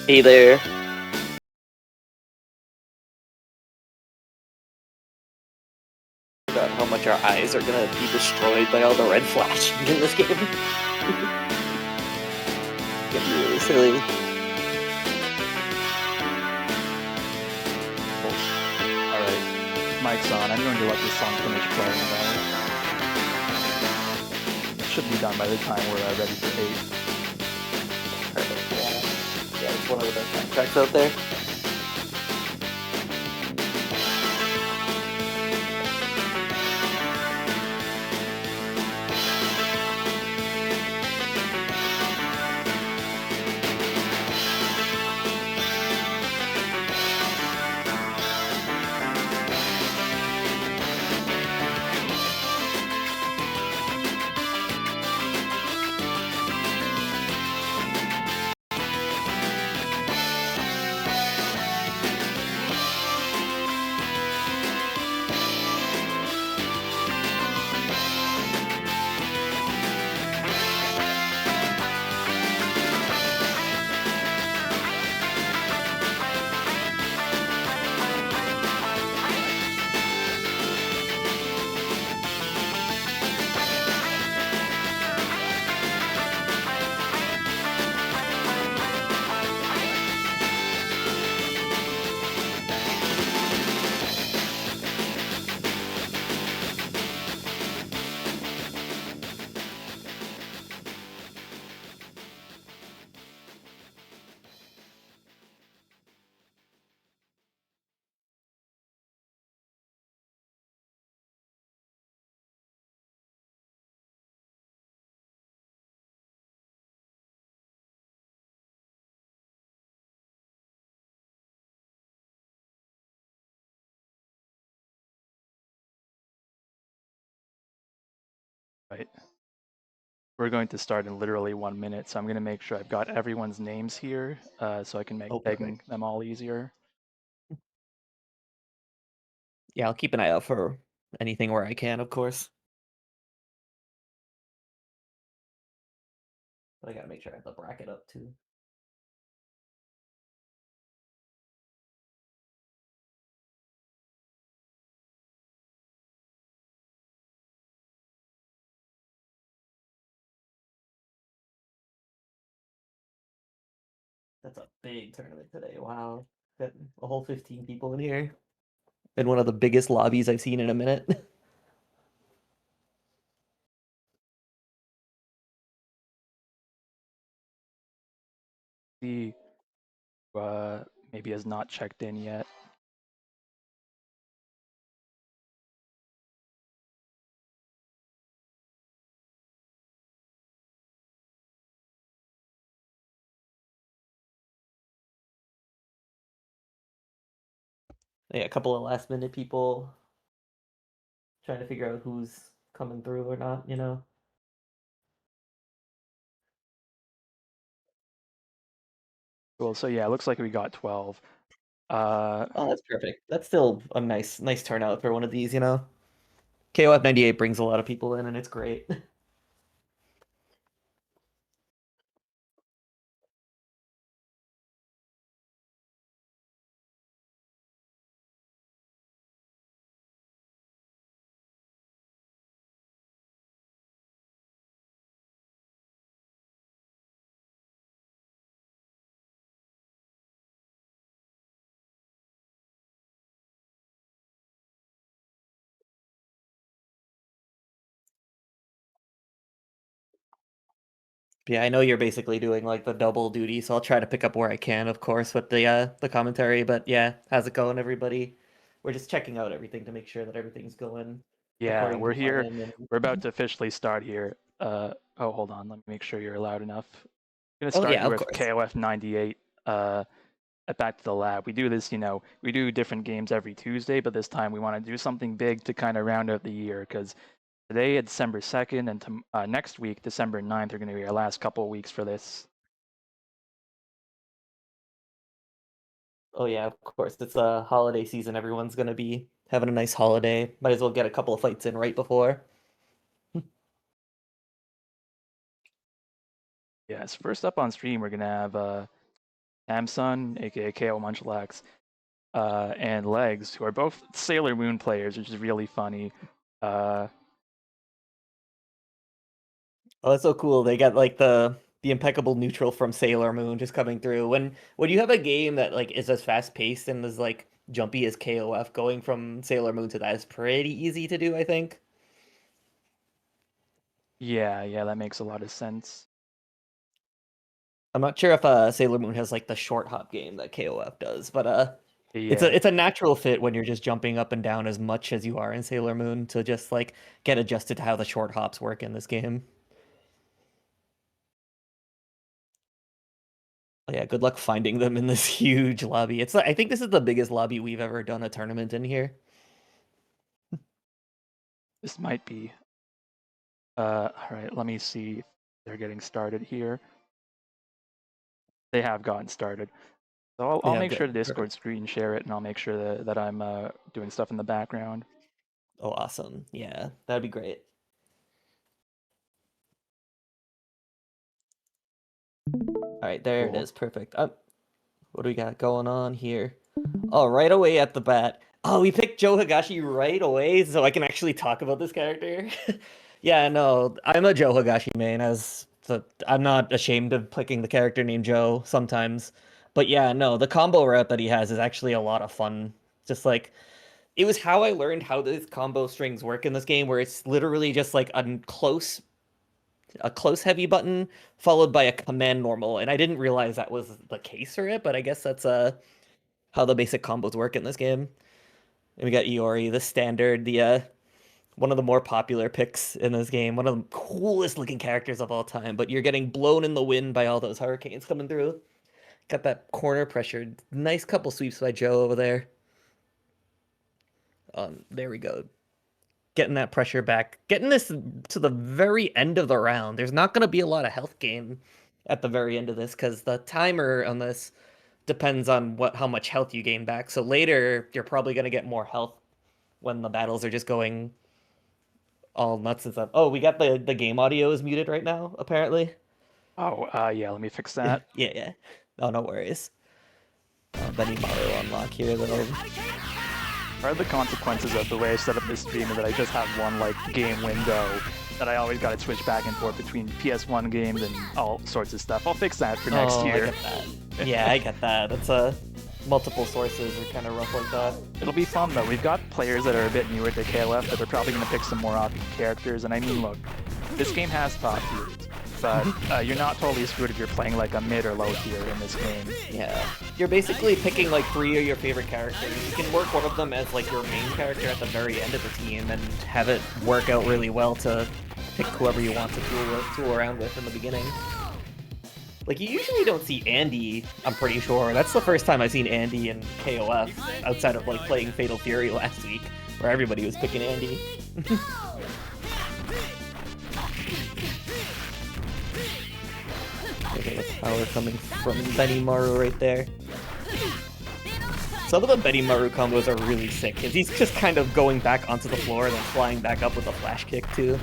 Hey there. About how much our eyes are gonna be destroyed by all the red flashing in this game. Gonna be really silly. Alright, mic's on. I'm going to let this song finish playing though. Should be done by the time we're ready for 8. Perfect, yeah. Yeah, it's one of the best soundtracks out there. Right. We're going to start in literally 1 minute, so I'm going to make sure I've got everyone's names here so I can make tagging them all easier. Yeah, I'll keep an eye out for anything where I can, of course. But I gotta make sure I have the bracket up too. That's a big tournament today. Wow. Got a whole 15 people in here. Been one of the biggest lobbies I've seen in a minute. He maybe has not checked in yet. Yeah, a couple of last minute people trying to figure out who's coming through or not, you know? Cool, so yeah, it looks like we got 12. Oh, that's perfect. That's still a nice turnout for one of these, you know? KOF 98 brings a lot of people in and it's great. Yeah, I know you're basically doing like the double duty, so I'll try to pick up where I can, of course, with the commentary. But yeah, how's it going, everybody? We're just checking out everything to make sure that everything's going Yeah, according to we're here. plan. And... We're about to officially start here. Oh, hold on. Let me make sure you're loud enough. I'm going to Oh start yeah, here of with course. KOF 98 at Back to the Lab. We do this, we do different games every Tuesday, but this time we want to do something big to kind of round out the year because today, December 2nd, and next week, December 9th, are going to be our last couple of weeks for this. Oh yeah, of course. It's a holiday season. Everyone's gonna be having a nice holiday. Might as well get a couple of fights in right before. Yes, first up on stream, we're going to have Samson, aka KOMunchlax, and Legs, who are both Sailor Moon players, which is really funny. Oh, that's so cool. They got like the impeccable neutral from Sailor Moon just coming through. When you have a game that like is as fast paced and as like jumpy as KOF, going from Sailor Moon to that is pretty easy to do, I think. Yeah, that makes a lot of sense. I'm not sure if Sailor Moon has like the short hop game that KOF does, but Yeah, it's a natural fit when you're just jumping up and down as much as you are in Sailor Moon to just like get adjusted to how the short hops work in this game. Yeah, good luck finding them in this huge lobby. I think this is the biggest lobby we've ever done a tournament in here. this might be. All right, let me see if they're getting started here. They have gotten started. So I'll Yeah, make sure good. to Discord Perfect. screen share it, and I'll make sure that I'm doing stuff in the background. Oh, awesome. Yeah, that'd be great. All right, there it Cool. is. Perfect. What do we got going on here? Oh, right away at the bat. Oh, we picked Joe Higashi right away, so I can actually talk about this character. Yeah, no, I'm a Joe Higashi main, I'm not ashamed of picking the character named Joe sometimes. But yeah, no, the combo route that he has is actually a lot of fun. Just like it was how I learned how these combo strings work in this game, where it's literally just like a close heavy button followed by a command normal, and I didn't realize that was the case for it, but I guess that's how the basic combos work in this game. And we got Iori, the standard, the one of the more popular picks in this game, one of the coolest looking characters of all time, but you're getting blown in the wind by all those hurricanes coming through. Got that corner pressure. Nice couple sweeps by Joe over there. There we go. Getting that pressure back. Getting this to the very end of the round. There's not going to be a lot of health gain at the very end of this because the timer on this depends on how much health you gain back. So later, you're probably going to get more health when the battles are just going all nuts and stuff. Oh, we got the game audio is muted right now, apparently. Oh, yeah, let me fix that. Yeah. Oh, no worries. Benimaru unlock here, though. Part of the consequences of the way I set up this stream is that I just have one like game window that I always got to switch back and forth between PS1 games and all sorts of stuff. I'll fix that for next year. I get that. Yeah, I get that. It's multiple sources are kind of rough like that. It'll be fun though. We've got players that are a bit newer to KOF that are probably going to pick some more OP characters. And I mean, look, this game has top tiers, but you're not totally screwed if you're playing like a mid or low tier in this game. Yeah. You're basically picking like 3 of your favorite characters. You can work one of them as like your main character at the very end of the team and have it work out really well to pick whoever you want to tool around with in the beginning. Like, you usually don't see Andy, I'm pretty sure. That's the first time I've seen Andy in KOF, outside of, like, playing Fatal Fury last week, where everybody was picking Andy. Okay, that's power coming from Benimaru right there. Some of the Benimaru combos are really sick, because he's just kind of going back onto the floor and then flying back up with a flash kick, too.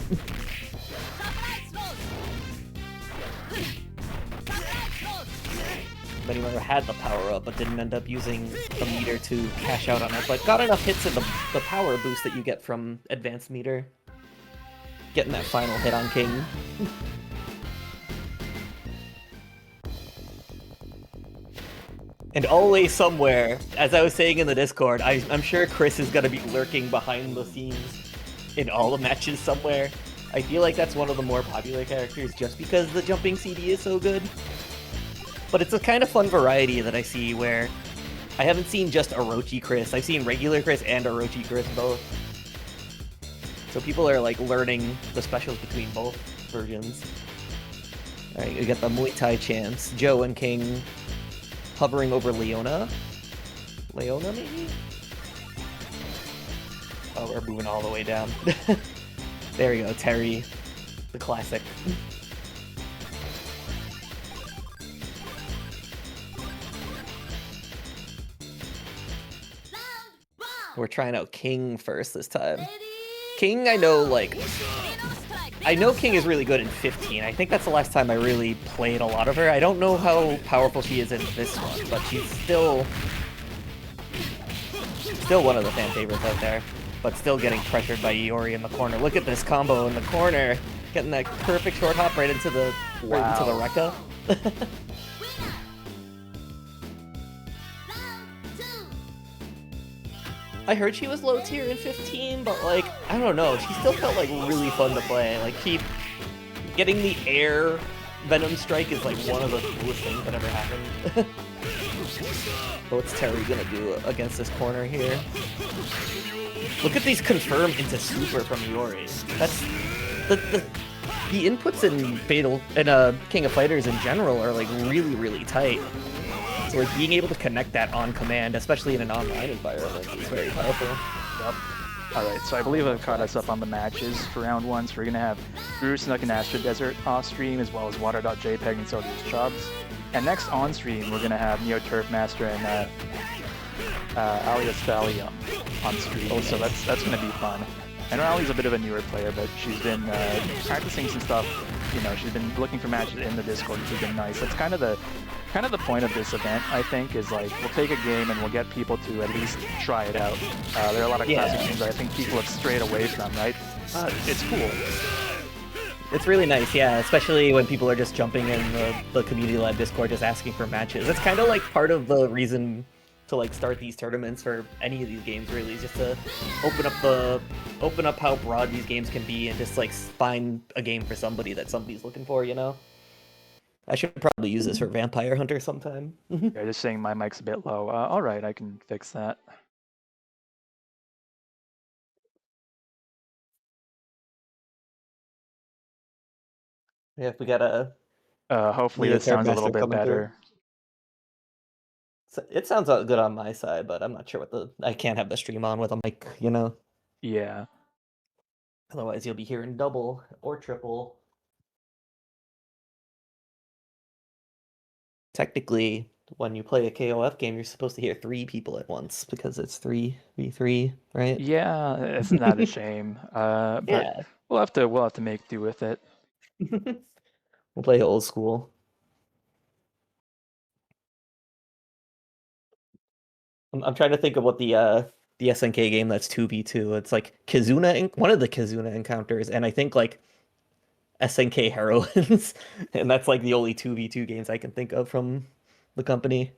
Benimaru had the power up, but didn't end up using the meter to cash out on it, but got enough hits in the power boost that you get from advanced meter. Getting that final hit on King. And always somewhere, as I was saying in the Discord, I'm sure Chris is going to be lurking behind the scenes in all the matches somewhere. I feel like that's one of the more popular characters just because the jumping CD is so good. But it's a kind of fun variety that I see where I haven't seen just Orochi Chris. I've seen regular Chris and Orochi Chris both. So people are like learning the specials between both versions. Alright, we got the Muay Thai champs. Joe and King hovering over Leona. Leona, maybe? Oh, we're moving all the way down. There we go, Terry. The classic. We're trying out King first this time. King, I know, like, I know King is really good in 15. I think that's the last time I really played a lot of her. I don't know how powerful she is in this one, but she's still one of the fan favorites out there. But still getting pressured by Iori in the corner. Look at this combo in the corner. Getting that perfect short hop right into the Rekka. I heard she was low tier in 15, but like, I don't know. She still felt like really fun to play. Like, getting the air Venom Strike is like one of the coolest things that ever happened. What's Terry gonna do against this corner here? Look at these confirm into super from Iori. That's the inputs in Fatal and King of Fighters in general are like really tight. So like being able to connect that on command, especially in an online environment, is very powerful. Yep. Alright, so I believe I've caught us up on the matches for round 1. So we're gonna have gurusnuck and Astro Desert off stream, as well as waterdotjpeg and Soldier's Chubs. And next on stream, we're gonna have NeoTurfMaster and Alyustailum on stream. So that's gonna be fun. I know Ali's a bit of a newer player, but she's been practicing some stuff. You know, she's been looking for matches in the Discord, which has been nice. That's kind of the point of this event, I think, is like we'll take a game and we'll get people to at least try it out. There are a lot of classic games that I think people have strayed away from, right? It's cool. It's really nice, yeah, especially when people are just jumping in the community lab Discord just asking for matches. It's kind of like part of the reason to like start these tournaments for any of these games, really, is just to open up how broad these games can be and just like find a game for somebody that somebody's looking for, you know? I should probably use this for Vampire Hunter sometime. Yeah, just saying my mic's a bit low. Alright, I can fix that. Yeah, if we got a hopefully this sounds a little bit better. It sounds good on my side, but I'm not sure I can't have the stream on with a mic, you know? Yeah. Otherwise you'll be hearing double or triple. Technically, when you play a KOF game, you're supposed to hear 3 people at once because it's 3v3, right? Yeah, isn't that a shame? But yeah. we'll have to make do with it. We'll play old school. I'm trying to think of what the SNK game that's 2v2. It's like Kizuna, one of the Kizuna encounters, and I think like SNK Heroines, and that's like the only 2v2 games I can think of from the company.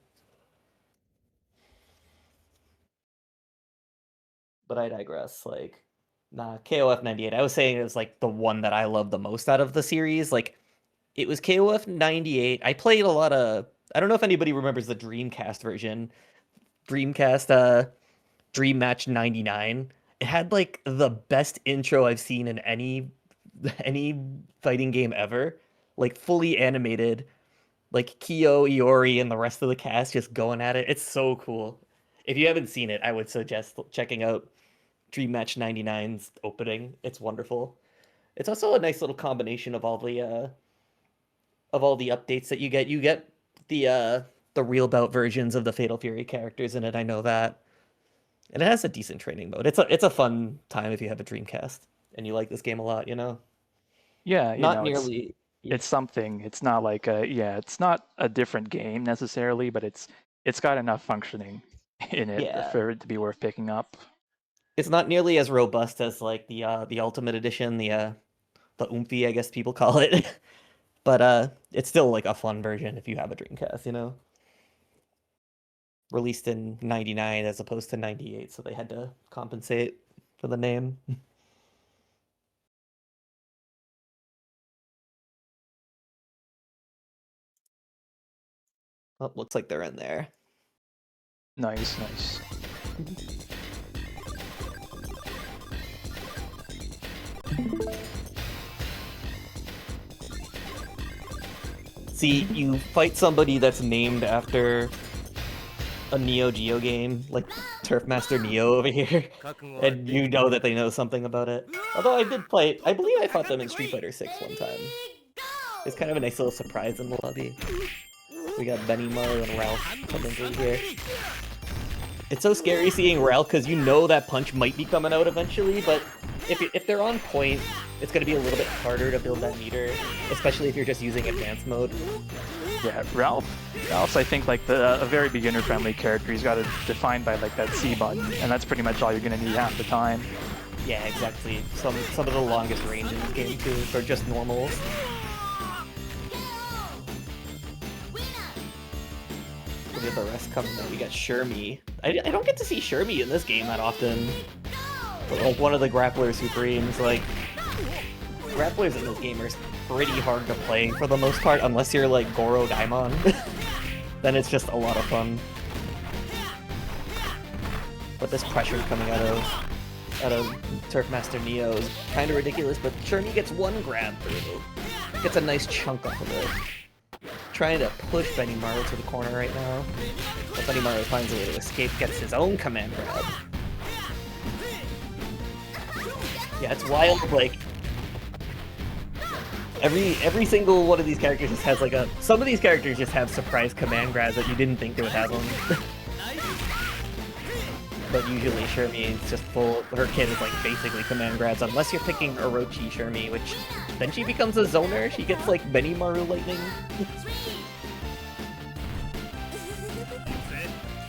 But I digress. Like, nah, KOF 98. I was saying it was like the one that I love the most out of the series. Like, it was KOF 98. I played a lot of. I don't know if anybody remembers the Dreamcast version. Dreamcast Dream Match 99. It had like the best intro I've seen in any fighting game ever. Like fully animated, like Kyo, Iori, and the rest of the cast just going at it. It's so cool. If you haven't seen it, I would suggest checking out Dream Match 99's opening. It's wonderful. It's also a nice little combination of all the updates that you get. You get the real bout versions of the Fatal Fury characters in it. I know that. And it has a decent training mode. It's a fun time if you have a Dreamcast and you like this game a lot, you know? Yeah, not nearly. It's something. It's not like it's not a different game necessarily, but it's got enough functioning in it for it to be worth picking up. It's not nearly as robust as like the Ultimate Edition, the Oomphy, I guess people call it. But it's still like a fun version if you have a Dreamcast, you know? Released in 99 as opposed to 98, so they had to compensate for the name. Oh, looks like they're in there. Nice. See, you fight somebody that's named after a Neo Geo game, like Turfmaster Neo over here, and you know that they know something about it. Although I did play, I believe I fought them in Street Fighter 6 one time. It's kind of a nice little surprise in the lobby. We got Benimaru and Ralf coming through here. It's so scary seeing Ralf because you know that punch might be coming out eventually, but if they're on point it's going to be a little bit harder to build that meter, especially if you're just using advanced mode. Yeah, Ralph's I think like a very beginner-friendly character. He's got it defined by like that C button, and that's pretty much all you're gonna need half the time. Yeah, exactly. Some of the longest range in this game too, for just normals. Look at the rest coming out. We got Shermie. I don't get to see Shermie in this game that often. But like one of the Grappler Supremes, like grapplers in this game are pretty hard to play for the most part, unless you're like Goro Daimon. Then it's just a lot of fun. But this pressure coming out of Turfmaster Neo is kind of ridiculous, but Shermie gets one grab through. Gets a nice chunk off of it. Trying to push Benimaru to the corner right now. But Benimaru finds a way to escape, gets his own command grab. Yeah, it's wild, like every single one of these characters just has like some of these characters just have surprise command grabs that you didn't think they would have them. But usually Shermie is just full, her kit is like basically command grabs, unless you're picking Orochi Shermie, which then she becomes a zoner, she gets like Benimaru lightning.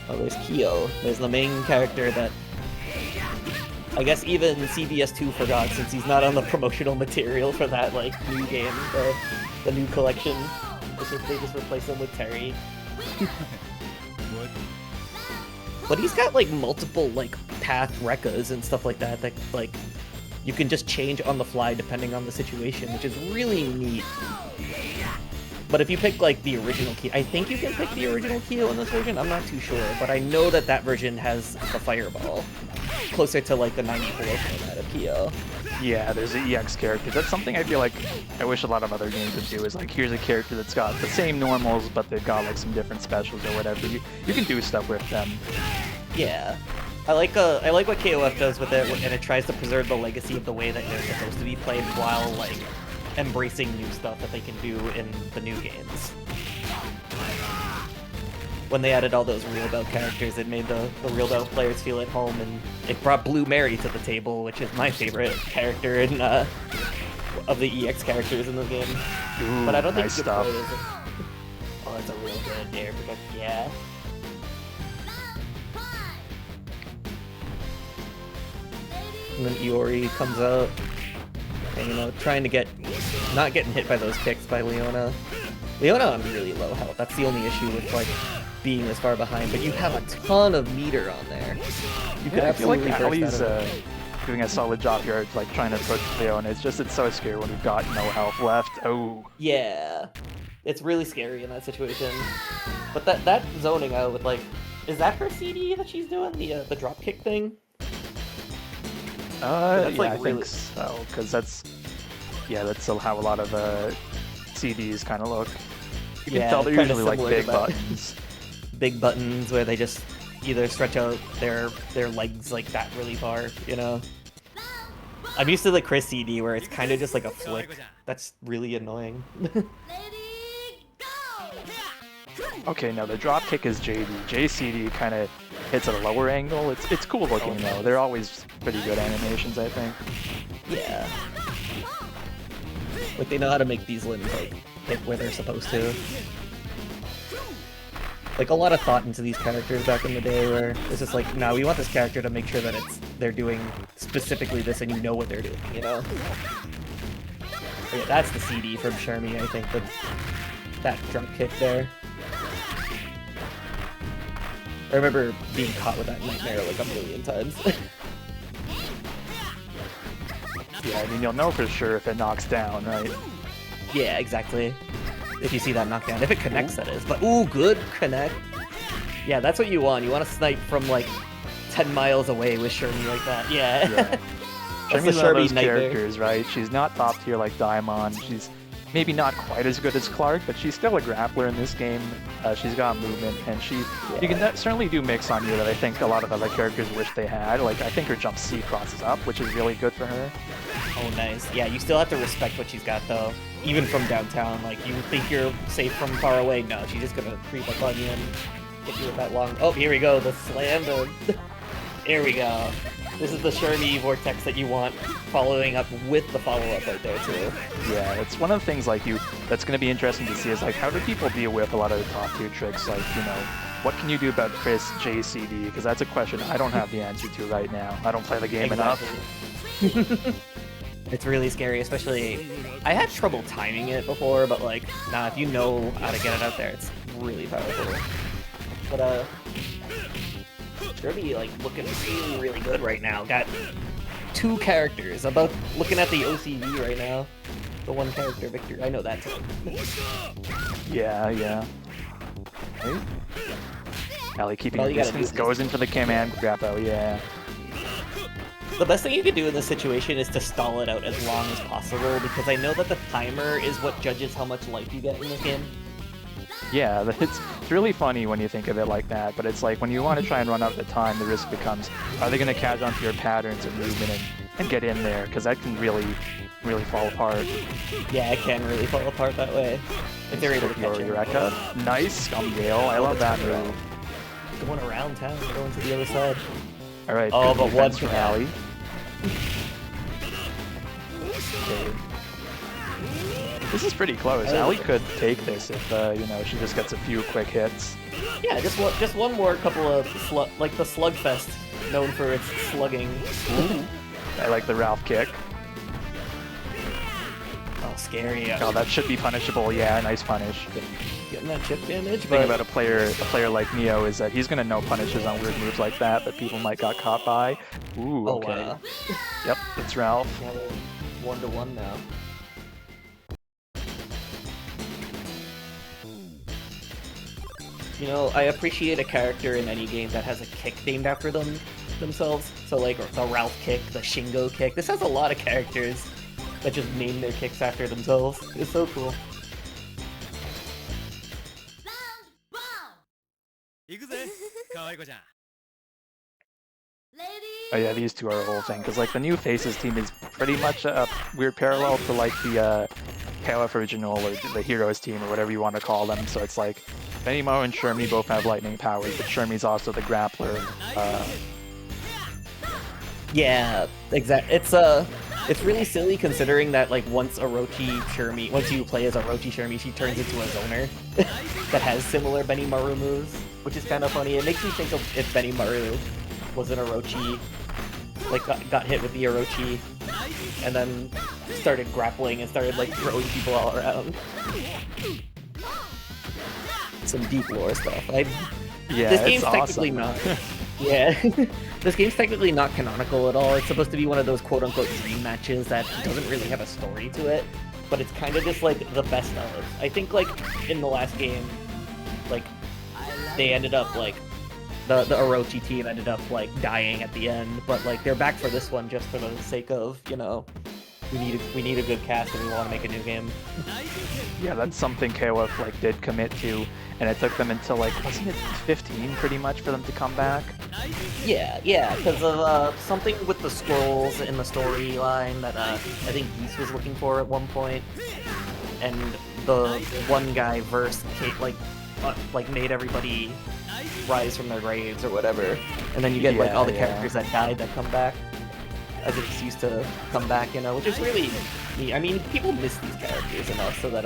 Oh, there's Kyo. There's the main character that I guess even CBS2 forgot, since he's not on the promotional material for that like new game, the new collection. They just replaced him with Terry. But he's got like multiple like path rekkas and stuff like that that like you can just change on the fly depending on the situation, which is really neat. But if you pick like the original key, I think you can pick the original Kyo in this version. I'm not too sure, but I know that that version has the fireball, closer to like the 94 format of Kyo. Yeah, there's the EX character. That's something I feel like I wish a lot of other games would do, is like, here's a character that's got the same normals, but they've got like some different specials or whatever. You can do stuff with them. Yeah. I like what KOF does with it, and it tries to preserve the legacy of the way that they're supposed to be played while like embracing new stuff that they can do in the new games. When they added all those Real Belt characters, it made the Real Belt players feel at home, and it brought Blue Mary to the table, which is my favorite character in of the EX characters in the game. Ooh, but I don't think nice Good stuff. Boy is Oh, that's a real good air protect. Yeah. And then Iori comes out, and you know, trying to not getting hit by those kicks by Leona. Leona on really low health. That's the only issue with like being this far behind. But you have a ton of meter on there. You could absolutely I feel like burst Ali's doing a solid job here, like trying to approach Leona. It's so scary when we've got no health left. Oh. Yeah, it's really scary in that situation. But that zoning out with like, is that her CD that she's doing, the drop kick thing? Yeah, like I really... think so, because that's how a lot of CDs kind of look. You can tell they're usually like big buttons. Big buttons where they just either stretch out their legs like that really far, you know? I'm used to the Chris CD where it's kind of just like a flick. That's really annoying. Okay, no, the drop kick is JD. JCD kind of hits at a lower angle. It's cool looking though. They're always pretty good animations, I think. Yeah. Like they know how to make these limbs like hit where they're supposed to. Like a lot of thought into these characters back in the day where it's just like, no, we want this character to make sure that they're doing specifically this and you know what they're doing, you know? But yeah, that's the CD from Shermie, I think, that jump kick there. I remember being caught with that nightmare like a million times. Yeah, I mean, you'll know for sure if it knocks down, right? Yeah, exactly. If you see that knockdown. If it connects, that is. But, ooh, good connect. Yeah, that's what you want. You want to snipe from, like, 10 miles away with Shermie like that. Yeah. Yeah. Shermie's one of those characters, right? She's not top tier like Daimon. She's maybe not quite as good as Clark, but she's still a grappler in this game. She's got movement, and you can certainly do mix on you that I think a lot of other characters wish they had. Like, I think her jump C crosses up, which is really good for her. Oh, nice. Yeah, you still have to respect what she's got, though. Even from downtown. Like, you think you're safe from far away? No, she's just gonna creep up on you and hit you with that long... Oh, here we go. The slam. Here we go. This is the Shermie vortex that you want, following up with the follow-up right there too. Yeah, it's one of the things like that's going to be interesting to see is like how do people deal with a lot of the top tier tricks, like, you know, what can you do about Chris JCD? Because that's a question I don't have the answer to right now. I don't play the game enough. It's really scary, especially I had trouble timing it before, but like, nah, if you know how to get it out there, it's really powerful. But Shermie, like, looking really good right now. Got 2 characters. About looking at the OCV right now. The 1 character Victor. I know that too. Yeah. Hey. Ali keeping All you gotta distance, do is goes in for the command grapple, yeah. The best thing you can do in this situation is to stall it out as long as possible, because I know that the timer is what judges how much life you get in this game. Yeah, it's really funny when you think of it like that, but it's like when you want to try and run out the time, the risk becomes, are they going to catch onto your patterns of movement and get in there? Because that can really fall apart. Yeah, it can really fall apart that way. If they're able to catch Eureka. Nice, Scum Gale. I love that move. Going around town, going to the other side. Alright, oh, but defense from Ali. Okay. This is pretty close. Ali could take this if, you know, she just gets a few quick hits. Yeah, just one more couple of like the Slugfest, known for its slugging. I like the Ralf kick. Oh, scary. Oh, that should be punishable. Yeah, nice punish. Getting that chip damage. The thing about a player like Neo is that he's gonna know punishes on weird moves like that people might got caught by. Ooh, okay. Oh, wow. Yep, it's Ralf. Yeah, they're 1-1 now. You know, I appreciate a character in any game that has a kick named after themselves. So like the Ralf kick, the Shingo kick. This has a lot of characters that just name their kicks after themselves. It's so cool. Oh yeah, these two are a whole thing, because like the new Faces team is pretty much a weird parallel to like the KOF original or the Heroes team or whatever you want to call them. So it's like Benimaru and Shermie both have lightning powers, but Shermie's also the grappler. Yeah, exactly. It's really silly considering that like once you play as Orochi Shermie, she turns into a zoner that has similar Benimaru moves, which is kind of funny. It makes me think of if Benimaru was an Orochi, like got hit with the Orochi, and then started grappling and started like throwing people all around. Some deep lore stuff. This game's technically not. Yeah, this game's technically not canonical at all. It's supposed to be one of those quote-unquote dream matches that doesn't really have a story to it, but it's kind of just like the best of. I think like in the last game, like they ended up like the Orochi team ended up like dying at the end, but like they're back for this one just for the sake of, you know, we need a good cast and we want to make a new game. Yeah, that's something KOF like did commit to, and it took them until like, wasn't it 15 pretty much for them to come back? Yeah, because of something with the scrolls in the storyline that I think Geese was looking for at one point, and the one guy verse like made everybody rise from their graves or whatever, and then you get like all the characters that died that come back as it's used to come back, you know, which is really neat. I mean, people miss these characters enough so that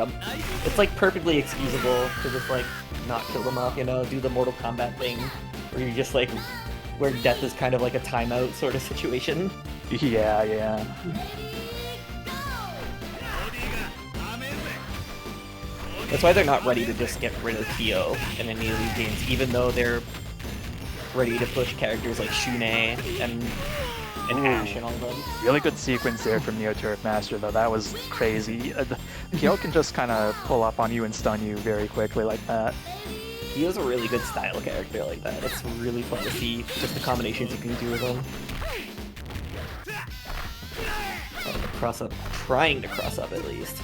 it's like perfectly excusable to just like not kill them off, you know, do the Mortal Kombat thing where you're just like, where death is kind of like a timeout sort of situation. Yeah. That's why they're not ready to just get rid of Kyo in any of these games, even though they're ready to push characters like Shune and Ash and all of them. Really good sequence there from NeoTurfMaster though, that was crazy. Kyo can just kind of pull up on you and stun you very quickly like that. Kyo's a really good style character like that. It's really fun to see just the combinations you can do with him. Trying to cross up at least.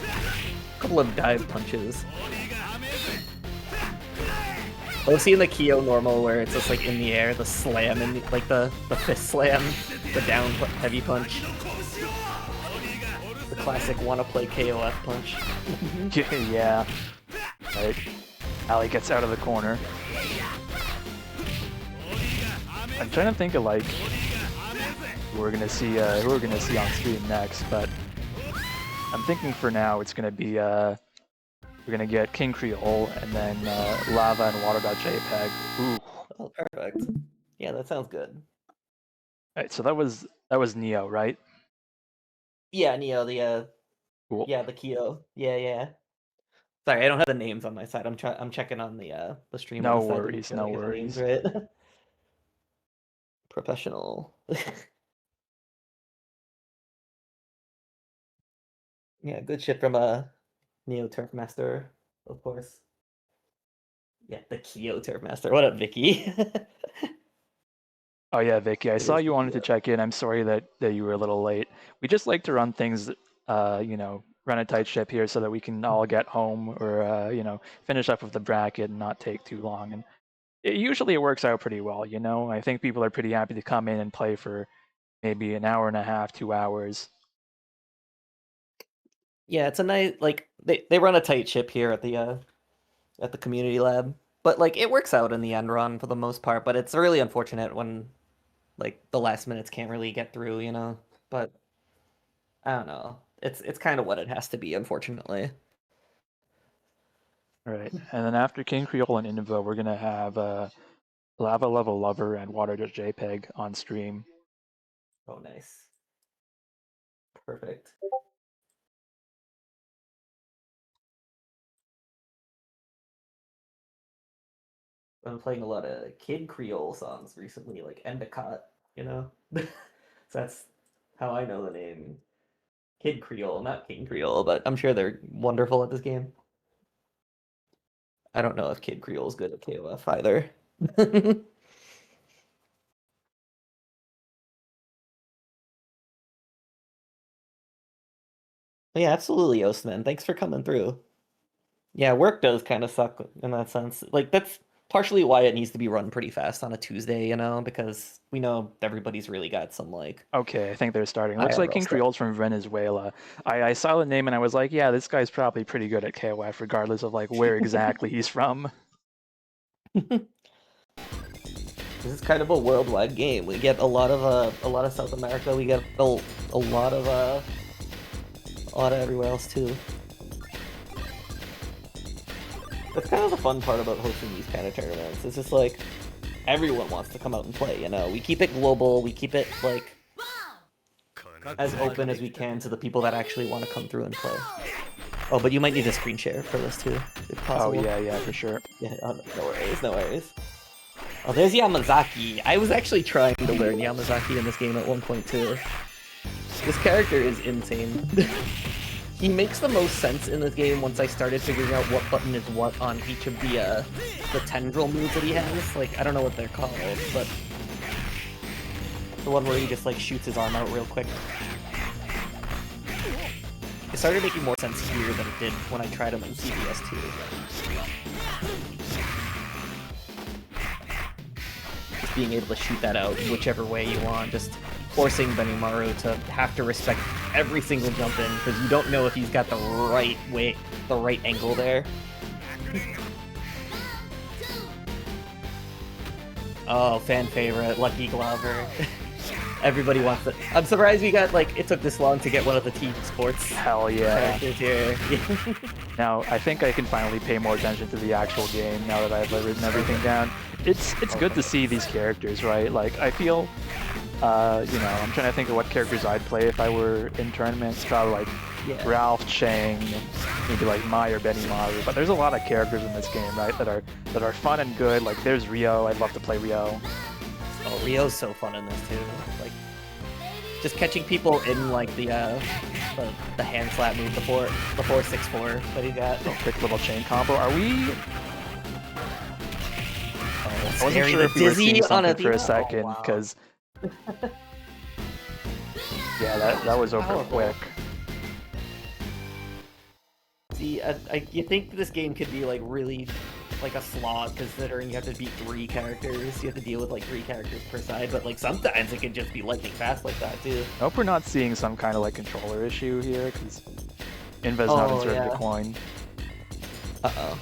A couple of dive punches. Oh, seeing the Kyo normal where it's just like in the air, the slam and like the fist slam, the down heavy punch. The classic wanna play KOF punch. Yeah. Right. Ali gets out of the corner. I'm trying to think of like who we're gonna see on stream next, but I'm thinking for now it's gonna be we're gonna get King Creole and then Lava and waterdotjpeg. Ooh. Oh, perfect. Yeah, that sounds good. Alright, so that was Neo, right? Yeah, Neo, Cool. yeah, the Kyo. Yeah. Sorry, I don't have the names on my side. I'm checking on the stream on No the side to make worries, sure no I get the names worries. right. Professional. Yeah, good shit from NeoTurfMaster, of course. Yeah, the KyoTurfMaster. What up, Vicky? Oh yeah, Vicky, I It saw is you the wanted to Kyo. check in. I'm sorry that you were a little late. We just like to run things, you know, run a tight ship here so that we can all get home or, you know, finish up with the bracket and not take too long. And usually it works out pretty well, you know? I think people are pretty happy to come in and play for maybe an hour and a half, 2 hours. Yeah, it's a nice like they run a tight ship here at the community lab. But like it works out in the end run for the most part, but it's really unfortunate when like the last minutes can't really get through, you know. But I don't know. It's kind of what it has to be, unfortunately. Right. And then after King Creole and Invo, we're going to have LavaLevelLover and waterdotjpeg on stream. Oh, nice. Perfect. I've been playing a lot of Kid Creole songs recently, like Endicott, you know? So that's how I know the name. Kid Creole, not King Creole, but I'm sure they're wonderful at this game. I don't know if Kid Creole is good at KOF either. Yeah, absolutely, Ostman. Thanks for coming through. Yeah, work does kind of suck in that sense. Like that's partially why it needs to be run pretty fast on a Tuesday, you know, because we know everybody's really got some like Okay, I think they're starting. Looks like IRL King stuff. Creole's from Venezuela. I saw the name and I was like, yeah, this guy's probably pretty good at KOF, regardless of like where exactly he's from. This is kind of a worldwide game. We get a lot of South America. We get a lot of everywhere else too. That's kind of the fun part about hosting these kind of tournaments. It's just like everyone wants to come out and play, you know. We keep it global. We keep it like as open as we can to the people that actually want to come through and play. Oh, but you might need a screen share for this too, if possible. Oh yeah, for sure. Yeah, no worries. Oh, there's Yamazaki. I was actually trying to learn Yamazaki in this game at one point too. This character is insane. He makes the most sense in this game once I started figuring out what button is what on each of the tendril moves that he has. Like, I don't know what they're called, but the one where he just like shoots his arm out real quick. It started making more sense here than it did when I tried him in CBS 2. Just being able to shoot that out whichever way you want, just forcing Benimaru to have to respect every single jump in because you don't know if he's got the right angle there. Oh, fan favorite, Lucky Glover. Everybody wants it. I'm surprised we got, like, it took this long to get one of the team sports Hell yeah. characters here. Now, I think I can finally pay more attention to the actual game now that I've written everything down. It's good to see these characters, right? Like, I feel, you know, I'm trying to think of what characters I'd play if I were in tournaments. Probably like Ralf, Chang, maybe like Mai or Benimaru. But there's a lot of characters in this game, right, that are fun and good. Like, there's Rio. I'd love to play Rio. Oh, Rio's so fun in this too. Like, just catching people in like the hand slap move before 6-4 that he got. Oh, quick little chain combo. Are we? Oh, I wasn't sure if we were seeing something for a second oh, wow. because. Yeah, that was over powerful. quick. See, you think this game could be like really like a slog considering you have to beat 3 characters. You have to deal with like 3 characters per side, but like sometimes it can just be lightning fast like that too. I hope we're not seeing some kind of like controller issue here because Inva's not inserting the coin. Uh-oh.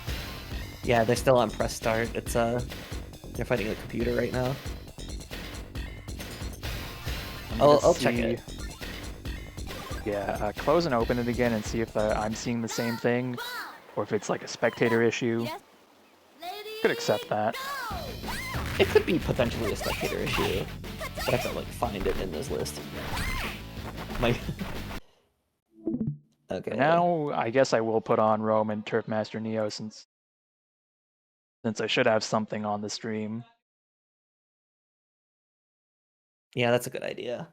Yeah, they're still on press start. It's they're fighting the computer right now. I'll check it. Yeah, close and open it again and see if I'm seeing the same thing, or if it's like a spectator issue. Could accept that. It could be potentially a spectator issue. I have to like find it in this list. Okay. Now I guess I will put on Rome and TurfMaster Neo since I should have something on the stream. Yeah, that's a good idea.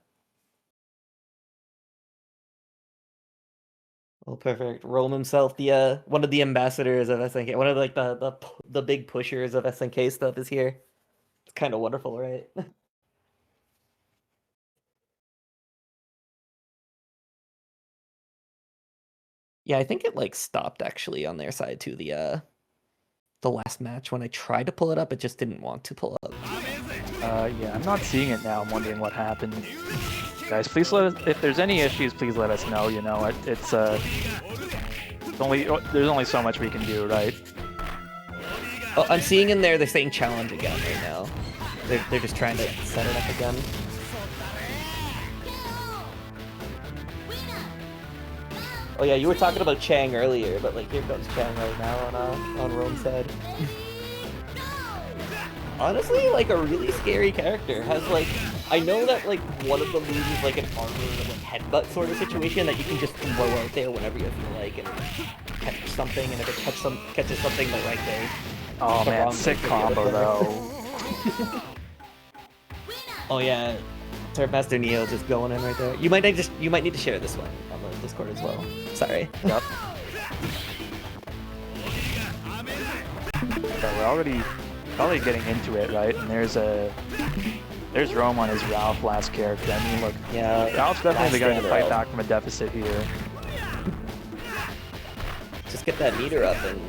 Oh, perfect. Rome himself, the one of the ambassadors of SNK, one of like the big pushers of SNK stuff is here. It's kind of wonderful, right? Yeah, I think it like stopped actually on their side too. The last match when I tried to pull it up, it just didn't want to pull up. Yeah, I'm not seeing it now. I'm wondering what happened. Guys, please let us, if there's any issues, please let us know. You know, there's only so much we can do, right? Oh, I'm seeing in there they're saying challenge again right now. They're just trying to set it up again. Oh yeah, you were talking about Chang earlier, but like here comes Chang right now on Rome's side. Honestly, like a really scary character. Has like, I know that like one of the moves is like an armor like headbutt sort of situation that you can just throw out there whenever you feel like and catch something, and if it catches something the right way. Oh man, sick combo though. Oh yeah, TurfMaster Neo just going in right there. You might need to share this one on the Discord as well. Sorry. Yep. Okay, we're already getting into it, right? And there's Rome on his Ralf last character. I mean, look, yeah, Ralph's definitely the guy to fight back from a deficit here. Just get that meter up and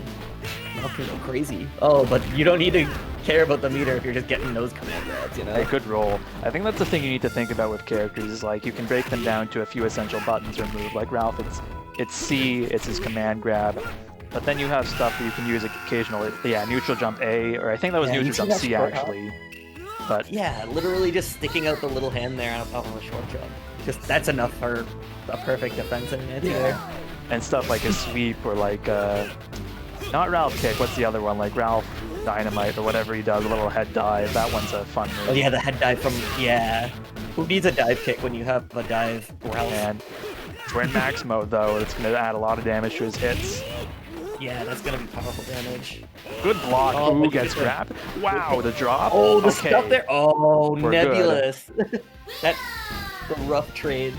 Ralph can go crazy. Oh, but you don't need to care about the meter if you're just getting those command grabs, you know? A good roll. I think that's the thing you need to think about with characters, is like you can break them down to a few essential buttons or move. Like Ralph, it's C, it's his command grab. But then you have stuff that you can use occasionally. Yeah, neutral jump A, or I think that was neutral jump C actually. But yeah, literally just sticking out the little hand there on a short jump. Just that's enough for a perfect defense in it. Yeah. And stuff like a sweep or like not Ralph kick. What's the other one? Like Ralph Dynamite or whatever he does, a little head dive. That one's a fun move. Oh yeah, the head dive from Who needs a dive kick when you have a dive Ralph? And we're in max mode though. It's gonna add a lot of damage to his hits. Yeah, that's gonna be powerful damage. Good block. Oh, Ooh, gets grabbed. Wow, the drop. Oh, the stuff there. Oh, we're nebulous. That's the rough trade.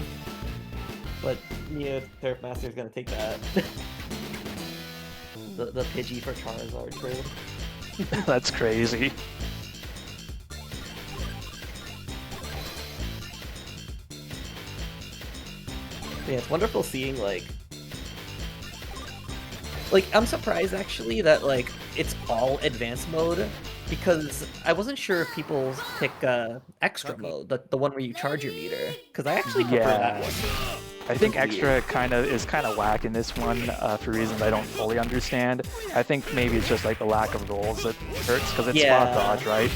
But NeoTurfMaster is gonna take that. the Pidgey for Charizard trade. That's crazy. Yeah, it's wonderful seeing like I'm surprised actually that like it's all advanced mode, because I wasn't sure if people pick extra mode, the one where you charge your meter, because I actually prefer that one. I think extra is kind of whack in this one for reasons I don't fully understand. I think maybe it's just like the lack of rolls that hurts, because it's spot dodge, right?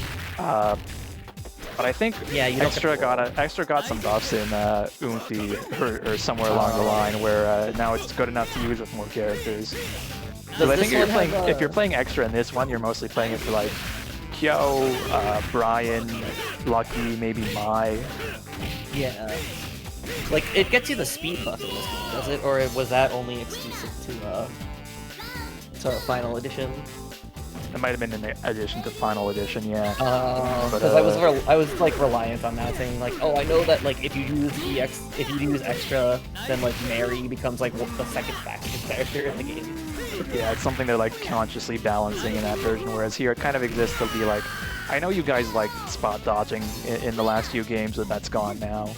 But I think extra got some buffs in Umphi or somewhere along the line where now it's good enough to use with more characters. So I think if you're playing extra in this one, you're mostly playing it for like Kyo, Brian, Lucky, maybe Mai. Yeah. Like, it gets you the speed buff in this game, does it? Or was that only exclusive to Final Edition? It might have been in addition to Final Edition, yeah. Because I was like reliant on that, saying like, oh, I know that like if you use extra, then like Mary becomes like the second fastest character in the game. Yeah, it's something they're like consciously balancing in that version, whereas here it kind of exists to be like, I know you guys like spot dodging in the last few games, but that's gone now.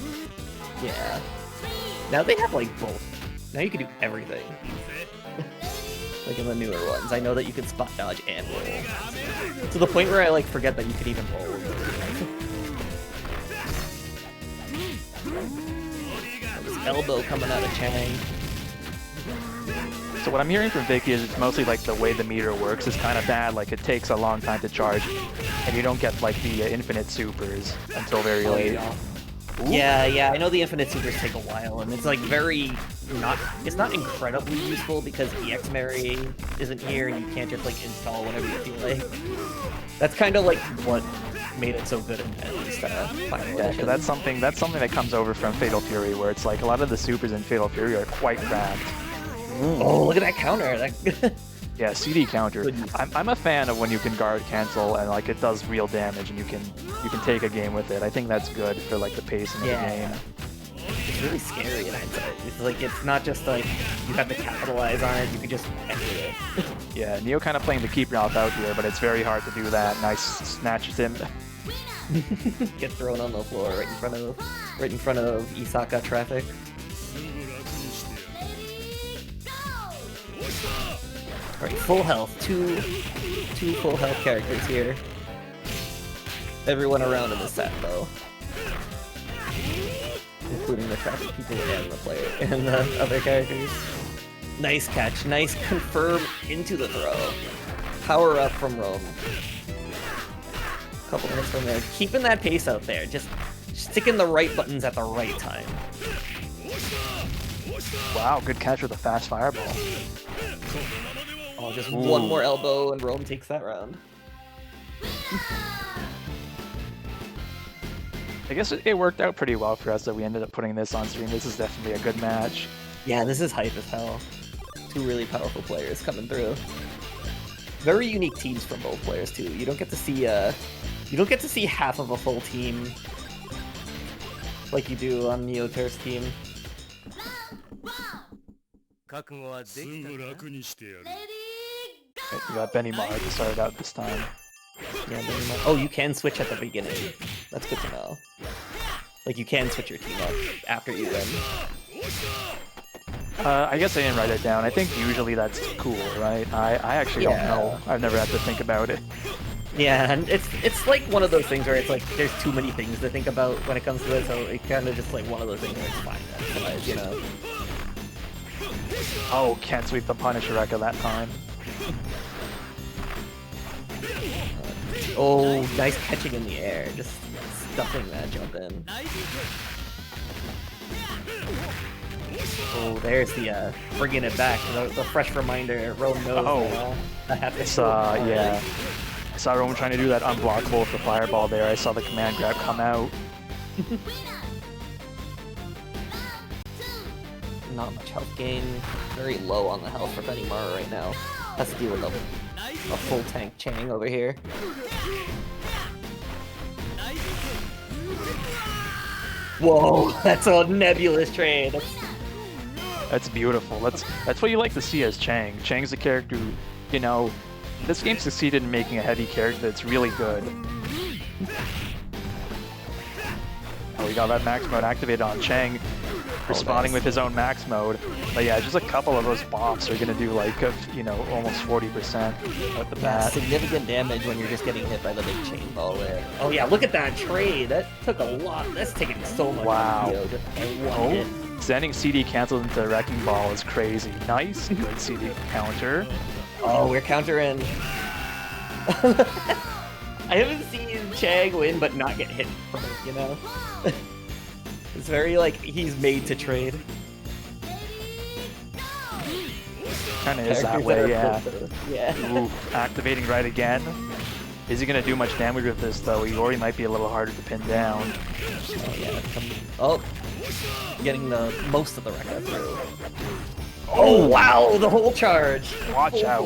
Yeah. Now they have like both. Now you can do everything. Like in the newer ones, I know that you can spot dodge and roll. To the point where I like forget that you could even roll. This elbow coming out of Chang. So what I'm hearing from Vicky is it's mostly like the way the meter works is kind of bad. Like it takes a long time to charge, and you don't get like the infinite supers until very late. Yeah. Yeah, I know the infinite supers take a while, and it's like it's not incredibly useful because EX Mary isn't here, and you can't just like install whenever you feel like. That's kind of like what made it so good in this final Yeah, edition. because that's something that comes over from Fatal Fury, where it's like a lot of the supers in Fatal Fury are quite cracked. Oh, look at that counter! Yeah, CD counter. I'm a fan of when you can guard cancel and like it does real damage and you can take a game with it. I think that's good for like the pacing of the game. It's really scary in hindsight. It's like it's not just like you have to capitalize on it, you can just enter it. Yeah, Neo kind of playing the keep Ralf out here, but it's very hard to do that. Nice snatches him. Get thrown on the floor right in front of Isaka traffic. Alright, full health. Two full health characters here. Everyone around in the set though. Including the traffic people and the player and the other characters. Nice catch. Nice confirm into the throw. Power up from Rome. Couple hits from there. Keeping that pace out there. Just sticking the right buttons at the right time. Wow, good catch with a fast fireball. Oh, just one more elbow and Rome takes that round. I guess it worked out pretty well for us that we ended up putting this on stream. This is definitely a good match. Yeah, this is hype as hell. Two really powerful players coming through. Very unique teams from both players too. You don't get to see half of a full team like you do on NeoTurf's team. Right, we got Benimaru to start it out this time. Yeah, oh, you can switch at the beginning. That's good to know. Like, you can switch your team up after you win. I guess I didn't write it down. I think usually that's cool, right? I actually don't know. I've never had to think about it. Yeah, and it's like one of those things where it's like there's too many things to think about when it comes to it, so it kind of just like one of those things where it's fine, otherwise, you know. Oh, can't sweep the Punisher Rekka that time. Oh, nice catching in the air, just stuffing that jump in. Oh, there's the bringing it back, the fresh reminder. Rome knows that happens. Yeah. I saw Rome trying to do that unblockable with the fireball there. I saw the command grab come out. Not much health gain. Very low on the health for Benimaru right now. Has to deal with a full tank Chang over here. Whoa, that's a nebulous trade. That's beautiful. That's what you like to see as Chang. Chang's a character who, you know, this game succeeded in making a heavy character that's really good. Oh, we got that max mode activated on Chang, responding with his own max mode. But yeah, just a couple of those bops are gonna do like, you know, almost 40% at the bat. Significant damage when you're just getting hit by the big chain ball there. Oh yeah, look at that trade. That took a lot. That's taking so much. Wow. Hit. Sending CD canceled into Wrecking Ball is crazy. Nice, good CD counter. Oh, we're countering. I haven't seen Chang win but not get hit from it, you know? It's very like he's made to trade. Kinda is that way, yeah. Yeah. Ooh, activating right again. Is he gonna do much damage with this though? Iori might be a little harder to pin down. Oh yeah. Oh, getting the most of the Rekka through. Oh wow, the whole charge. Watch out.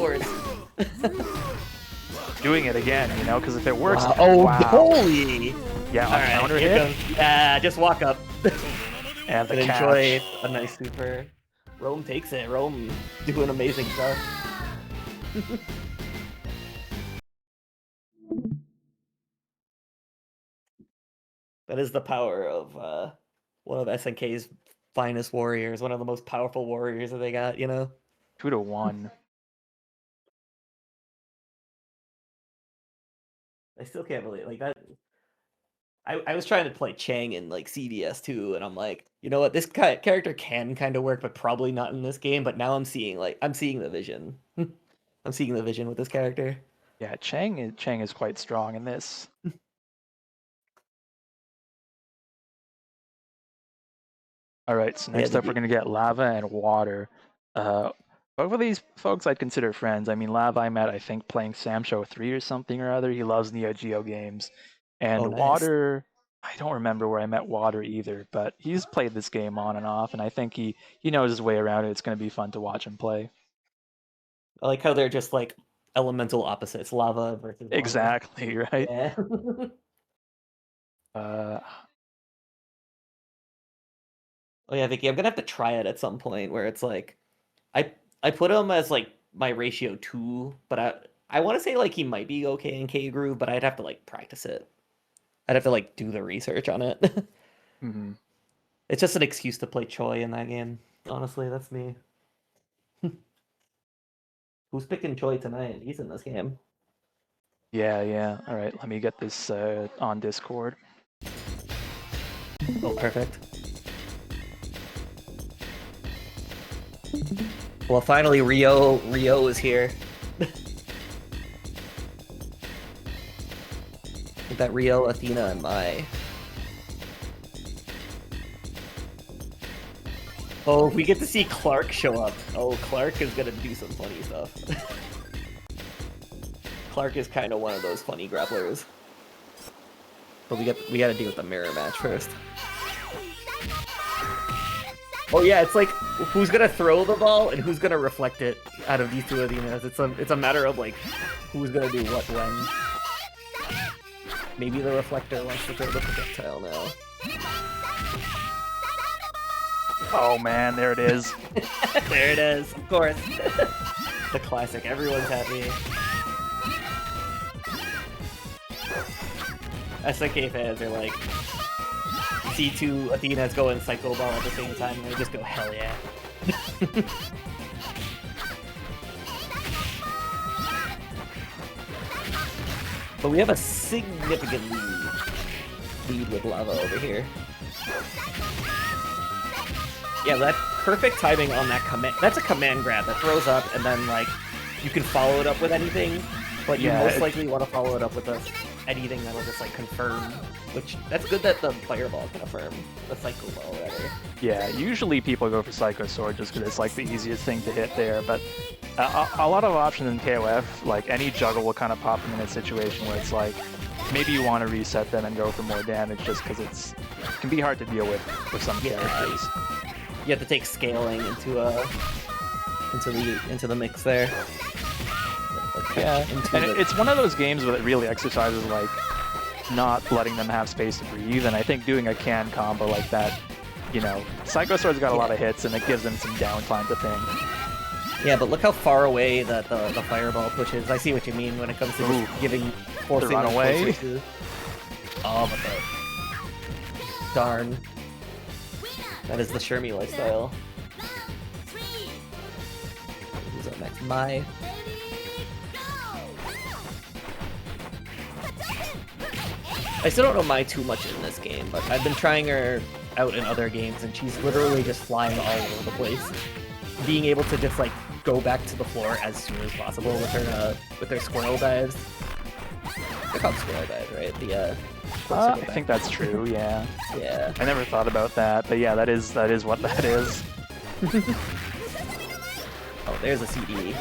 Doing it again, you know, because if it works. Wow. Oh, holy! Yeah, on counter hit. Yeah, just walk up. And the catch. Enjoy a nice super. Rome takes it. Rome doing amazing stuff. That is the power of one of SNK's finest warriors, one of the most powerful warriors that they got, you know? 2-1. I still can't believe like that. I was trying to play Chang in like CDS too, and I'm like, you know what, this character can kind of work, but probably not in this game. But now I'm seeing the vision. I'm seeing the vision with this character. Yeah, Chang is quite strong in this. All right, so next up we're gonna get Lava and Water. Both of these folks I'd consider friends. I mean, Lava I met, I think, playing Sam Show 3 or something or other. He loves Neo Geo games. And Oh, nice. Water, I don't remember where I met Water either, but he's played this game on and off, and I think he knows his way around it. It's gonna be fun to watch him play. I like how they're just like elemental opposites, lava versus water. Exactly, right? Yeah. Oh yeah, Vicky, I'm gonna have to try it at some point where it's like, I put him as like my ratio 2, but I want to say like he might be okay in K Groove, but I'd have to like practice it. I'd have to like do the research on it. Mm-hmm. It's just an excuse to play Choi in that game. Honestly, that's me. Who's picking Choi tonight? He's in this game. Yeah. All right, let me get this on Discord. Oh, perfect. Well, finally, Rio is here. With that Rio, Athena, and Mai. Oh, we get to see Clark show up. Oh, Clark is gonna do some funny stuff. Clark is kind of one of those funny grapplers. But we gotta deal with the mirror match first. Oh yeah, it's like who's gonna throw the ball and who's gonna reflect it out of these two Athenas. It's a matter of like who's gonna do what when. Maybe the reflector wants to throw the projectile now. Oh man, there it is. There it is, of course. The classic. Everyone's happy. SNK fans are like, see two Athenas going Psycho Ball at the same time, and they just go, hell yeah. But we have a significant lead with Lava over here. Yeah, that perfect timing on that command. That's a command grab that throws up, and then like you can follow it up with anything, but you most likely want to follow it up with anything that'll just like confirm. Which that's good that the Fireball can affirm the Psycho Ball rather. Yeah, usually people go for Psycho Sword just because it's like the easiest thing to hit there, but a lot of options in KOF, like any juggle will kind of pop them in a situation where it's like maybe you want to reset them and go for more damage just because it can be hard to deal with some characters. You have to take scaling into the mix there. Yeah, and it's one of those games where it really exercises like not letting them have space to breathe, and I think doing a can combo like that, you know, Psycho Sword's got a lot of hits and it gives them some downtime to think. Yeah, but look how far away that the Fireball pushes. I see what you mean when it comes to just forcing run away. Oh, but the darn. That is the Shermie lifestyle. Who's up next? Mai. I still don't know Mai too much in this game, but I've been trying her out in other games, and she's literally just flying all over the place. Being able to just like go back to the floor as soon as possible with her squirrel dives. They're called squirrel dives, right? I think that's true. Yeah. Yeah. I never thought about that, but yeah, that is what that is. Oh, there's a CD.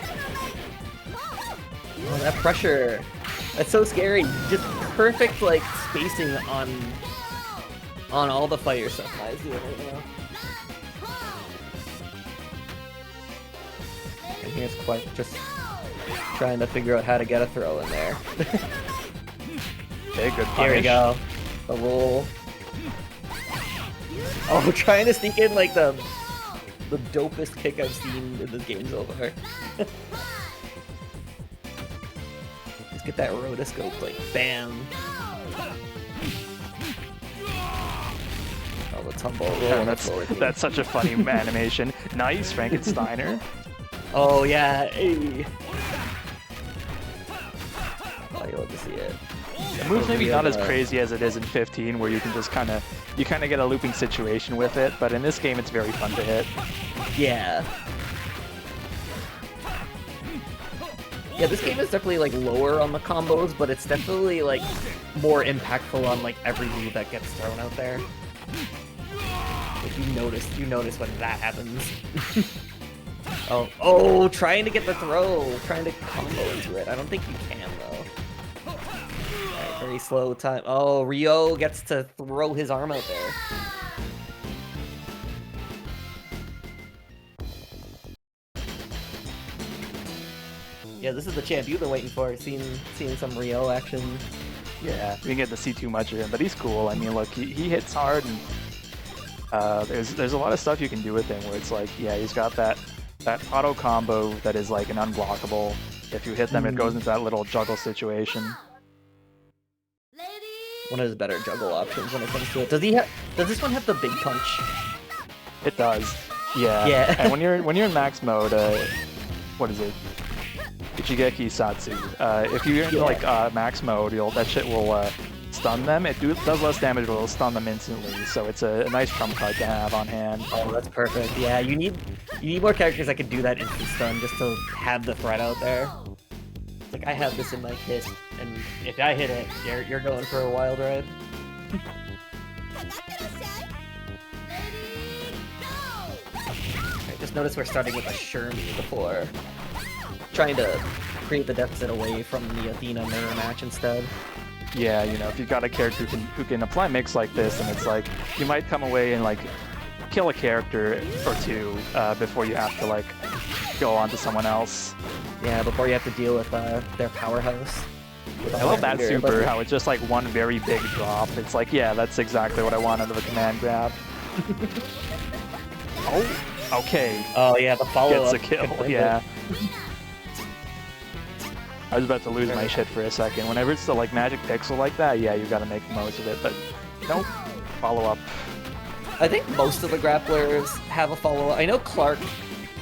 Oh, that pressure. That's so scary. Just perfect like spacing on all the fire stuff Mai's doing right now. And here's Clark just trying to figure out how to get a throw in there. Okay, good punish. Here we go. The roll. Oh, trying to sneak in like the dopest kick I've seen in this game so far. Just get that rotoscope, like, bam. Oh, the tumble. Yeah, that's such a funny animation. Nice, Frankensteiner. Oh, yeah. Hey. Oh, you love to see it. The move's maybe not as crazy as it is in 15, where you can just kind of get a looping situation with it, but in this game it's very fun to hit. Yeah. Yeah, this game is definitely like lower on the combos, but it's definitely like more impactful on like every move that gets thrown out there. If you notice when that happens. Oh, trying to get the throw, trying to combo into it. I don't think you can though. Alright, very slow time. Oh, Ryo gets to throw his arm out there. Yeah, this is the champ you've been waiting for. Seeing some Ryo action. Yeah, we didn't get to see too much of him, but he's cool. I mean, look, he hits hard, and there's a lot of stuff you can do with him where it's like, yeah, he's got that auto combo that is like an unblockable. If you hit them, it goes into that little juggle situation. One of his better juggle options when it comes to it. Does this one have the big punch? It does. Yeah. Yeah. And when you're in max mode, what is it? Ichigeki Satsu. If you're in like max mode, that shit will stun them. It does less damage, but it'll stun them instantly. So it's a nice trump card to have on hand. Oh, that's perfect. Yeah, you need more characters that can do that instant stun just to have the threat out there. It's like I have this in my kit, and if I hit it, you're going for a wild ride. I just noticed we're starting with a Shermie before. Trying to create the deficit away from the Athena mirror match instead. Yeah, you know, if you've got a character who can apply mix like this, and it's like you might come away and like kill a character or two before you have to like go on to someone else. Yeah, before you have to deal with their powerhouse. I love that super, how it's just like one very big drop. It's like, yeah, that's exactly what I want out of a command grab. Oh, okay. Oh yeah, the follow-up. Gets a kill, yeah. I was about to lose my shit for a second. Whenever it's the like magic pixel like that, yeah, you gotta make the most of it, but nope. Follow-up. I think most of the grapplers have a follow-up. I know Clark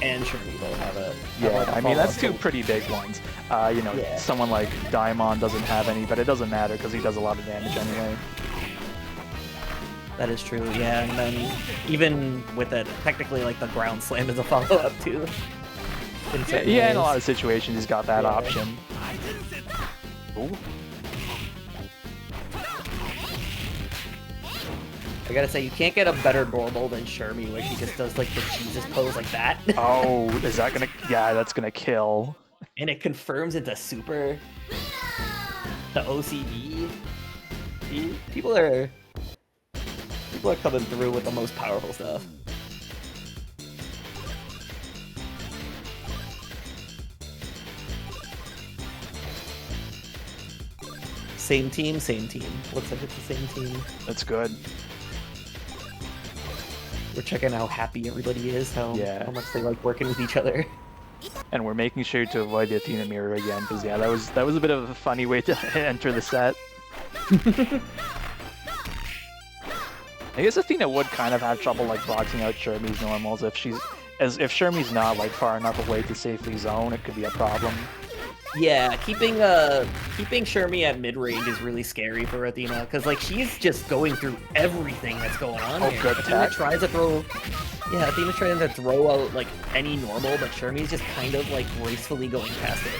and Shermie both have it. Yeah, I mean, that's two pretty big ones. You know, someone like Daimon doesn't have any, but it doesn't matter because he does a lot of damage anyway. That is true, yeah, and then even with it, technically like the ground slam is a follow-up too. Yeah, in a lot of situations he's got that option. Ooh. I gotta say, you can't get a better normal than Shermie where she just does like the Jesus pose like that. Oh, is that gonna... Yeah, that's gonna kill. And it confirms into super. The OCD. People are coming through with the most powerful stuff. Same team. Looks like it's the same team. That's good. We're checking how happy everybody is, how much they like working with each other. And we're making sure to avoid the Athena mirror again, because yeah, that was a bit of a funny way to enter the set. I guess Athena would kind of have trouble like boxing out Shermie's normals if if Shermie's not like far enough away to safely zone, it could be a problem. Yeah, keeping Shermie at mid-range is really scary for Athena, because like she's just going through everything that's going on here. Good Athena tries to throw... Yeah, Athena's trying to throw out like any normal, but Shermie's just kind of like gracefully going past it.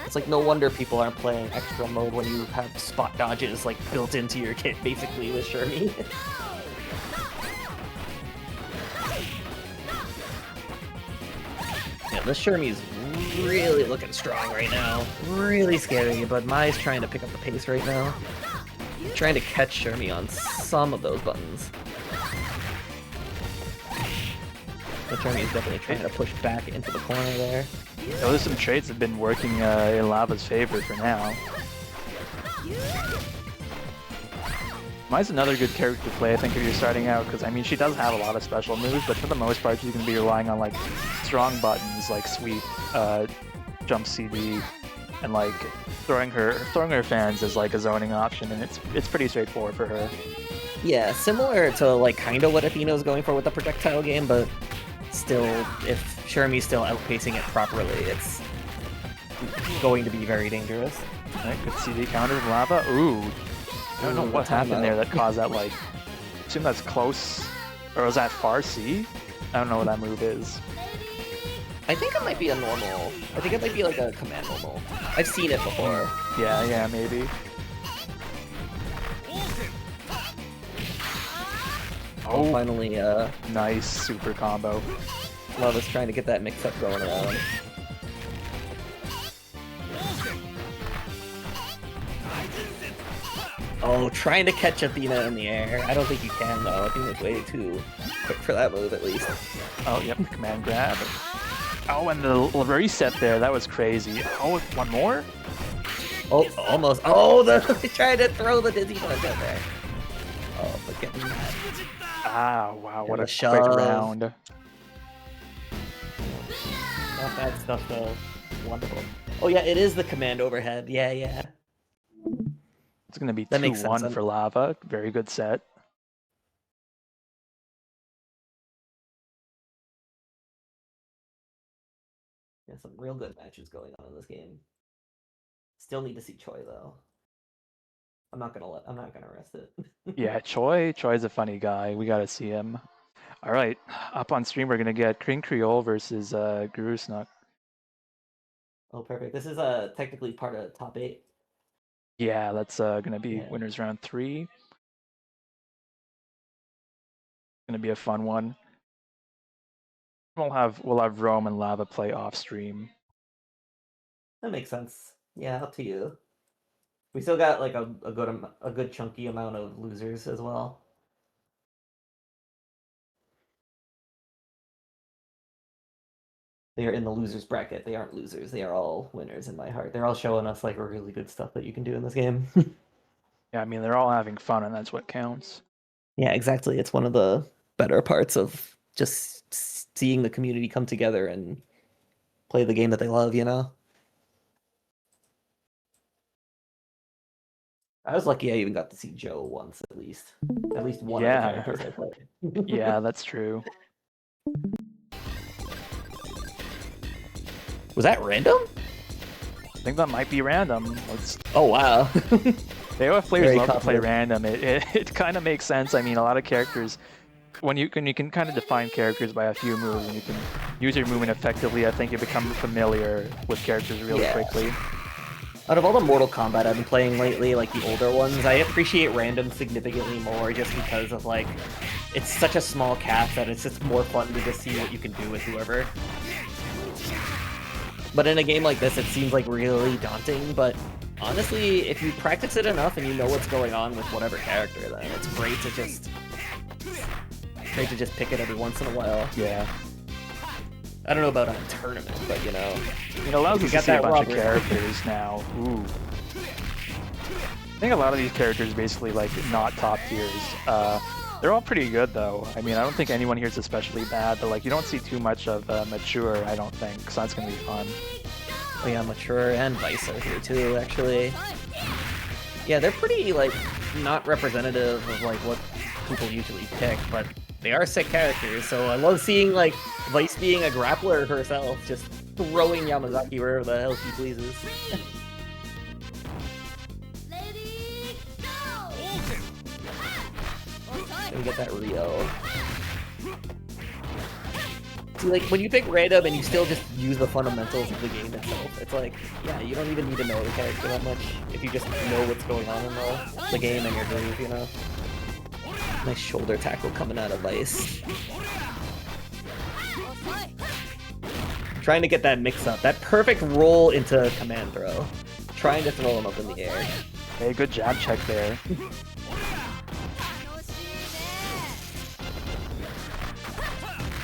It's like no wonder people aren't playing extra mode when you have spot dodges like built into your kit basically with Shermie. Yeah, this Shermie's really looking strong right now. Really scary, but Mai's trying to pick up the pace right now. Trying to catch Shermie on some of those buttons. But Shermie's definitely trying to push back into the corner there. Those some traits have been working in Lava's favor for now. Mai's another good character to play, I think, if you're starting out, because, I mean, she does have a lot of special moves, but for the most part, she's going to be relying on, like, strong buttons, like sweep, jump CD, and, like, throwing her fans as, like, a zoning option, and it's pretty straightforward for her. Yeah, similar to, like, kind of what Athena was going for with the projectile game, but still, if Shermie's still outpacing it properly, it's going to be very dangerous. Alright, good CD counter from Lava. Ooh. I don't know what happened there that caused that, like... I assume that's close... Or was that far C? I don't know what that move is. I think it might be a normal. I think it might be like a command normal. I've seen it before. Yeah, maybe. Oh, finally, nice super combo. Lava's trying to get that mix-up going around. Oh, trying to catch Athena in the air. I don't think you can, though. I think it's way too quick for that move, at least. Oh, yep, the command grab. Oh, and the reset there, that was crazy. Oh, one more? Oh, almost. Oh, they tried to throw the dizzy punch out there. Oh, but getting that. Ah, wow, what a shove. quick round. Not bad stuff, though. Wonderful. Oh, yeah, it is the command overhead. Yeah, yeah. It's going to be That makes 2-1 sense. for Lava. Very good set. Yeah, some real good matches going on in this game. Still need to see Choi, though. I'm not gonna rest it. Yeah, Choi's a funny guy. We gotta see him. All right, up on stream we're gonna get Kring Creole versus gurusnuck. Oh, perfect. This is technically part of top 8. Yeah, that's gonna be winners round 3. Gonna be a fun one. We'll have Rome and Lava play off stream. That makes sense. Yeah, up to you. We still got like a good chunky amount of losers as well. They are in the losers bracket. They aren't losers. They are all winners in my heart. They're all showing us like really good stuff that you can do in this game. Yeah, I mean they're all having fun, and that's what counts. Yeah, exactly. It's one of the better parts of just seeing the community come together and play the game that they love, you know? I was lucky I even got to see Joe once, at least. At least one of the characters I played. Yeah, that's true. Was that random? I think that might be random. Oh, wow. AOF players love to play random. It kind of makes sense. I mean, a lot of characters, when you can kind of define characters by a few moves, and you can use your movement effectively, I think you become familiar with characters really quickly. Out of all the Mortal Kombat I've been playing lately, like the older ones, I appreciate random significantly more just because of like, it's such a small cast that it's just more fun to just see what you can do with whoever. But in a game like this, it seems like really daunting, but honestly, if you practice it enough and you know what's going on with whatever character, then it's great to just pick it every once in a while. Yeah. I don't know about a tournament, but you know, it allows us to see a bunch of characters now. Ooh. I think a lot of these characters basically like not top tiers. They're all pretty good though. I mean, I don't think anyone here is especially bad, but like you don't see too much of Mature, I don't think, so that's gonna be fun. Oh yeah, Mature and Vice are here too, actually. Yeah, they're pretty like not representative of like what people usually pick, but they are sick characters, so I love seeing like Vice being a grappler herself, just throwing Yamazaki wherever the hell she pleases. Let me get that Rio. See, like, when you pick random and you still just use the fundamentals of the game itself, it's like, yeah, you don't even need to know the character that much if you just know what's going on in the game and your groove, you know? Nice shoulder tackle coming out of Vice. Trying to get that mix-up, that perfect roll into command throw. Trying to throw him up in the air. Hey, good jab check there.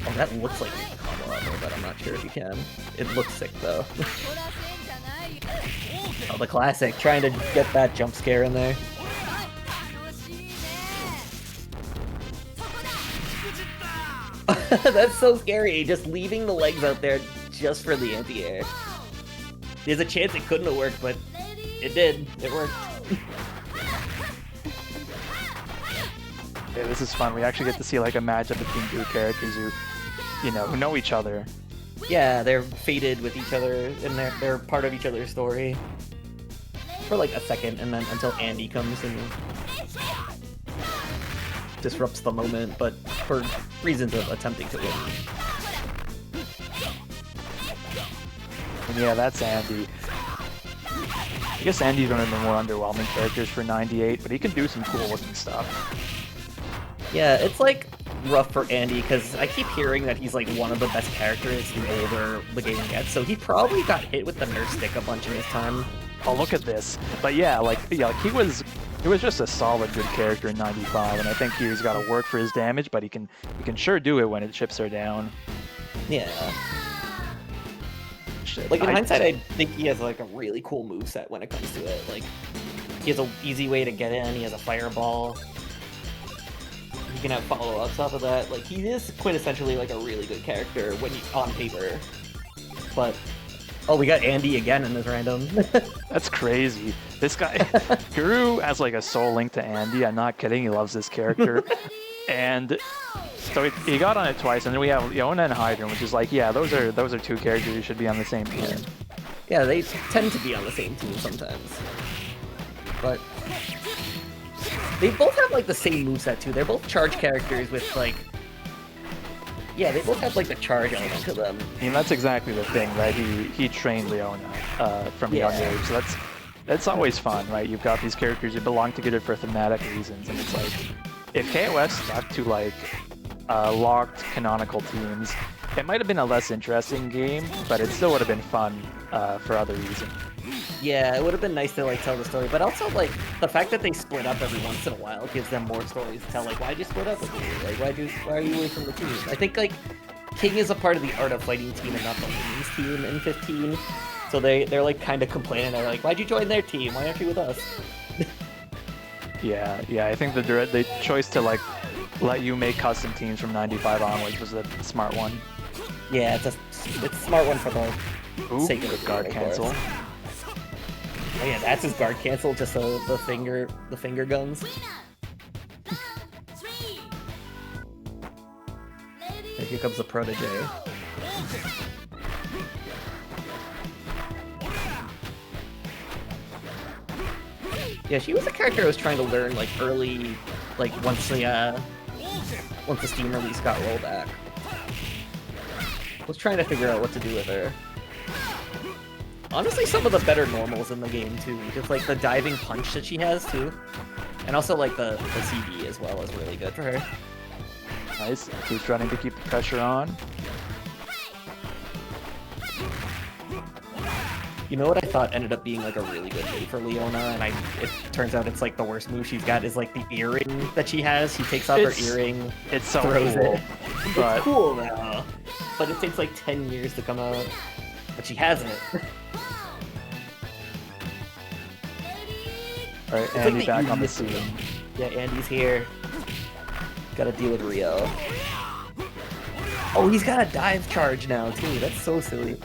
Oh, that looks like a combo level, but I'm not sure if you can. It looks sick, though. Oh, the classic. Trying to get that jump scare in there. That's so scary, just leaving the legs out there just for the anti-air. There's a chance it couldn't have worked, but it did. It worked. Yeah, this is fun. We actually get to see like a matchup between two characters who, you know, who know each other. Yeah, they're fated with each other, and they're part of each other's story. For like a second, and then until Andy comes and disrupts the moment, but for reasons of attempting to win. And yeah, that's Andy. I guess Andy's one of the more underwhelming characters for 98, but he can do some cool looking stuff. Yeah, it's like rough for Andy because I keep hearing that he's like one of the best characters the older the game gets. So he probably got hit with the nerf stick a bunch in his time. Oh, look at this. But yeah, like he was just a solid good character in 95, and I think he's got to work for his damage, but he can sure do it when it chips her down. Yeah. Like in hindsight, I think he has like a really cool moveset when it comes to it. Like he has an easy way to get in. He has a fireball. He can have follow-ups off of that. Like he is quintessentially like a really good character when on paper. But oh, we got Andy again in this random. That's crazy. This guy, Guru has like a soul link to Andy. I'm not kidding. He loves this character. And so he got on it twice, and then we have Leona and Heidern, which is like, yeah, those are two characters who should be on the same team. Yeah, they tend to be on the same team sometimes. But they both have like the same moveset too. They're both charge characters with like, yeah, they both have like the charge element to them. I mean, that's exactly the thing, right? He trained Leona from a young age, so that's always fun, right? You've got these characters who belong together for thematic reasons, and it's like, if KOF stuck to like locked canonical teams, it might have been a less interesting game, but it still would have been fun for other reasons. Yeah, it would have been nice to like tell the story, but also like the fact that they split up every once in a while gives them more stories to tell. Like, why'd you split up with me? Like, why are you away from the team? I think like King is a part of the Art of Fighting team and not the Wings team in 15, so they're like kind of complaining. They're like, why'd you join their team? Why aren't you with us? Yeah, I think the choice to like let you make custom teams from 95 onwards was a smart one. Yeah, it's a smart one for the sake of the guard cancel. Oh yeah, that's his guard cancel, just the finger guns. And here comes the protege. Yeah, she was a character I was trying to learn like early, like once the Steam release got rolled back. I was trying to figure out what to do with her. Honestly, some of the better normals in the game too, just like the diving punch that she has too, and also like the CD as well is really good for her. Nice, keeps running to keep the pressure on. You know what I thought ended up being like a really good move for Leona, and it turns out it's like the worst move she's got is like the earring that she has. She takes off her earring, it's so throws cool. it. But... It's cool now, but it takes like 10 years to come out. But she has it. Alright, Andy like back on the scene. Yeah, Andy's here. Gotta deal with Rio. Oh, he's got a dive charge now too. That's so silly.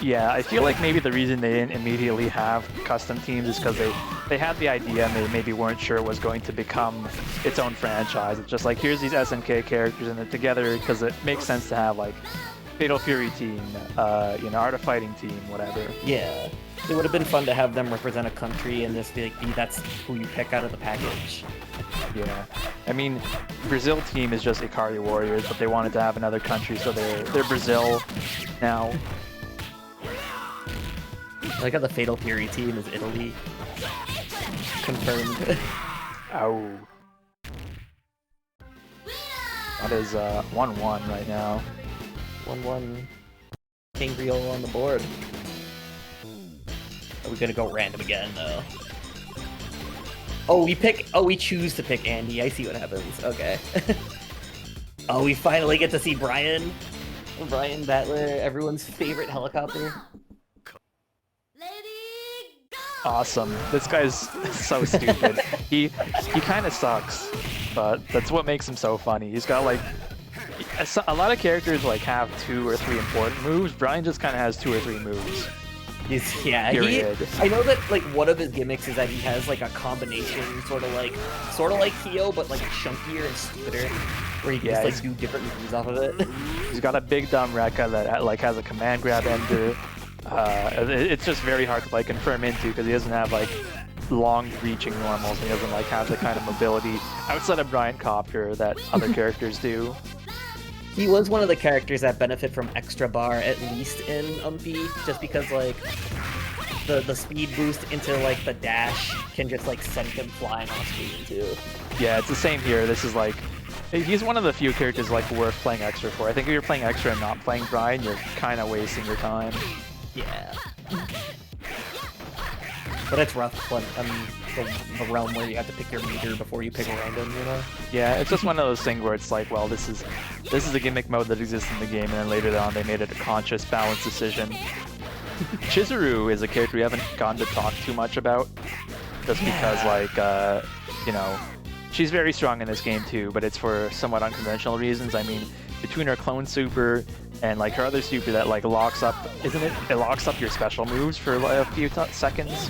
Yeah, I feel like maybe the reason they didn't immediately have custom teams is because they had the idea and they maybe weren't sure it was going to become its own franchise. It's just like, here's these SNK characters and they're together because it makes sense to have like Fatal Fury team, Art of Fighting team, whatever. Yeah, it would have been fun to have them represent a country and just be like, that's who you pick out of the package. Yeah, I mean, Brazil team is just Ikari Warriors, but they wanted to have another country, so they're Brazil now. I like how the Fatal Fury team is Italy. Confirmed. Ow. That is 1-1 right now. 1-1. King Creole on the board. Are we gonna go random again though? Oh, we choose to pick Andy. I see what happens. Okay. Oh, we finally get to see Brian. Brian Battler, everyone's favorite helicopter. Awesome. This guy's so stupid. He kind of sucks, but that's what makes him so funny. He's got like a lot of characters like have 2 or 3 important moves. Brian just kind of has 2 or 3 moves. I know that like one of his gimmicks is that he has like a combination, sort of like Kyo, but like chunkier and stupider, where he can just like do different moves off of it. He's got a big dumb Rekka that like has a command grab ender. It's just very hard to like confirm into because he doesn't have like long reaching normals. He doesn't like have the kind of mobility outside of Bryant Copter that other characters do. He was one of the characters that benefit from extra bar, at least in Umpy, just because like the speed boost into like the dash can just like send him flying off screen too. Yeah, it's the same here. This is like, he's one of the few characters like worth playing extra for. I think if you're playing extra and not playing Brian, you're kind of wasting your time. Yeah. But it's rough when the realm where you have to pick your meter before you pick random, you know? Yeah, it's just one of those things where it's like, well, this is a gimmick mode that exists in the game, and then later on they made it a conscious, balanced decision. Chizuru is a character we haven't gotten to talk too much about, just because, like, you know, she's very strong in this game too, but it's for somewhat unconventional reasons. I mean, between her clone super and like her other super that like locks up, isn't it? It locks up your special moves for like, a few seconds.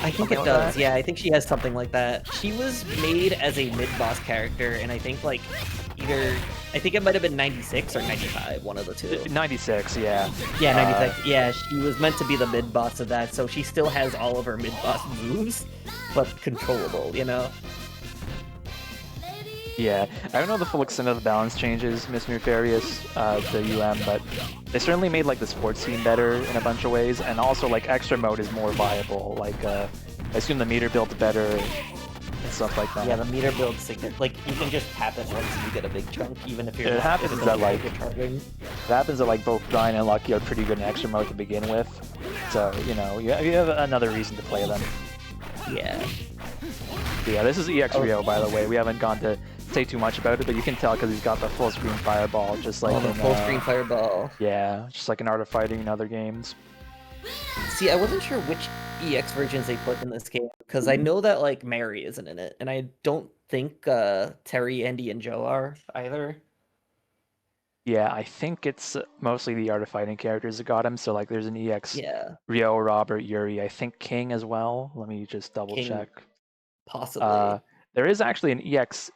I think it does. Yeah, I think she has something like that. She was made as a mid-boss character, and I think like I think it might have been 96 or 95, one of the two. 96, yeah. Yeah, 96. Yeah, she was meant to be the mid-boss of that, so she still has all of her mid-boss moves, but controllable, you know? Yeah, I don't know the full extent of the balance changes, Miss Nefarious, to UM, but they certainly made like the sports scene better in a bunch of ways, and also like extra mode is more viable. Like, I assume the meter build's better and stuff like that. Yeah, the meter build's significant. Like, you can just tap it once and you get a big chunk, even if you're It happens that like both Brian and Lucky are pretty good in extra mode to begin with, so you know you have another reason to play them. Yeah. Yeah, this is EX Rio, by the way. We haven't gone to say too much about it, but you can tell because he's got the full screen fireball, just like the full screen fireball. Yeah, just like in Art of Fighting and other games. See, I wasn't sure which EX versions they put in this game because I know that like Mary isn't in it, and I don't think Terry, Andy, and Joe are either. Yeah, I think it's mostly the Art of Fighting characters that got him. So like, there's an EX Yeah. Ryo, Robert, Iori. I think King as well. Let me just double check. Possibly. There is actually an EX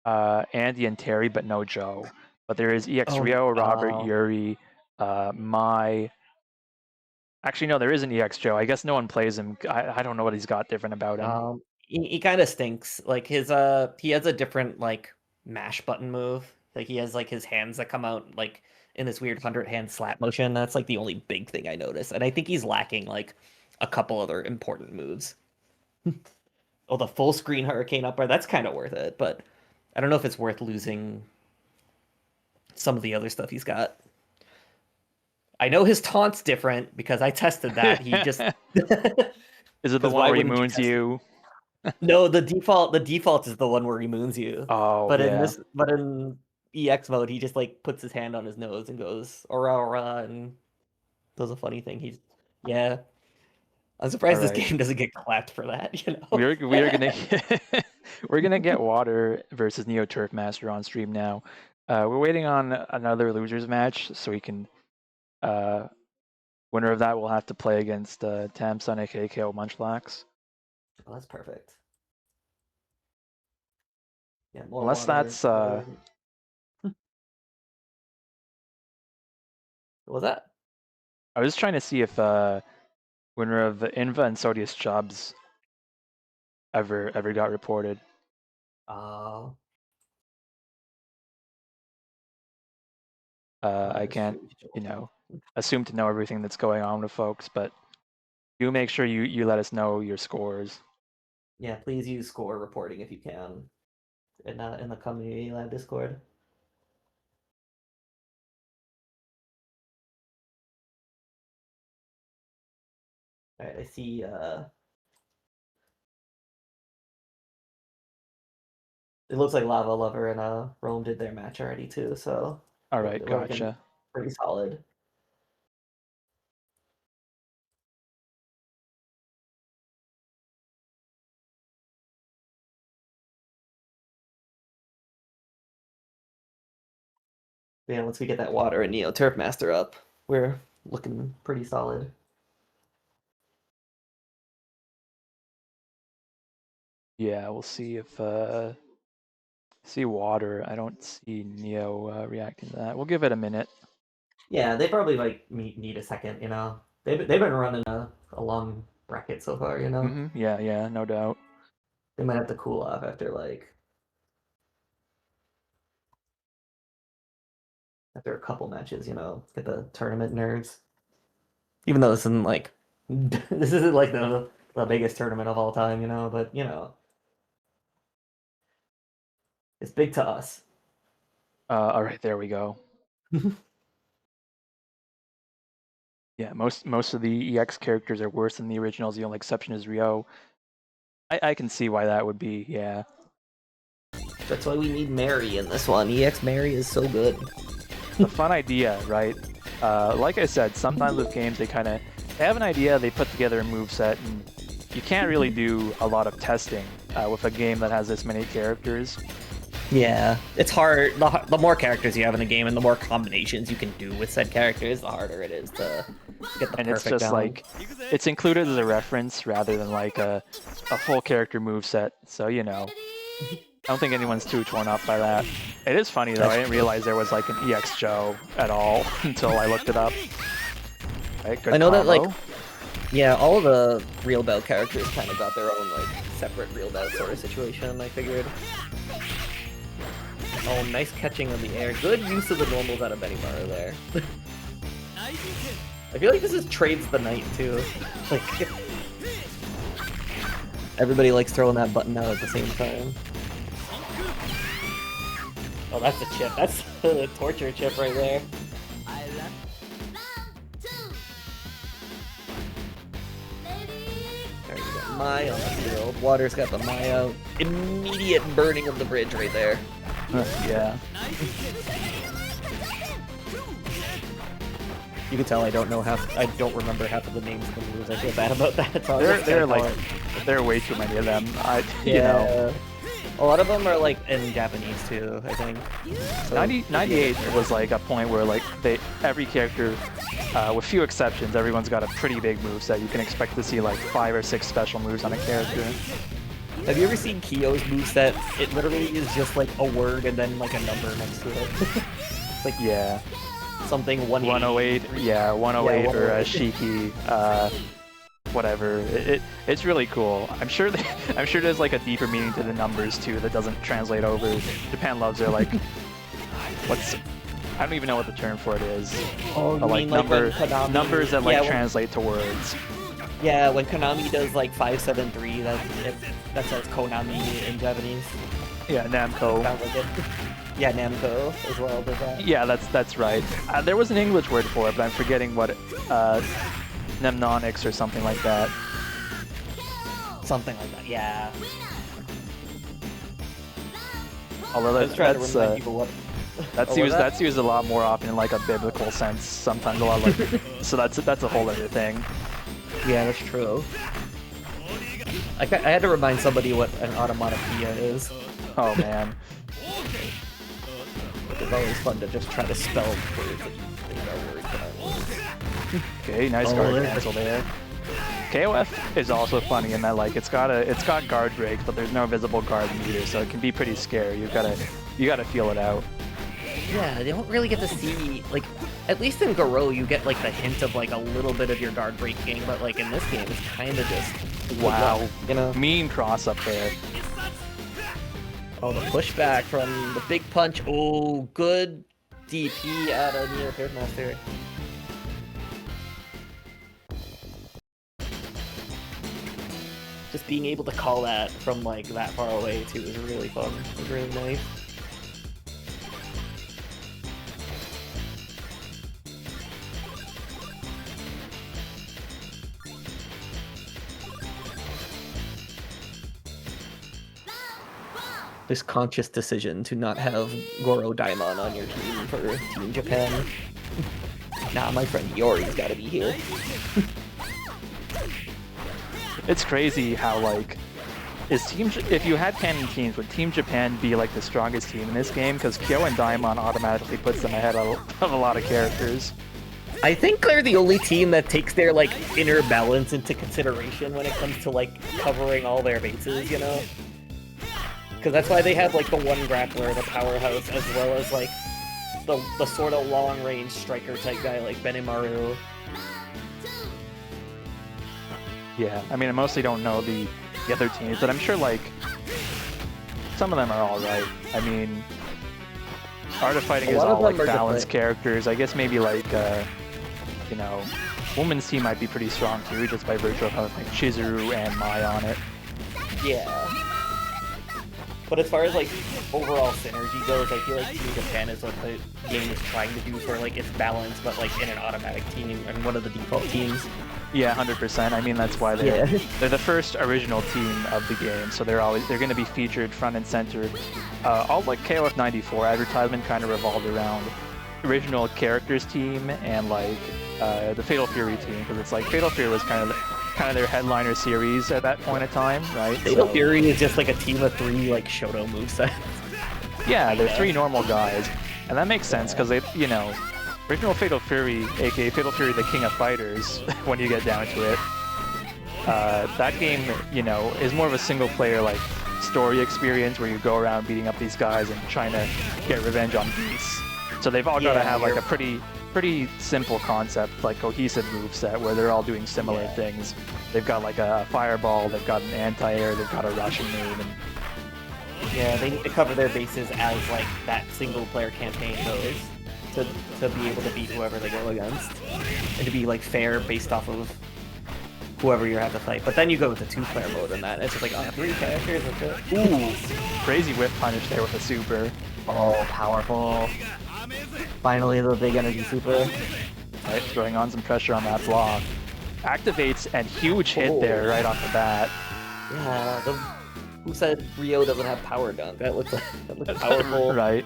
Andy and Terry, but no Joe. But there is EX Ryo, Robert, Iori, Mai. Actually, no, there is an EX Joe. I guess no one plays him. I don't know what he's got different about him. He kind of stinks. Like his he has a different like mash button move. Like he has like his hands that come out like in this weird 100-hand slap motion. That's like the only big thing I noticed. And I think he's lacking like a couple other important moves. Oh, the full screen hurricane upper, that's kind of worth it, but I don't know if it's worth losing some of the other stuff he's got. I know his taunt's different because I tested that. He just Is it the one where he moons you? No, the default is the one where he moons you. Oh, but yeah. in EX mode, he just like puts his hand on his nose and goes ora ora and does a funny thing. Yeah. I'm surprised this game doesn't get clapped for that, you know. We are gonna we're gonna get Water versus NeoTurfMaster on stream now. We're waiting on another losers match so we can winner of that will have to play against Tamsun aka KOMunchlax. Oh, that's perfect. Yeah, unless that's what was that? I was trying to see if winner of Inva and Sodius Chubbs ever got reported. I can't, you know, assume to know everything that's going on with folks, but do make sure you let us know your scores. Yeah, please use score reporting if you can in the community lab Discord. All right, I see. It looks like LavaLevelLover and Rome did their match already too, so. All right, gotcha. Pretty solid. Yeah, once we get that Water and NeoTurfMaster up, we're looking pretty solid. Yeah, we'll see if see Water. I don't see Neo reacting to that. We'll give it a minute. Yeah, they probably like need a second, you know. They've been running a long bracket so far, you know. Mm-hmm. Yeah, no doubt. They might have to cool off after a couple matches, you know, get the tournament nerves. Even though this isn't like This isn't like the biggest tournament of all time, you know, but you know, it's big to us. All right, there we go. Yeah, most of the EX characters are worse than the originals. The only exception is Ryo. I can see why that would be, yeah. That's why we need Mary in this one. EX Mary is so good. It's a fun idea, right? Like I said, sometimes with games they have an idea, they put together a moveset, and you can't really do a lot of testing with a game that has this many characters. Yeah, it's hard. The more characters you have in a game and the more combinations you can do with said characters, the harder it is to get the And perfect it's just down. like, it's included as a reference rather than like a full character moveset. So, you know, I don't think anyone's too torn up by that. It is funny though, I didn't realize there was like an EX Joe at all until I looked it up. Right, good I know combo. that, like, yeah, all of the real bout characters kind of got their own, like, separate real bout sort of situation, I figured. Oh, nice catching of the air. Good use of the normals out of Benimaru there. I feel like this is trades the night, too. Like, everybody likes throwing that button out at the same time. Oh, that's a chip. That's a torture chip right there. There you go. Mai on the field. Water's got the Mai out. Immediate burning of the bridge right there. Yeah. You can tell I don't remember half of the names of the moves. I feel bad about that. So There are way too many of them. You yeah. know. A lot of them are like in Japanese too, I think. So, 98 was like a point where like every character, with few exceptions, everyone's got a pretty big moveset. You can expect to see like 5 or 6 special moves on a character. Have you ever seen Kyo's moveset? It literally is just like a word and then like a number next to it. Like, yeah. Something 108, yeah, 108 Yeah, or 108. Shiki, whatever. It's really cool. I'm sure there's like a deeper meaning to the numbers too that doesn't translate over. Japan loves their like I don't even know what the term for it is. Oh, But, like numbers that like translate to words. Yeah, when Konami does like 573, that says Konami in Japanese. Yeah, Namco. Sounds like it. Yeah, Namco as well does that. Yeah, that's right. There was an English word for it, but I'm forgetting what mnemonics or something like that. Something like that, yeah. Although I was trying to remind people what... that's used a lot more often in like a biblical sense. Sometimes a lot like so that's a whole other thing. Yeah, that's true. I had to remind somebody what an automatopoeia is. Oh man. It's always fun to just try to spell words that are words that aren't words. Okay, nice guard cancel there. KOF is also funny in that like it's got guard breaks, but there's no visible guard meter, so it can be pretty scary. You gotta feel it out. Yeah, they don't really get to see, like, at least in Garo you get like the hint of like a little bit of your guard breaking, but like in this game it's kind of just Wow, you know. mean cross up there. Oh, the pushback from the big punch. Oh, good DP out of NeoTurfMaster. Just being able to call that from like that far away too is really fun. It was really nice. This conscious decision to not have Goro Daimon on your team for Team Japan. Nah, my friend Iori's gotta be here. It's crazy how like if you had canon teams, would Team Japan be like the strongest team in this game? Because Kyo and Daimon automatically puts them ahead of a lot of characters. I think they're the only team that takes their like inner balance into consideration when it comes to like covering all their bases, you know? Because that's why they have like the one grappler, the powerhouse, as well as like the sort of long-range striker type guy like Benimaru. Yeah, I mean I mostly don't know the other teams, but I'm sure like some of them are all right. I mean, Art of Fighting is all like balanced characters. I guess maybe like you know, women's team might be pretty strong too, just by virtue of having like Chizuru and Mai on it. Yeah. But as far as like overall synergy goes, I feel like Team Japan is what the game is trying to do for like its balance, but like in an automatic team and one of the default teams. Yeah, 100%. I mean, that's why they're the first original team of the game, so they're going to be featured front and center. All like KOF 94 advertisement kind of revolved around original characters team and like the Fatal Fury team, because it's like Fatal Fury was kind of their headliner series at that point in time, right? Fatal Fury is just like a team of 3 like Shoto movesets. Yeah, they're 3 normal guys, and that makes sense because they, you know, original Fatal Fury, aka Fatal Fury the King of Fighters, when you get down to it, that game, you know, is more of a single player like story experience where you go around beating up these guys and trying to get revenge on beasts. So they've all got to have like a pretty simple concept, like cohesive moveset where they're all doing similar things. They've got like a fireball, they've got an anti-air, they've got a Russian move, and yeah, they need to cover their bases as like that single player campaign goes to be able to beat whoever they go against and to be like fair based off of whoever you have to fight. But then you go with the 2-player mode and that it's just like, oh, 3 characters. Ooh, crazy whip punish there with a super. Oh, powerful. Finally, the big energy super. Right, throwing on some pressure on that block. Activates and huge hit there right off the bat. Yeah, who said Rio doesn't have power dunk? That looks powerful. Right.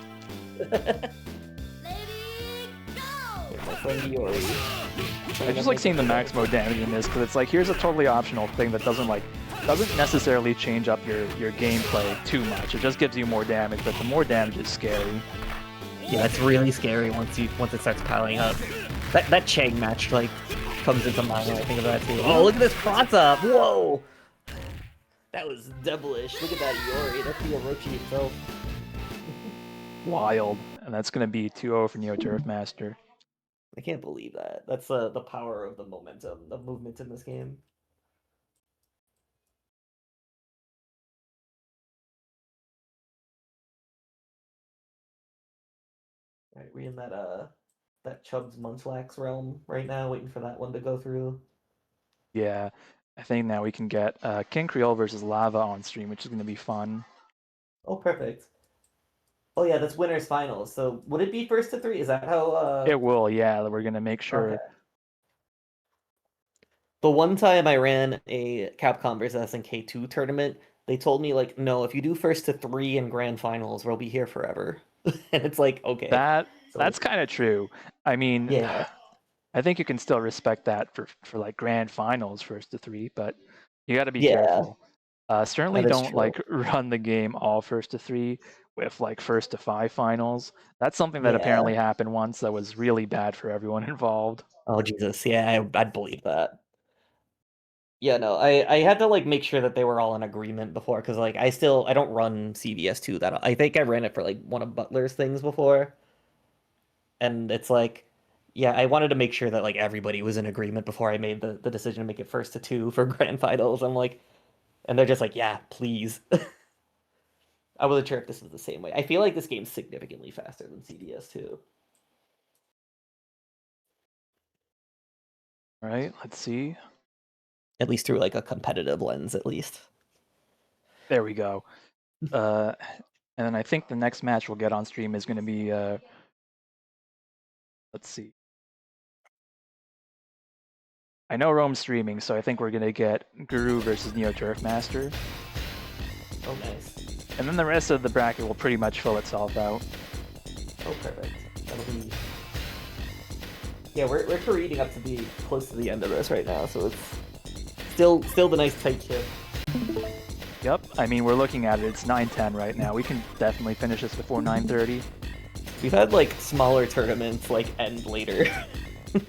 My friend Iori. I just like seeing the max mode damage in this because it's like, here's a totally optional thing that doesn't necessarily change up your gameplay too much. It just gives you more damage, but the more damage is scary. Yeah, it's really scary once it starts piling up. That Chang match like comes into mind when I think of that too. Oh, look at this cross up! Whoa! That was devilish. Look at that Iori. That's the Orochi itself. Wild. And that's gonna be 2-0 for NeoTurfMaster. I can't believe that. That's the power of the momentum, the movement in this game. All right, we're in that Chubb's Munchlax realm right now, waiting for that one to go through. Yeah, I think now we can get King Creole versus Lava on stream, which is going to be fun. Oh, perfect. Oh yeah, that's winners finals. So would it be first to 3? Is that how? It will, yeah. We're going to make sure. Okay. The one time I ran a Capcom vs SNK2 tournament, they told me like, no, if you do first to 3 in grand finals, we'll be here forever. And it's like, okay. That's kind of true. I mean, yeah. I think you can still respect that for like grand finals first to 3, but you got to be careful. Certainly don't like run the game all first to 3 with like first to 5 finals. That's something that apparently happened once that was really bad for everyone involved. Oh Jesus, yeah, I'd believe that. Yeah, no, I had to like make sure that they were all in agreement before, because like I don't run CVS2 that I think I ran it for like one of Butler's things before, and it's like, yeah, I wanted to make sure that like everybody was in agreement before I made the decision to make it first to 2 for grand finals. I'm like, and they're just like, yeah, please. I wasn't sure if this was the same way. I feel like this game's significantly faster than CVS2. All right, let's see. At least through like a competitive lens, at least. There we go. And then I think the next match we'll get on stream is going to be, let's see. I know Rome's streaming, so I think we're going to get Guru versus NeoTurfMaster. Oh, nice. And then the rest of the bracket will pretty much fill itself out. Oh, perfect. That'll be... Yeah, we're careening up to be close to the end of this right now, so it's still the nice tight ship. Yep, I mean, we're looking at it. It's 9:10 right now. We can definitely finish this before 9:30. We've had, like, smaller tournaments, like, end later. I'm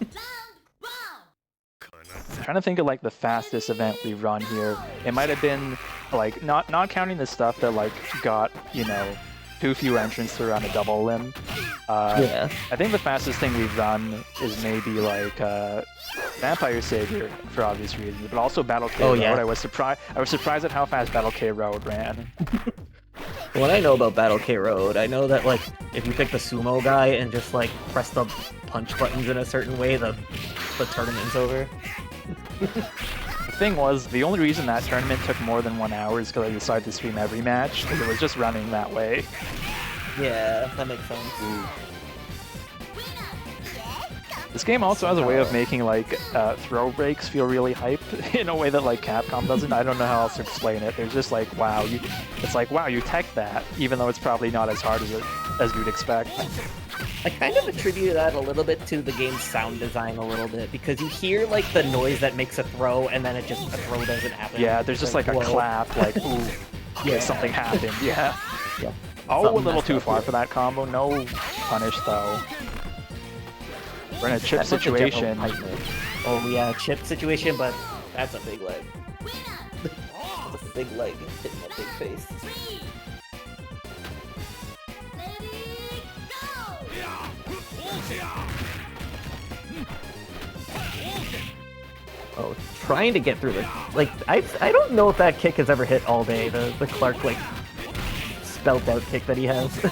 trying to think of, like, the fastest event we've run here. It might have been, like, not counting the stuff that, like, got, you know, too few entrants to run a double limb. Yeah. I think the fastest thing we've run is maybe, like, Vampire Savior, for obvious reasons, but also Battle K Road. Yeah. I was surprised at how fast Battle K Road ran. What I know about Battle K Road, I know that, like, if you pick the sumo guy and just, like, press the punch buttons in a certain way, the the tournament's over. The thing was, the only reason that tournament took more than 1 hour is because I decided to stream every match, because it was just running that way. Yeah, that makes sense. Ooh. This game also has a way of making like throw breaks feel really hyped in a way that like Capcom doesn't. I don't know how else to explain it. There's just like, wow, it's like, wow, you tech that, even though it's probably not as hard as you'd expect. I kind of attribute that a little bit to the game's sound design a little bit, because you hear like the noise that makes a throw, and then a throw doesn't happen. Yeah, there's just like a clap, like, ooh, yeah, something happened, yeah. Yeah. Oh, a little too far for that combo. No punish though. We're in a chip situation. Oh yeah, chip situation, but that's a big leg. That's a big leg hitting a big face. Oh, trying to get through it. Like, I don't know if that kick has ever hit all day, the Clark, like, spelt out kick that he has.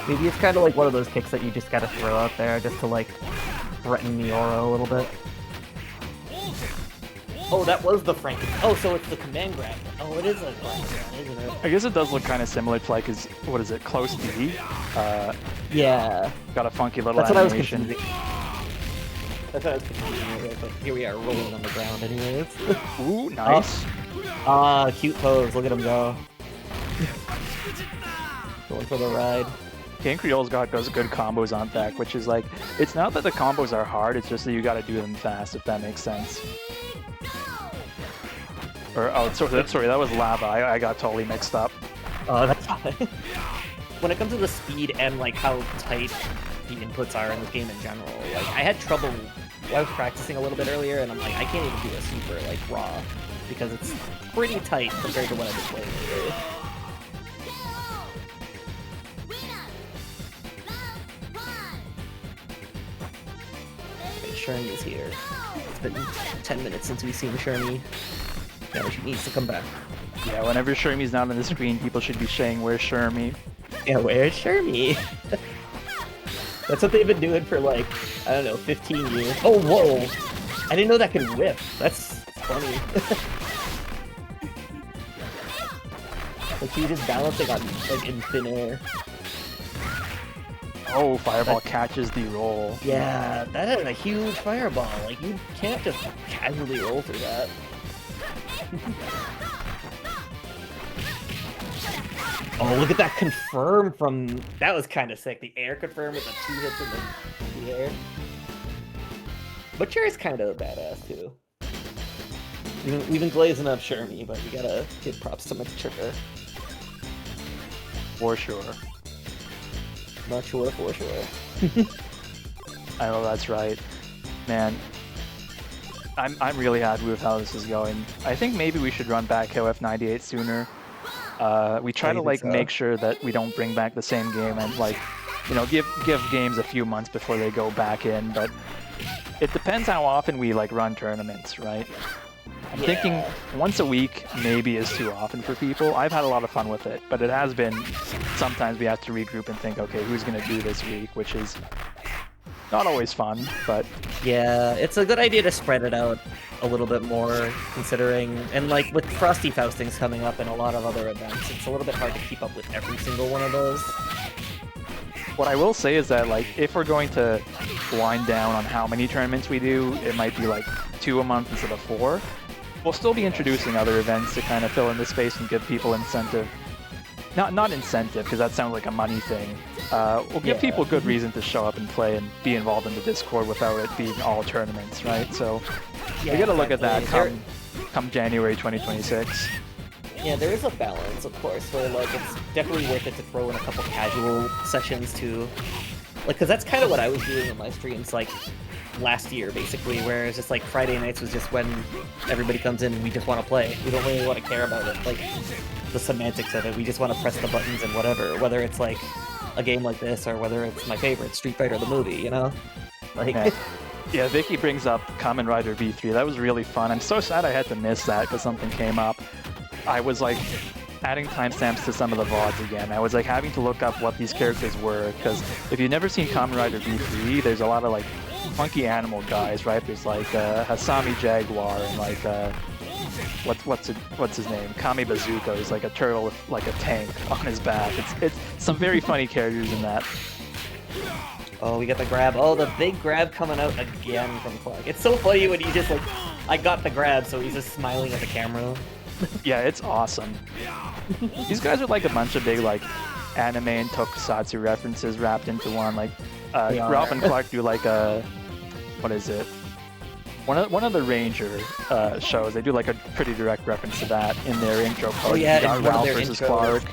Maybe it's kind of like one of those kicks that you just gotta throw out there just to, like, threaten Miura a little bit. Oh, that was the Frank. Oh, so it's the command grab. Oh, it is a command grab, isn't it? I guess it does look kind of similar to like his, what is it, close D? Yeah. Got a funky little That's animation. What That's what I was confusing, but here we are rolling on the ground anyways. Ooh, nice. Cute pose. Look at him go. Going for the ride. King Creole's got those good combos on deck, which is like, it's not that the combos are hard, it's just that you gotta do them fast, if that makes sense. Or, oh, sorry, that was Lava. I got totally mixed up. Oh, that's fine. When it comes to the speed and like how tight the inputs are in this game in general, like I had trouble. I was practicing a little bit earlier, and I'm like, I can't even do a super like raw because it's pretty tight compared to what I've been playing lately. Shermie is here. It's been 10 minutes since we've seen Shermie. Now she needs to come back. Yeah, whenever Shermie's not on the screen, people should be saying, "Where's Shermie?" Yeah, where's Shermie? That's what they've been doing for like, I don't know, 15 years. Oh, whoa! I didn't know that could whip. That's funny. Like she was just balancing on like in thin air. Oh, Fireball catches the roll. Yeah, that is a huge fireball. Like you can't just casually roll through that. Oh, look at that confirm from... That was kind of sick. The air confirm with the 2 hits in the air. Butcher is kind of badass, too. We've been glazing up Shermie, but we gotta give props to Butcher. For sure. Not sure, for sure. I know that's right. Man, I'm really happy with how this is going. I think maybe we should run back KOF98 sooner. We try to like make sure that we don't bring back the same game and like, you know, give games a few months before they go back in, but it depends how often we like run tournaments, right? I'm thinking once a week maybe is too often for people. I've had a lot of fun with it, but it has been, sometimes we have to regroup and think, okay, who's gonna do this week, which is not always fun, but... Yeah, it's a good idea to spread it out a little bit more, considering... And, like, with Frosty Faustings coming up and a lot of other events, it's a little bit hard to keep up with every single one of those. What I will say is that, like, if we're going to wind down on how many tournaments we do, it might be, like, 2 a month instead of 4. We'll still be introducing other events to kind of fill in the space and give people incentive. Not incentive, because that sounds like a money thing. We'll give people good reason to show up and play and be involved in the Discord without it being all tournaments, right? So we gotta look at that come January 2026. Yeah, there is a balance, of course, where like it's definitely worth it to throw in a couple casual sessions too. Like, because that's kind of what I was doing in my streams, like last year, basically, where it's just like Friday nights was just when everybody comes in and we just want to play. We don't really want to care about it, like the semantics of it. We just want to press the buttons and whatever, whether it's like a game like this or whether it's my favorite, Street Fighter the movie, you know? Like, yeah, Vicky brings up Kamen Rider V3. That was really fun. I'm so sad I had to miss that because something came up. I was like adding timestamps to some of the VODs again. I was like having to look up what these characters were, because if you've never seen Kamen Rider V3, there's a lot of like funky animal guys, right? There's like Hasami Jaguar and like what's his name? Kami Bazooka. He's like a turtle with like a tank on his back. It's some very funny characters in that. Oh, we got the grab. Oh, the big grab coming out again from Clark. It's so funny when he just like, I got the grab, so he's just smiling at the camera. Yeah, it's awesome. These guys are like a bunch of big like anime and tokusatsu references wrapped into one. Like Ralf and Clark do like a, what is it? One of the Ranger shows. They do like a pretty direct reference to that in their intro part. Oh yeah, got Ralph versus Clark.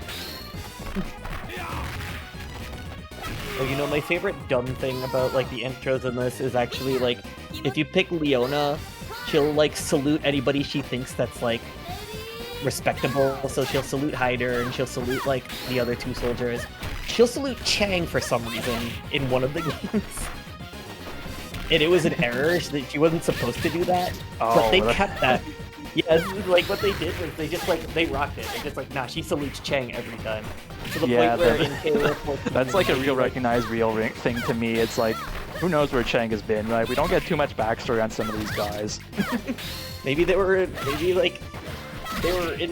Oh, you know, my favorite dumb thing about like the intros in this is actually like, if you pick Leona, she'll like salute anybody she thinks that's like respectable. So she'll salute Heidern, she'll salute like the other two soldiers. She'll salute Chang for some reason in one of the games. And it was an error that she wasn't supposed to do that, but they kept that. Yeah, like what they did was they just like, they rocked it. They just like, nah, she salutes Chang every time. To the point where in KOF that's like a real recognized real thing to me. It's like, who knows where Chang has been, right? We don't get too much backstory on some of these guys. maybe they were in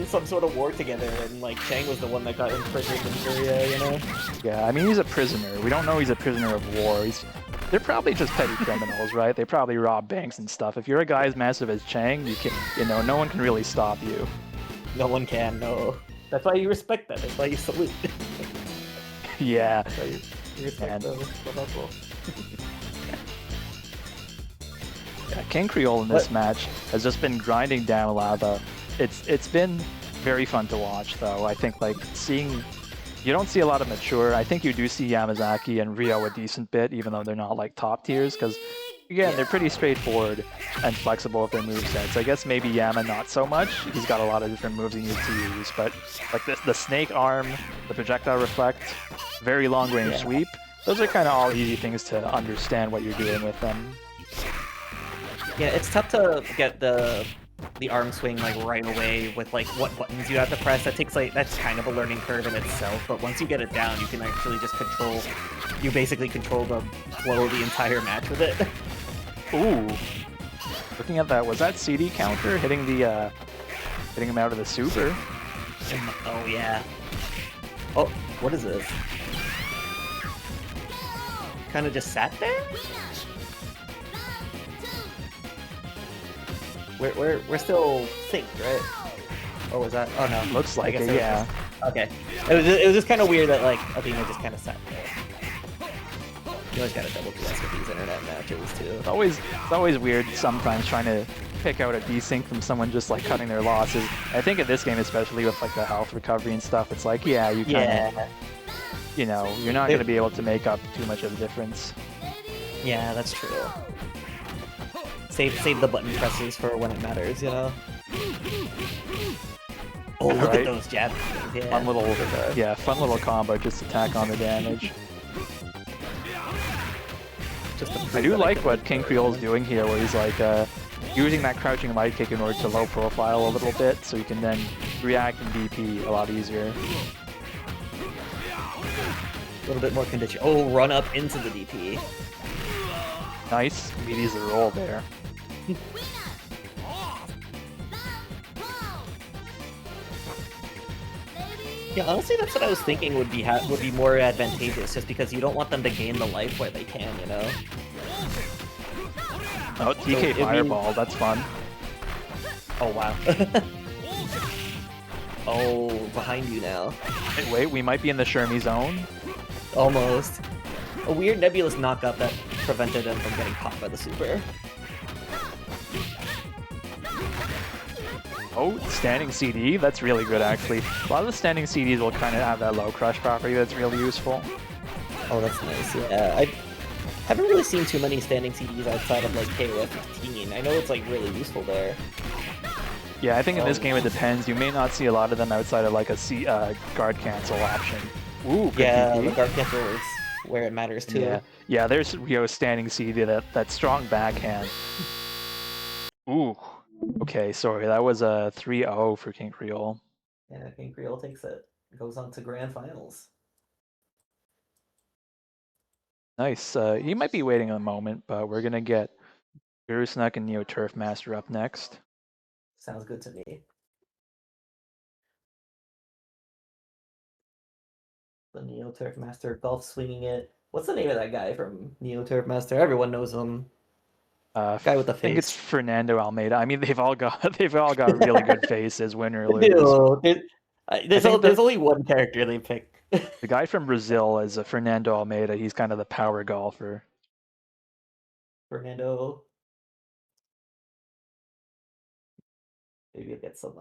some sort of war together, and like Chang was the one that got imprisoned in Korea, you know? Yeah, I mean, he's a prisoner. We don't know he's a prisoner of war. They're probably just petty criminals, right? They probably rob banks and stuff. If you're a guy as massive as Chang, no one can really stop you. No one can, no. That's why you respect that. That's why you salute. Yeah. That's why you respect the muscle. Yeah, King Creole in this match has just been grinding down lava. It's been very fun to watch, though. I think like seeing. You don't see a lot of mature. I think you do see Yamazaki and Ryo a decent bit, even though they're not like top tiers, because again, they're pretty straightforward and flexible with their movesets. I guess maybe Yama not so much. He's got a lot of different moves he needs to use, but like the snake arm, the projectile reflect, very long range sweep, those are kind of all easy things to understand what you're doing with them. Yeah, it's tough to get the arm swing like right away with like what buttons you have to press. That's kind of a learning curve in itself, but once you get it down, you can actually just basically control the flow of the entire match with it. Ooh. Looking at that, was that CD counter hitting him out of the super? Oh yeah. Oh, what is this? Kind of just sat there? We're still synced, right? Or was that? Oh no. Looks like it, yeah. Okay. It was just kind of weird that like Athena just kind of sat there. You always gotta double BS with these internet matches too. It's always weird sometimes trying to pick out a desync from someone just like cutting their losses. I think in this game, especially with like the health recovery and stuff, it's like you kind of, you're not gonna be able to make up too much of a difference. Yeah, that's true. Save the button presses for when it matters, you know? Oh, look at those jab things, yeah. Fun little combo just to tack on the damage. I do like what King Creole is doing here, where he's like using that crouching light kick in order to low profile a little bit, so you can then react and DP a lot easier. A little bit more condition. Oh, run up into the DP. Nice, meaty's the roll there. Yeah, honestly, that's what I was thinking would be more advantageous, just because you don't want them to gain the life where they can, you know? Oh, TK Fireball, that's fun. Oh, wow. Oh, behind you now. Wait, we might be in the Shermie zone? Almost. A weird nebulous knockup that prevented him from getting caught by the super. Oh, standing CD? That's really good, actually. A lot of the standing CDs will kind of have that low crush property that's really useful. Oh, that's nice, yeah. I haven't really seen too many standing CDs outside of, like, KOF 15. I know it's, like, really useful there. Yeah, I think in this game it depends. You may not see a lot of them outside of, like, a guard cancel option. Ooh, good DP. The guard cancel is where it matters, too. Yeah, there's Ryo's standing CD, that strong backhand. Ooh. Okay, sorry, that was a 3-0 for King Creole. And I think Real takes it. Goes on to grand finals. Nice. He might be waiting a moment, but we're gonna get gurusnuck and NeoTurfMaster up next. Sounds good to me. The NeoTurfMaster golf swinging it. What's the name of that guy from NeoTurfMaster? Everyone knows him. Guy with the I think it's face. Fernando Almeida. I mean, they've all got really good faces. Win or lose. No, there's think only one character they pick. The guy from Brazil is Fernando Almeida. He's kind of the power golfer. Fernando. Maybe I'll get some.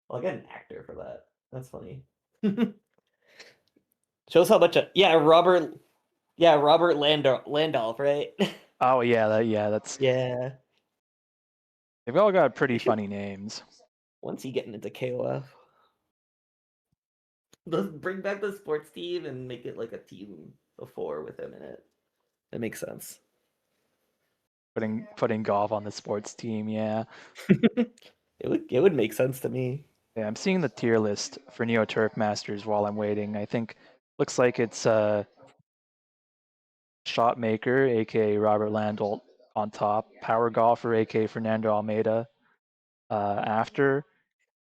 I'll get an actor for that. That's funny. Shows how much. Yeah, Robert. Yeah, Robert Landolph, right? Oh yeah, that's Yeah. They've all got pretty funny names. Once he getting into KOF, let's bring back the sports team and make it like a team of 4 with him in it. That makes sense. Putting golf on the sports team, yeah. It would make sense to me. Yeah, I'm seeing the tier list for NeoTurfMasters while I'm waiting. I think looks like it's Shotmaker, aka Robert Landolt, on top, Power Golfer, aka Fernando Almeida, after,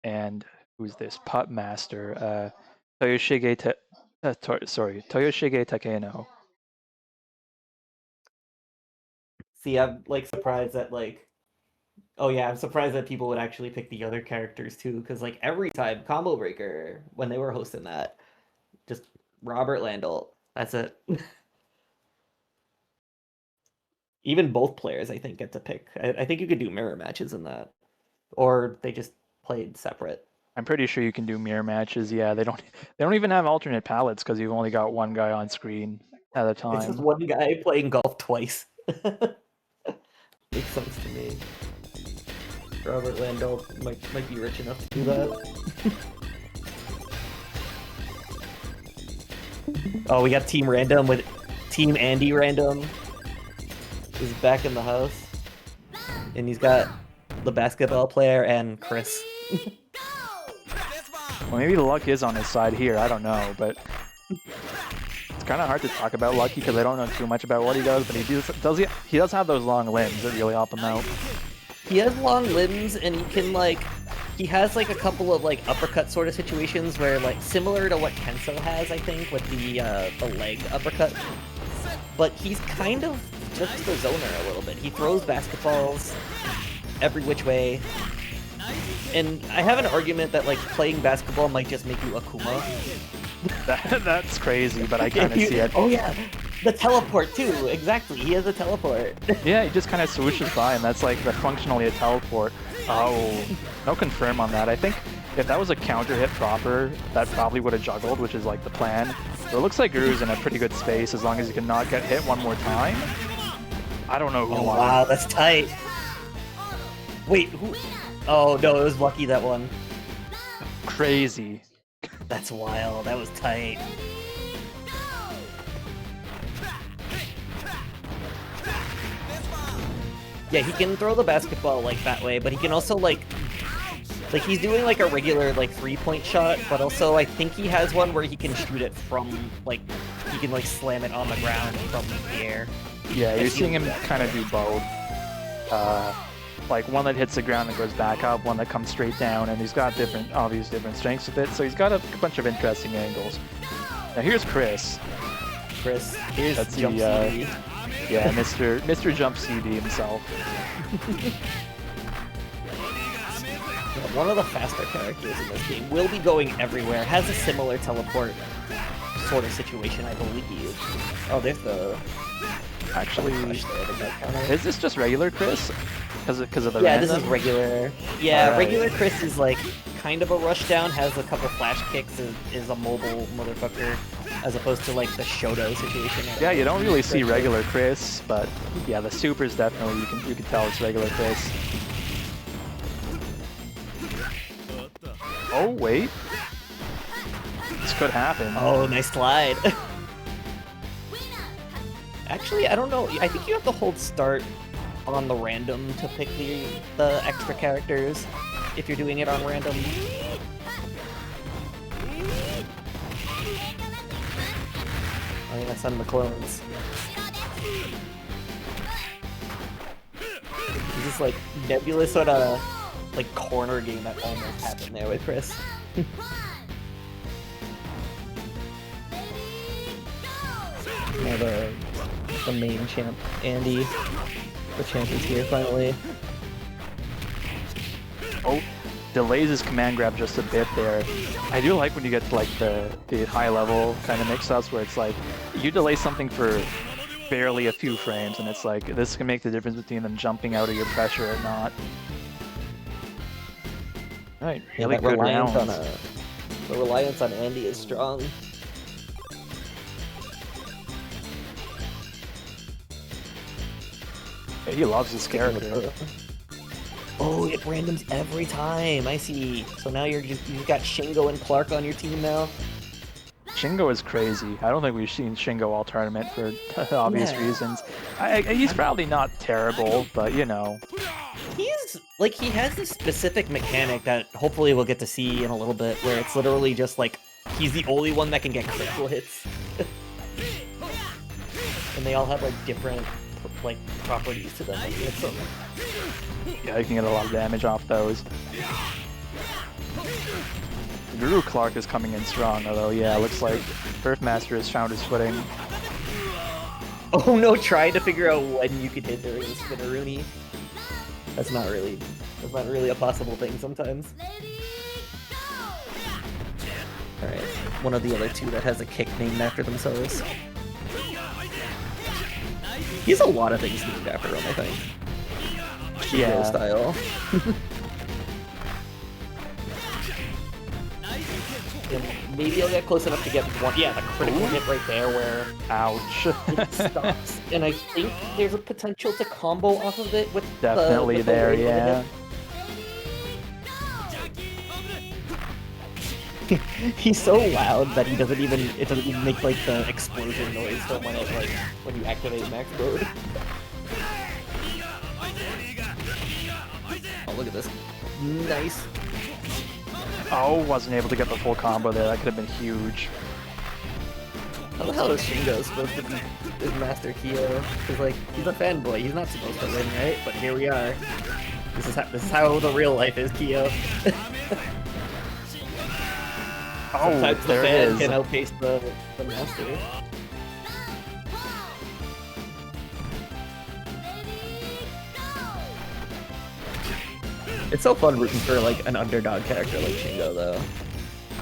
and who's this? Putt Master, Toyoshige Takeno. See, I'm like surprised that oh yeah, I'm surprised that people would actually pick the other characters too, because like every time Combo Breaker when they were hosting that, just Robert Landolt. That's it. Even both players, I think, get to pick. I think you could do mirror matches in that, or they just played separate. I'm pretty sure you can do mirror matches. Yeah, they don't even have alternate palettes because you've only got one guy on screen at a time. It's just one guy playing golf twice. Makes sense to me. Robert Landolt might be rich enough to do that. Oh, we got Team Random with Team Andy Random is back in the house, and he's got the basketball player and Chris. Well, maybe the luck is on his side here. I don't know, but it's kind of hard to talk about Lucky because I don't know too much about what he does. But he does have those long limbs that really help him out. He has long limbs, and he can he has like a couple of like uppercut sort of situations where similar to what Kensou has, I think, with the leg uppercut. But he's kind of just the zoner a little bit. He throws basketballs every which way. And I have an argument that playing basketball might just make you Akuma. That's crazy, but I kind of see it. Oh yeah, the teleport too. Exactly, he has a teleport. Yeah, he just kind of swooshes by, and that's functionally a teleport. Oh, no confirm on that. I think if that was a counter hit proper, that probably would have juggled, which is the plan. But it looks like Guru's in a pretty good space as long as he can not get hit one more time. I don't know who won. Wow, that's tight. Wait, who? Oh no, it was Lucky that one. Crazy. That's wild. That was tight. Yeah, he can throw the basketball that way, but he can also he's doing a regular 3-point shot, but also I think he has one where he can shoot it from he can slam it on the ground from the air. Yeah, you're seeing him kind of do both. One that hits the ground and goes back up, one that comes straight down, and he's got different strengths with it, so he's got a bunch of interesting angles. Now here's Chris. Here's That's Jump CD. Yeah, Mr. Jump CD himself. One of the faster characters in this game will be going everywhere, has a similar teleport sort of situation, I believe. Oh, there's the... Actually, is this just regular Chris? Because of the Yeah, random? this is regular. Yeah, Right. regular Chris is kind of a rushdown, has a couple flash kicks, is a mobile motherfucker, as opposed to the Shoto situation. Yeah, you don't really see regular Chris, but yeah, the supers definitely you can tell it's regular Chris. Oh wait, this could happen. Oh, nice slide. Actually, I don't know. I think you have to hold start on the random to pick the extra characters if you're doing it on random. I think I sent him the clones. This is like nebulous sort of like corner game that almost happened there with Chris. Now the main champ, Andy. The champ is here finally. Oh, delays his command grab just a bit there. I do like when you get to like the high level kind of mix-ups where it's like you delay something for barely a few frames and it's like this can make the difference between them jumping out of your pressure or not. Alright, really that good reliance rounds. the reliance on Andy is strong. Yeah, he loves his character. Oh, it randoms every time. I see. So now you've got Shingo and Clark on your team now. Shingo is crazy. I don't think we've seen Shingo all tournament for obvious Yeah. reasons. He's probably not terrible, but you know. He's like he has this specific mechanic that hopefully we'll get to see in a little bit, where it's literally just like he's the only one that can get critical hits, and they all have like different like properties to them. Like, it's Yeah, you can get a lot of damage off those. Guru Clark is coming in strong, although yeah, it looks like TurfMaster has found his footing. Oh no, trying to figure out when you could hit during the Spinneroonie. That's not really a possible thing sometimes. Alright, one of the other two that has a kick named after themselves. He has a lot of things named after him, I think. Yeah. Style. And maybe I'll get close enough to get one. Yeah, the critical hit right there where Ouch. it stops. And I think there's a potential to combo off of it with Definitely the there, wave of yeah. the hit. He's so loud that it doesn't even make like the explosion noise from when you activate max mode. Oh, look at this. Nice. Oh, wasn't able to get the full combo there. That could have been huge. How the hell is Shingo supposed to be his master Kyo? Because like he's a fanboy, he's not supposed to win, right? But here we are. This is how the real life is, Kyo. Oh, Sometimes the there it fan is. can outpace the master. It's so fun rooting for like an underdog character like Shingo, though.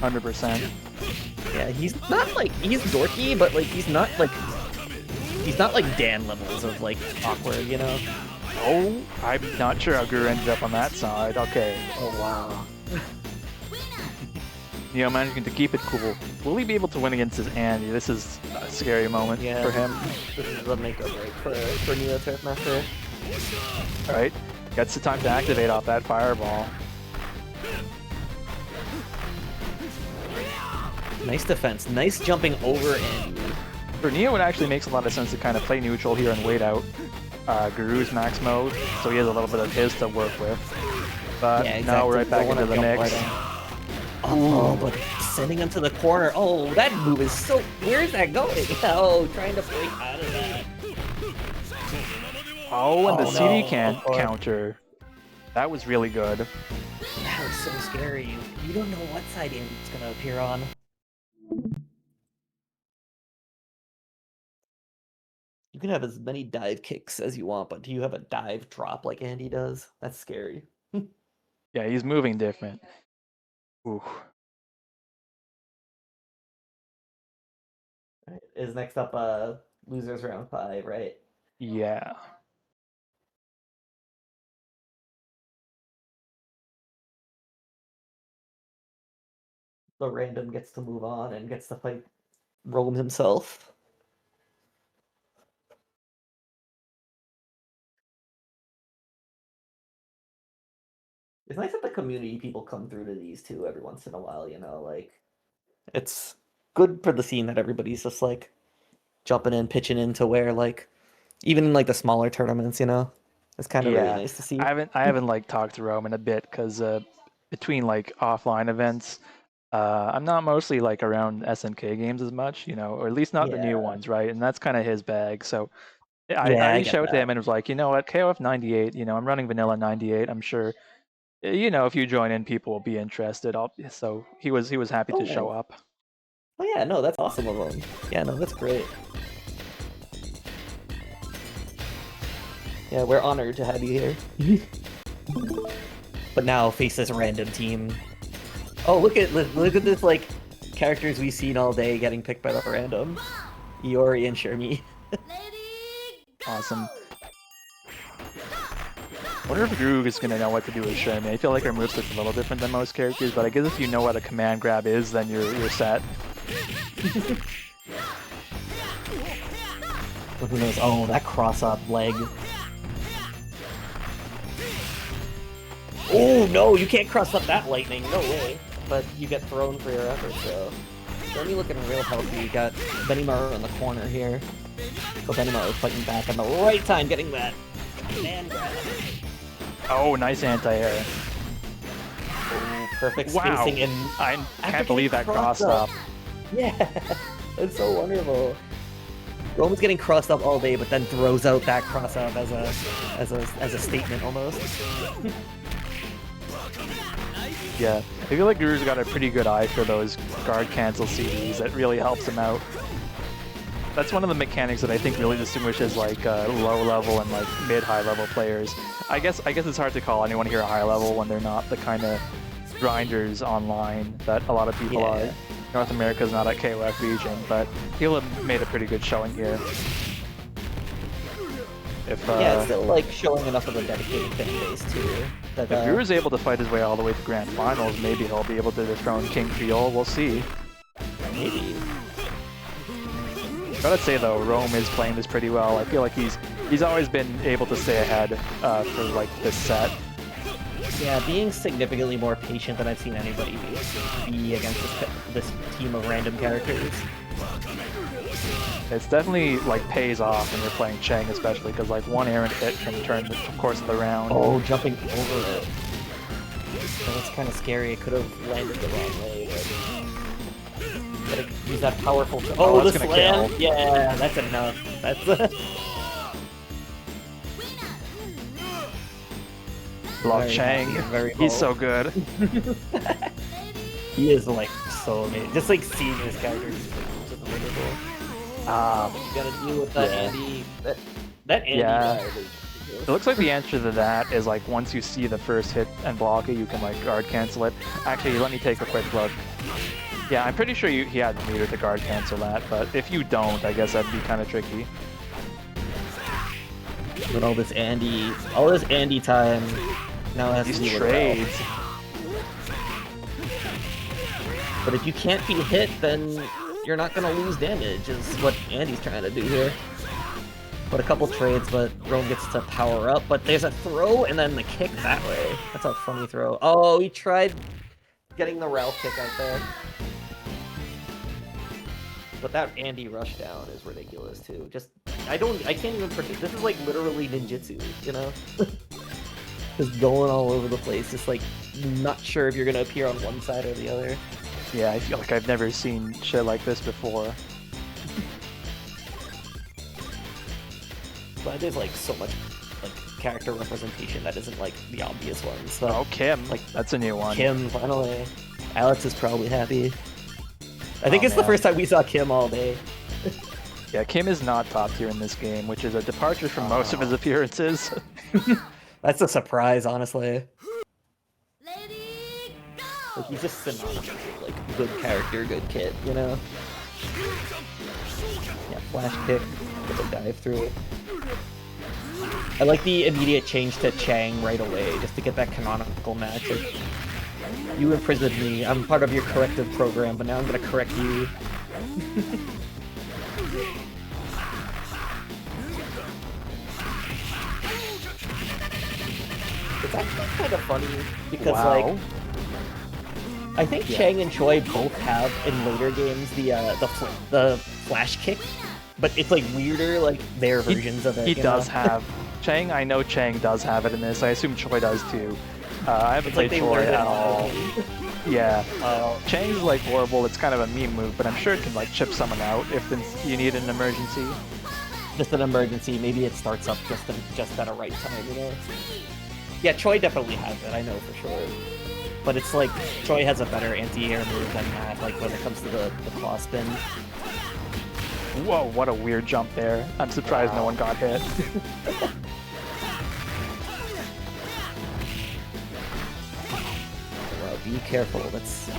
100%. Yeah, he's dorky, but like he's not like Dan levels of like awkward, you know? Oh, I'm not sure how Guru ended up on that side. Okay. Oh wow. Neo managing to keep it cool. Will he be able to win against his Andy? This is a scary moment Yeah. for him. This is a make or break for NeoTurfMaster. Alright, gets the time to activate off that fireball. Nice defense, nice jumping over Andy. For Neo, it actually makes a lot of sense to kind of play neutral here and wait out Guru's max mode, so he has a little bit of his to work with. But Yeah, exactly. now we're right back Don't into the wanna mix. jump right in. Oh, but sending him to the corner. Oh, that move is so... Where's that going? Oh, trying to break out of that. Oh, and the Oh, CD no. counter. That was really good. That was so scary. You don't know what side Andy's gonna appear on. You can have as many dive kicks as you want, but do you have a dive drop like Andy does? That's scary. Yeah, he's moving different. Ooh. Right. Is next up losers round 5, right? Yeah. The random gets to move on and gets to fight Rome himself. It's nice that the community people come through to these too every once in a while, you know, like it's good for the scene that everybody's just like jumping in, pitching in to where like even in like the smaller tournaments, you know, it's kind of really Yeah. nice to see. I haven't like talked to Rome in a bit because between like offline events, I'm not mostly like around SNK games as much, you know, or at least not the new Yeah. ones, right? And that's kind of his bag. So I Yeah, I reached get out to that. him and was like, you know what, KOF 98, you know, I'm running vanilla 98. I'm sure, you know, if you join in, people will be interested. So he was happy Oh, to show nice. up. Oh yeah, no, that's awesome of him. Yeah, no, that's great. Yeah, we're honored to have you here. But now face this random team. Oh, look at this like characters we've seen all day getting picked by the random. Iori and Shermie. Awesome. I wonder if Rug is gonna know what to do with Shermie. I feel like her moveset's a little different than most characters, but I guess if you know what a command grab is, then you're set. But who knows? Oh, that cross-up leg. Oh no, you can't cross up that lightning. No way. But you get thrown for your efforts, so. Shermie looking real healthy. You got Benimaru in the corner here. So Benimaru fighting back at the right time, getting that command grab. Oh, nice anti-air. Oh, perfect Wow. spacing and I can't believe that cross-up. Yeah, it's so wonderful. Roman's getting crossed up all day, but then throws out that cross up as a statement almost. Yeah, I feel like Guru's got a pretty good eye for those guard cancel CDs. That really helps him out. That's one of the mechanics that I think really distinguishes like low level and like mid-high level players. I guess it's hard to call anyone here a high level when they're not the kind of grinders online that a lot of people are. North America's not a KOF region, but he'll have made a pretty good showing here. Yeah, it's still like showing enough of a dedicated fan base too. That, if Guru's able to fight his way all the way to Grand Finals, maybe he'll be able to dethrone King Creole. We'll see. Maybe. Gotta say though, Rome is playing this pretty well. I feel like he's always been able to stay ahead for like this set. Yeah, being significantly more patient than I've seen anybody be against this team of random characters. It's definitely like pays off when you're playing Chang, especially because like one errant hit can turn the course of the round. Oh, jumping over it. That's kind of scary. It could have landed the wrong way. But... gotta use that powerful. Oh, the that's gonna slam. kill. Yeah, that's enough. That's. Love Chang. He's so good. He is like so amazing. Just like seeing this character is just wonderful. You gotta deal with that Andy. That Andy guy is ridiculous. It looks like the answer to that is like once you see the first hit and block it, you can like guard cancel it. Actually, let me take a quick look. Yeah, I'm pretty sure he had the meter to guard cancel that, but if you don't, I guess that'd be kind of tricky. With all this Andy time, now it has to These do with trades. But if you can't be hit, then you're not gonna lose damage, is what Andy's trying to do here. But a couple trades, but Rome gets to power up, but there's a throw and then the kick that way. That's a funny throw. Oh, he tried getting the Ralf kick out there. But that Andy rush down is ridiculous too. I can't even predict. This is like literally ninjutsu, you know? Just going all over the place, just like not sure if you're gonna appear on one side or the other. Yeah, I feel like I've never seen shit like this before. But there's like so much like character representation that isn't like the obvious ones. So, Oh, Kim. Like that's a new one. Kim, finally. Alex is probably happy. I think it's the man. first time we saw Kim all day. Yeah, Kim is not top tier in this game, which is a departure from most of his appearances. That's a surprise, honestly. Like, he's just synonymous with, like, good character, good kid, you know? Yeah, flash kick, with a dive through it. I like the immediate change to Chang right away, just to get that canonical match. Like, you imprisoned me, I'm part of your corrective program, but now I'm gonna correct you. It's actually kind of funny, because, like, I think Chang and Choi both have, in later games, the flash kick, but it's, like, weirder, like, their versions of it. He does have... Chang, I know Chang does have it in this. I assume Choi does, too. I haven't played Choi at all. Yeah, Chang's like horrible. It's kind of a meme move, but I'm sure it can like chip someone out if you need an emergency. Just an emergency. Maybe it starts up just at a right time, you know? Yeah, Choi definitely has it. I know for sure. But it's like Choi has a better anti-air move than that. Like when it comes to the claw spin. Whoa! What a weird jump there. I'm surprised no one got hit. Well, be careful. That's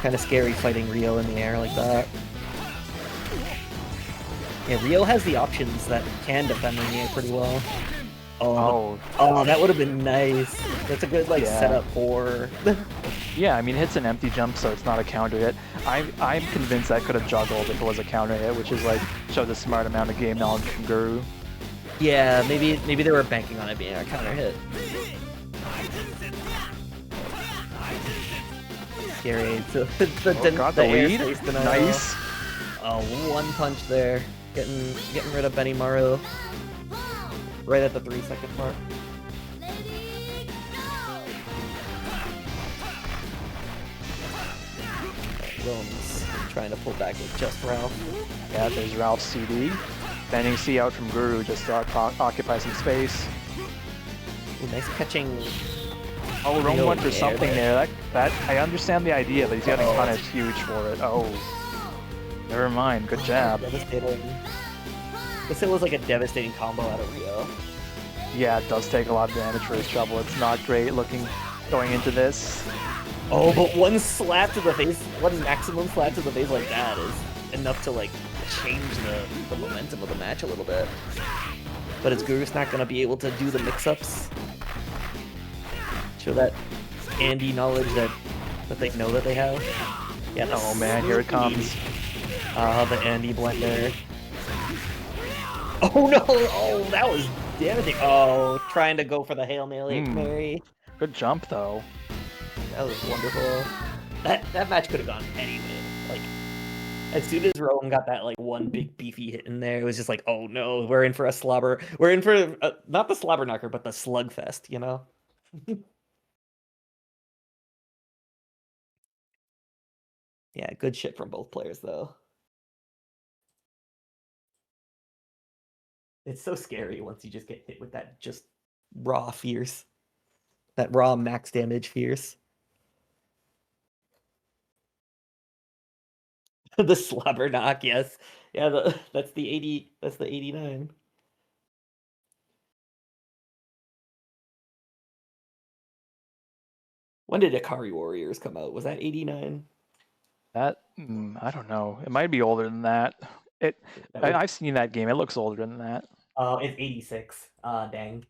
kind of scary fighting Ryo in the air like that. Yeah, Ryo has the options that can defend in the air pretty well. Oh, that would have been nice. That's a good like setup for. Yeah, I mean, hit's an empty jump, so it's not a counter hit. I'm convinced that could have juggled if it was a counter hit, which is like shows a smart amount of game knowledge from Guru. Yeah, maybe they were banking on it being a counter hit. Scary. So got the lead. Nice. Oh, one punch there, getting rid of Benimaru. Right at the 3-second mark. Wilms trying to pull back with just Ralf. Yeah, there's Ralph's CD. Bending C out from Guru just to occupy some space. Ooh, nice catching. Oh, wrong one for something there. That I understand the idea, but he's getting punished huge for it. Oh, never mind. Good jab. Devastating. This was like a devastating combo out of Ryo. Yeah, it does take a lot of damage for his trouble. It's not great looking going into this. Oh, but one slap to the face, one maximum slap to the face like that is enough to like change the momentum of the match a little bit. But is gurusnuck gonna be able to do the mix-ups? Show that Andy knowledge that they know that they have? Yeah. Oh man, here it comes. The Andy blender. Oh no! Oh, that was damaging. Oh, trying to go for the Hail Mary. Good jump though. That was wonderful. That match could have gone anyway. Like, as soon as Rowan got that like one big beefy hit in there, it was just like, oh no, we're in for a slobber. We're in for not the slobber knocker, but the slugfest, you know. Yeah, good shit from both players though. It's so scary once you just get hit with that just raw fierce. That raw max damage fierce. The slobber knock, yes. Yeah, that's the 80, that's the 89. When did Akari Warriors come out? Was that 89? That I don't know. It might be older than that. I've seen that game. It looks older than that. Oh, it's 86. Dang.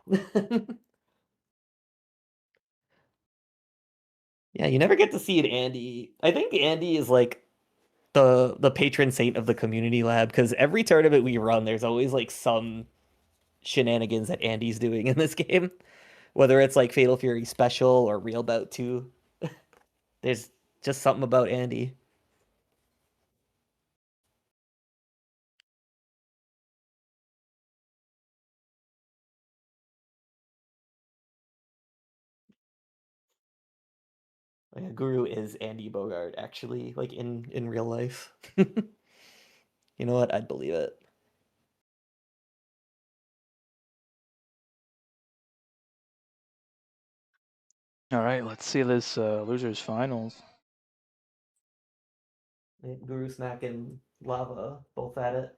Yeah, you never get to see it, Andy. I think Andy is like the patron saint of the community lab, because every tournament we run, there's always like some shenanigans that Andy's doing in this game. Whether it's like Fatal Fury Special or Real Bout 2. There's just something about Andy. Like, Guru is Andy Bogart, actually, like in real life. You know what? I'd believe it. All right, let's see this losers finals. Gurusnuck and Lava both at it.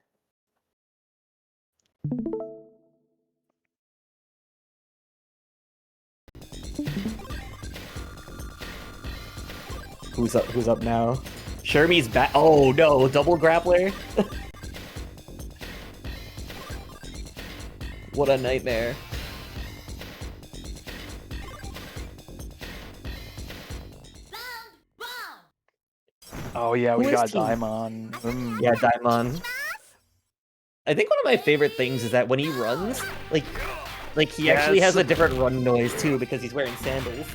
Who's up now? Shermie's back. Oh no, double grappler. What a nightmare. Oh yeah, we got Daimon. Yeah, Daimon. I think one of my favorite things is that when he runs, like he actually has a different run noise too, because he's wearing sandals.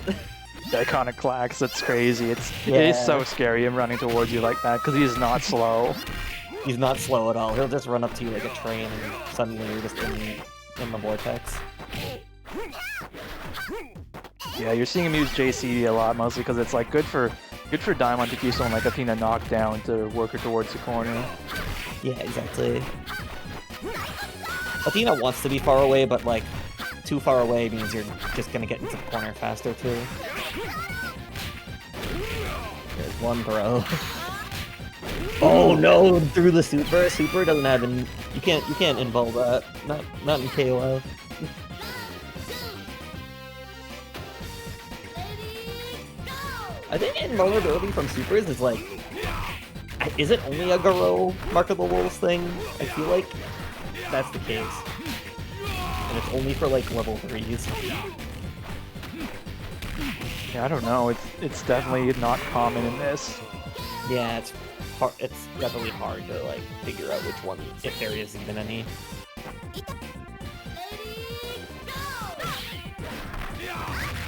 The iconic clacks, that's crazy. It is so scary him running towards you like that, because he's not slow. He's not slow at all. He'll just run up to you like a train and suddenly you're just in the vortex. Yeah, you're seeing him use JCD a lot, mostly because it's like good for Daimon to keep someone like Athena knocked down to work her towards the corner. Yeah, exactly. Athena wants to be far away, but like too far away means you're just gonna get into the corner faster too. There's one throw. Oh no! Through the super. Super doesn't have you can't involve that. Not in KOF. I think invulnerability from supers is like, is it only a Garo Mark of the Wolves thing? I feel like that's the case. And it's only for like level 3s. Yeah, I don't know. It's definitely not common in this. Yeah, it's hard. It's definitely hard to like figure out which one, if there is even any.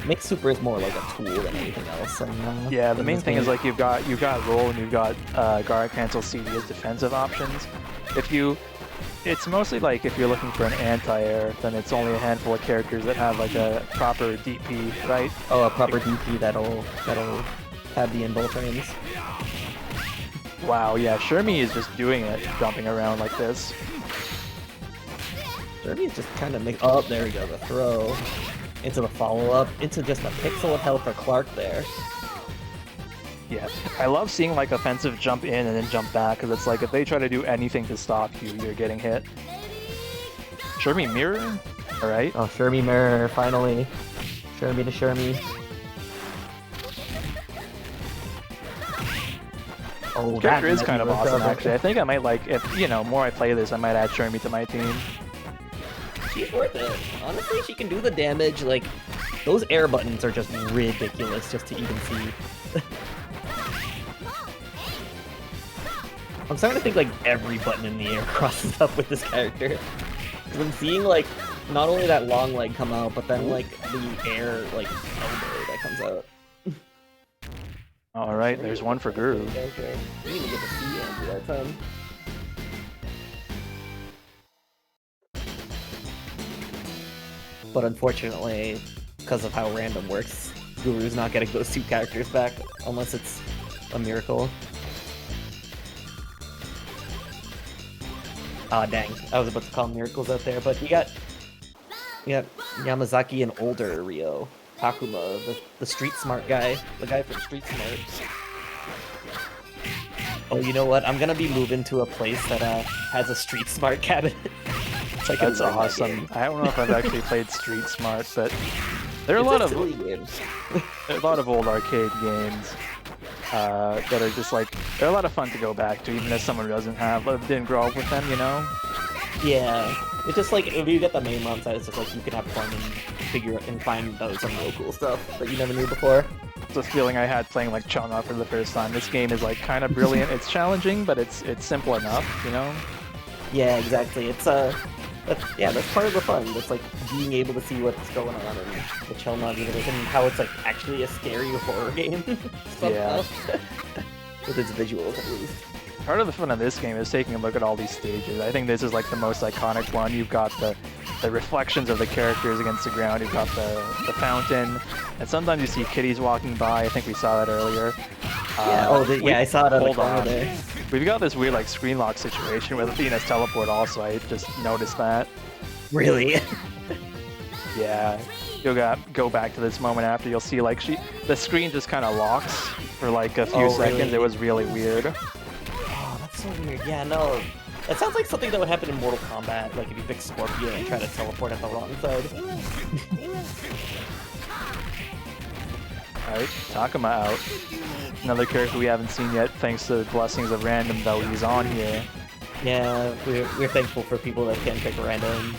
Makes supers more like a tool than anything else. And, yeah, the main thing is like you've got roll and you've got guard cancel CD as defensive options. It's mostly like if you're looking for an anti-air, then it's only a handful of characters that have like a proper DP, right? Oh, a proper DP that'll have the invul frames. Wow, yeah, Shermie is just doing it, jumping around like this. Shermie's just kind of oh, there we go, the throw. Into the follow-up, into just a pixel of health for Clark there. Yeah, I love seeing like offensive jump in and then jump back, because it's like if they try to do anything to stop you, you're getting hit. Shermie mirror? Alright. Oh, Shermie mirror, finally. Shermie to Shermie. Oh, this character is kind of awesome, actually. I think I might like, if, you know, more I play this, I might add Shermie to my team. She's worth it. Honestly, she can do the damage, like, those air buttons are just ridiculous just to even see. I'm starting to think, like, every button in the air crosses up with this character. Because I'm seeing, like, not only that long leg come out, but then, like, the air, like, elbow that comes out. Alright, there's one for Guru. We didn't even get to see Andrew that time. But unfortunately, because of how random works, Guru's not getting those two characters back unless it's a miracle. Ah, dang. I was about to call miracles out there, but you got Yamazaki and older Ryo. Takuma, the street smart guy. The guy from Street Smart. Oh, you know what? I'm gonna be moving to a place that has a street smart cabinet. So that's awesome. I don't know if I've actually played Street Smart, but there are a lot of old arcade games that are just like, they're a lot of fun to go back to, even if someone didn't grow up with them, you know? Yeah, it's just like if you get the main mod side, it's just like you can have fun and figure and find some real cool stuff that you never knew before. It's a feeling I had playing like Chang for the first time. This game is like kind of brilliant. It's challenging, but it's simple enough, you know? Yeah, exactly. It's that's part of the fun. It's like being able to see what's going on in the Chelnod universe and how it's like actually a scary horror game. Yeah. With its visuals, at least. Part of the fun of this game is taking a look at all these stages. I think this is like the most iconic one. You've got the reflections of the characters against the ground. You've got the fountain, and sometimes you see kitties walking by. I think we saw that earlier. Yeah, I saw it on the corner there. We've got this weird like screen lock situation with Athena's teleport also. I just noticed that. Really? Yeah. You'll go back to this moment after. You'll see like the screen just kind of locks for like a few seconds. Really? It was really weird. Oh, that's so weird. Yeah, no. That sounds like something that would happen in Mortal Kombat, like if you pick Scorpion and try to teleport at the wrong side. Alright, Takuma out. Another character we haven't seen yet, thanks to the blessings of random, though he's on here. Yeah, we're thankful for people that can pick random.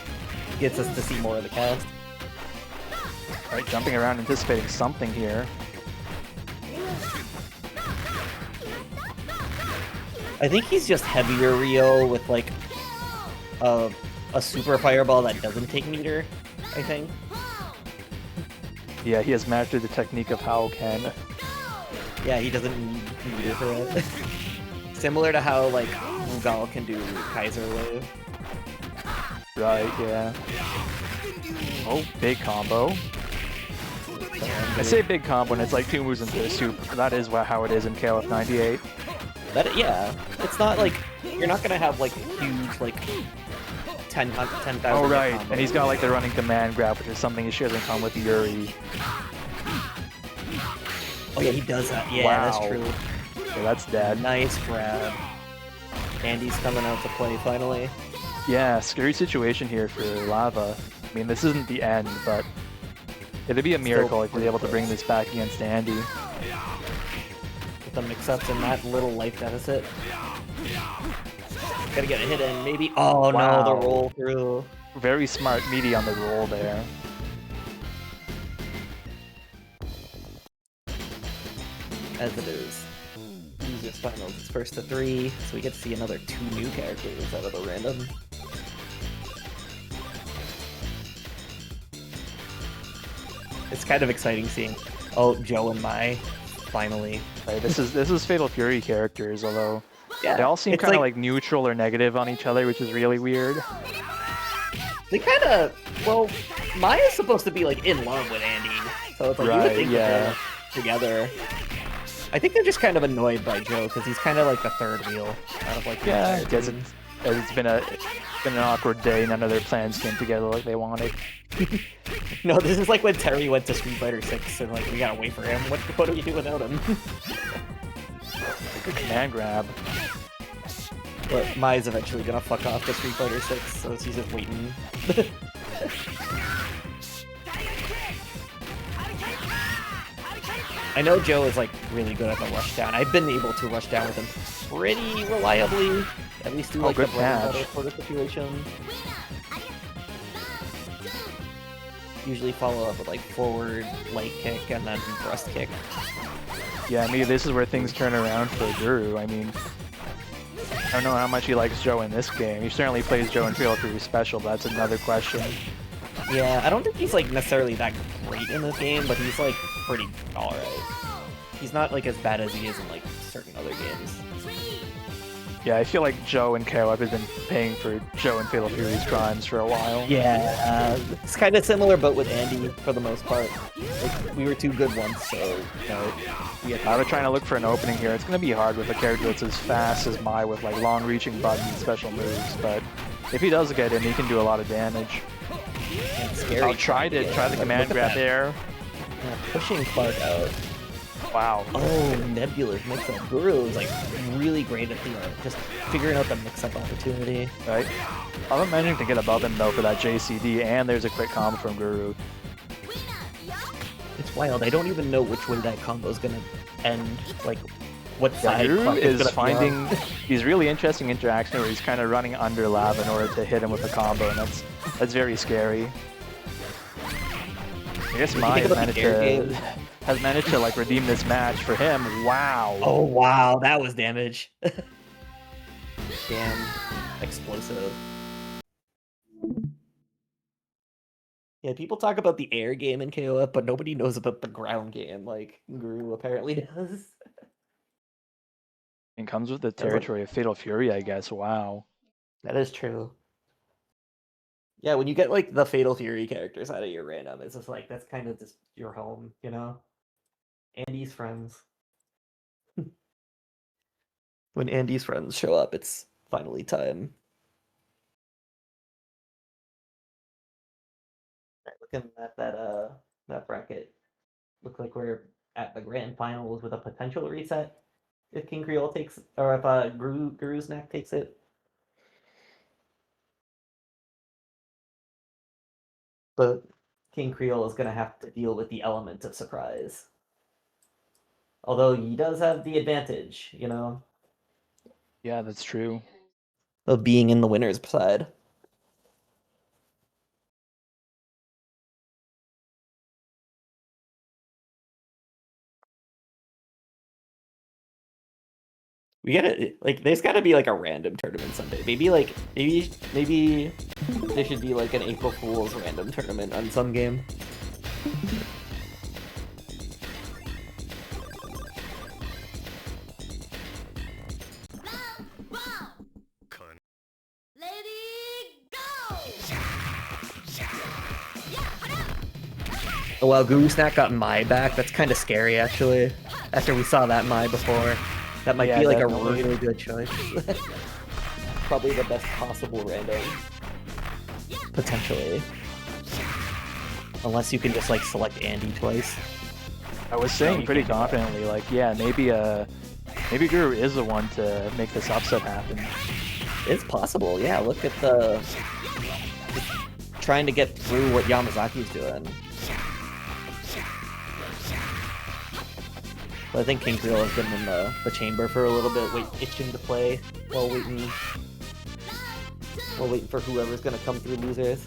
Gets us to see more of the cast. Alright, jumping around, anticipating something here. I think he's just heavier Ryo with like a super fireball that doesn't take meter, I think. Yeah, he has mastered the technique of Ken. Yeah, he doesn't need meter for it. Similar to how like Rugal can do Kaiser Wave. Right, yeah. Oh, big combo. I say big combo and it's like 2 moves into a soup. That is how it is in KOF 98. Yeah, it's not like you're not gonna have like huge like 10,000. Oh right, and he's got like the running command grab, which is something he shares in common with Iori. Oh yeah, he does that. Yeah, wow. That's true. So that's dead. Nice grab. Andy's coming out to play finally. Yeah, scary situation here for Lava. I mean, this isn't the end, but it'd be a miracle if we're able to bring this back against Andy. With the mix-ups and that little life deficit. Gotta get a hit in, maybe. Oh wow. no, the roll through. Very smart meaty on the roll there. As it is. Easiest finals, it's first to 3, so we get to see another 2 new characters out of the random. It's kind of exciting seeing, Joe and Mai, finally. Right, this is Fatal Fury characters, although yeah, they all seem kind of like neutral or negative on each other, which is really weird. They kind of, well, Maya's supposed to be like in love with Andy, so it's like you would think that they're together. I think they're just kind of annoyed by Joe because he's kind of like the third wheel out of like because it's been an awkward day. None of their plans came together like they wanted. No, this is like when Terry went to Street Fighter 6 and like we gotta wait for him. What do we do without him? Good command grab. But Mai's eventually gonna fuck off to Street Fighter 6, so she's just waiting. I know Joe is like really good at the rush down. I've been able to rush down with him pretty reliably, at least through like the bread and butter sort of situation. Usually follow up with like forward leg kick and then thrust kick. Yeah, maybe this is where things turn around for Guru. I mean, I don't know how much he likes Joe in this game. He certainly plays Joe in Fatal Fury Special, but that's another question. Yeah, I don't think he's like necessarily that great in this game, but he's like pretty alright. He's not like as bad as he is in like certain other games. Yeah, I feel like Joe and KOF has been paying for Joe and Fatal Fury's crimes for a while. Yeah, it's kind of similar, but with Andy for the most part. Like, we were too good once, so I was trying to look for an opening here. It's going to be hard with a character that's as fast as Mai with like long-reaching buttons and special moves, but if he does get in, he can do a lot of damage. Scary. I'll try the command grab there. Yeah, pushing Clark out. Wow. Oh, Nebula mix-up. Guru is like really great at the just figuring out the mix-up opportunity. Right. I'm managing to get above him though for that JCD, and there's a quick combo from Guru. It's wild. I don't even know which way that combo is gonna end. Like, what side? Guru is finding these really interesting interactions where he's kind of running under Lava in order to hit him with a combo, and that's very scary. I guess Mai has managed to like redeem this match for him. Wow. Oh wow, that was damage. Damn, explosive. Yeah, people talk about the air game in KOF, but nobody knows about the ground game like Guru apparently does. It comes with the territory of Fatal Fury, I guess. Wow. That is true. Yeah, when you get like the Fatal Fury characters out of your random, it's just like that's kind of just your home, you know? Andy's friends. When Andy's friends show up, it's finally time. Looking at that bracket, looks like we're at the grand finals with a potential reset if King Creole takes, or if gurusnuck takes it. But King Creole is gonna have to deal with the element of surprise. Although he does have the advantage, you know? Yeah, that's true. Of being in the winner's side. We gotta, like, there's gotta be like a random tournament someday. Maybe there should be like an April Fool's random tournament on some game. Oh, well, gurusnuck got Mai back. That's kind of scary, actually. After we saw that Mai before. That might be like definitely. a really good choice. Probably the best possible random. Potentially. Unless you can just like select Andy twice. I was saying pretty confidently, like, yeah, maybe Guru is the one to make this upset happen. It's possible, yeah. Look at the... trying to get through what Yamazaki's doing. But I think King Creole has been in the chamber for a little bit, itching to play while waiting for whoever's gonna come through losers.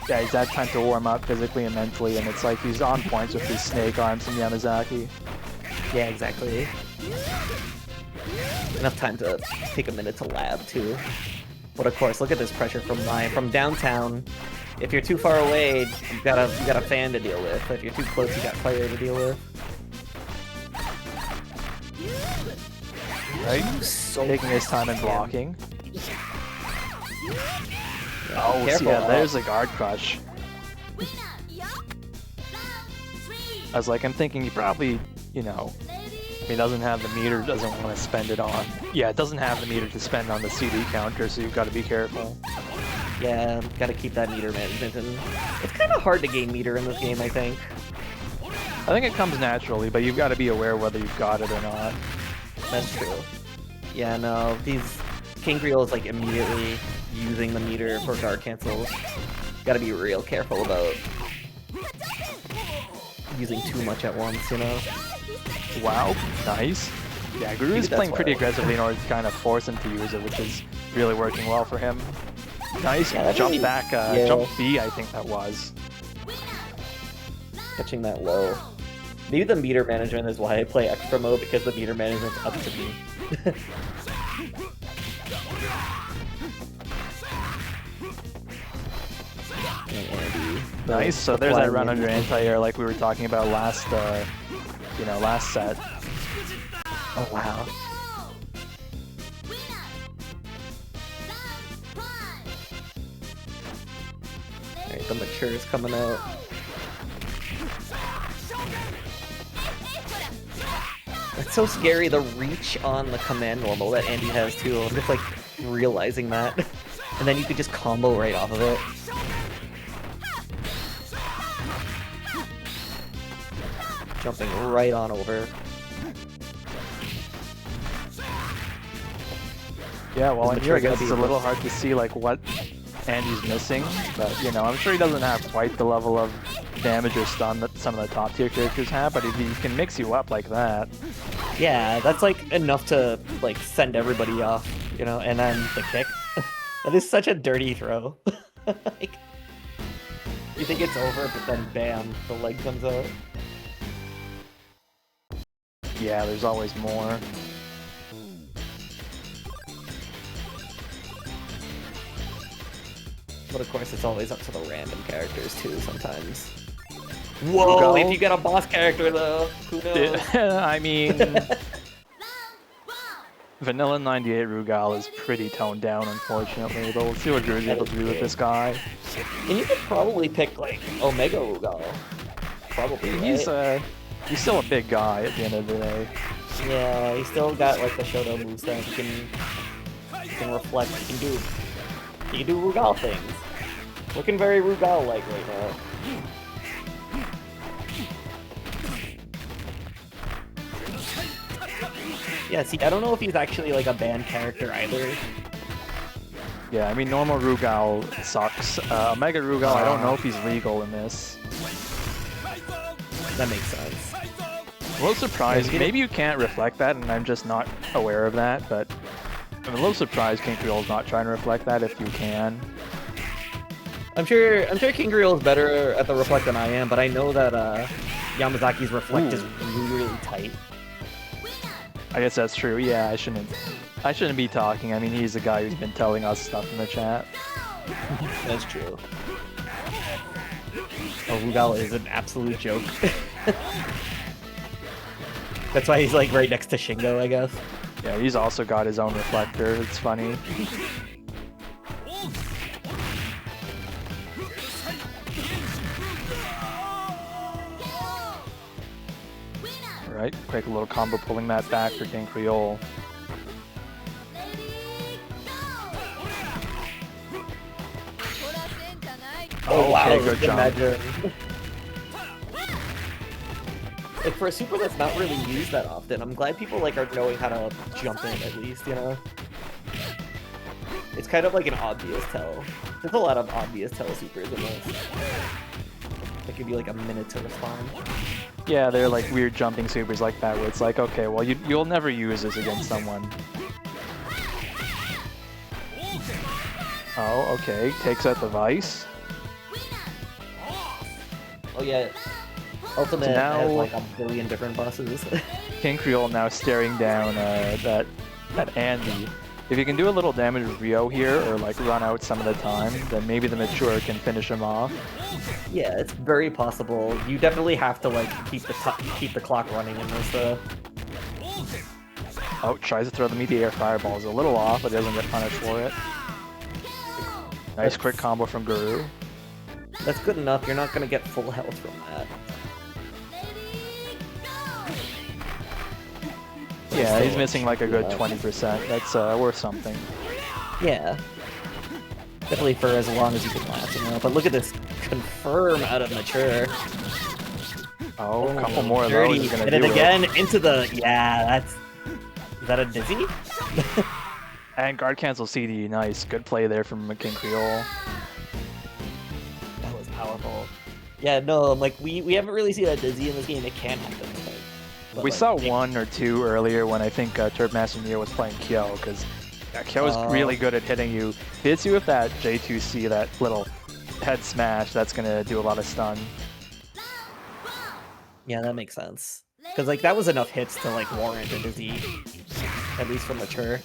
Yeah, he's had time to warm up physically and mentally, and it's like he's on points with his snake arms from Yamazaki. Yeah, exactly. Enough time to take a minute to lab too. But of course, look at this pressure from Mai from downtown. If you're too far away, you got a fan to deal with. If you're too close, you got fire to deal with. Right? So taking his time and blocking. Oh, careful. yeah, there's a guard crush. I was like, I'm thinking he probably, you know, he doesn't have the meter, doesn't want to spend it on. Yeah, it doesn't have the meter to spend on the CD counter, so you've got to be careful. Yeah, gotta keep that meter management, and it's kind of hard to gain meter in this game, I think. I think it comes naturally, but you've got to be aware whether you've got it or not. That's true. Yeah, no, these King Creole is like immediately using the meter for guard cancels. Gotta be real careful about using too much at once, you know? Wow, nice. Yeah, Guru's playing pretty aggressively in order to kind of force him to use it, which is really working well for him. Nice, yeah, jump back, jump B, I think that was. Catching that low. Maybe the meter management is why I play extra mode, because the meter management's up to me. Nice, so there's that run under anti-air like we were talking about last, you know, last set. Oh, wow. Alright, the mature's coming out. It's so scary, the reach on the command normal that Andy has too. I'm just like realizing that. And then you could just combo right off of it. Jumping right on over. Yeah, well, in here I guess it's a little hard to see like what Andy's missing, but you know, I'm sure he doesn't have quite the level of damage or stun that some of the top tier characters have, but if he can mix you up like that. Yeah, that's like enough to like send everybody off, you know, and then the kick. That is such a dirty throw. Like, you think it's over, but then bam, the leg comes out. Yeah, there's always more. But of course, it's always up to the random characters too, sometimes. Whoa, Rugal? If you get a boss character though, who knows? I mean... Vanilla 98 Rugal is pretty toned down, unfortunately, but we'll see what Guru's able to do with this guy. And you could probably pick, like, Omega Rugal. Probably, right? He's still a big guy at the end of the day. Yeah, he's still got, like, the Shoto moveset. He can reflect, he can do Rugal things. Looking very Rugal-like right now. Yeah, see, I don't know if he's actually like a banned character either. Yeah, I mean, normal Rugal sucks. Omega Rugal, I don't know if he's legal in this. That makes sense. I'm a little surprised. Maybe you can't reflect that, and I'm just not aware of that, but I'm a little surprised King Creole's not trying to reflect that if you can. I'm sure King Creole is better at the reflect than I am, but I know that Yamazaki's reflect is really, really tight. I guess that's true. Yeah, I shouldn't be talking. I mean, he's the guy who's been telling us stuff in the chat. That's true. Oh, Rugal is an absolute joke. That's why he's like right next to Shingo, I guess. Yeah, he's also got his own reflector. It's funny. Right, quick little combo pulling that back for King Creole. Oh wow, okay, good job. imagine. Like for a super that's not really used that often, I'm glad people like are knowing how to jump in at least, you know? It's kind of like an obvious tell. There's a lot of obvious tell supers in this. That give you like a minute to respond. Yeah, they're like weird jumping supers like that where it's like, okay, well you'll never use this against someone. Oh, okay, takes out the Vice. Oh yeah, Ultimate So now- has like a billion different bosses. King Creole now staring down that Andy. If you can do a little damage with Rio here, or like run out some of the time, then maybe the Mature can finish him off. Yeah, it's very possible. You definitely have to like keep the clock running in this. Oh, tries to throw the Meteor Fireballs. A little off, but doesn't get punished for it. Nice quick combo from Guru. That's good enough. You're not gonna get full health from that. Yeah, So he's missing like a good yeah. 20%. That's worth something. Yeah. Definitely for as long as you can last, you know. But look at this confirm out of Mature. Oh, a couple more of dirty. those is gonna And then do it. again into the Is that a dizzy? And guard cancel CD, nice. Good play there from King Creole. That was powerful. Yeah, no, like we haven't really seen a dizzy in this game. It can happen. But We like, saw one or two earlier when I think TurfMaster Neo was playing Kyo, because Kyo is really good at hitting you. Hits you with that J2C, that little head smash, that's gonna do a lot of stun. Yeah, that makes sense. Because like that was enough hits to like warrant a dizzy, at least for Mature.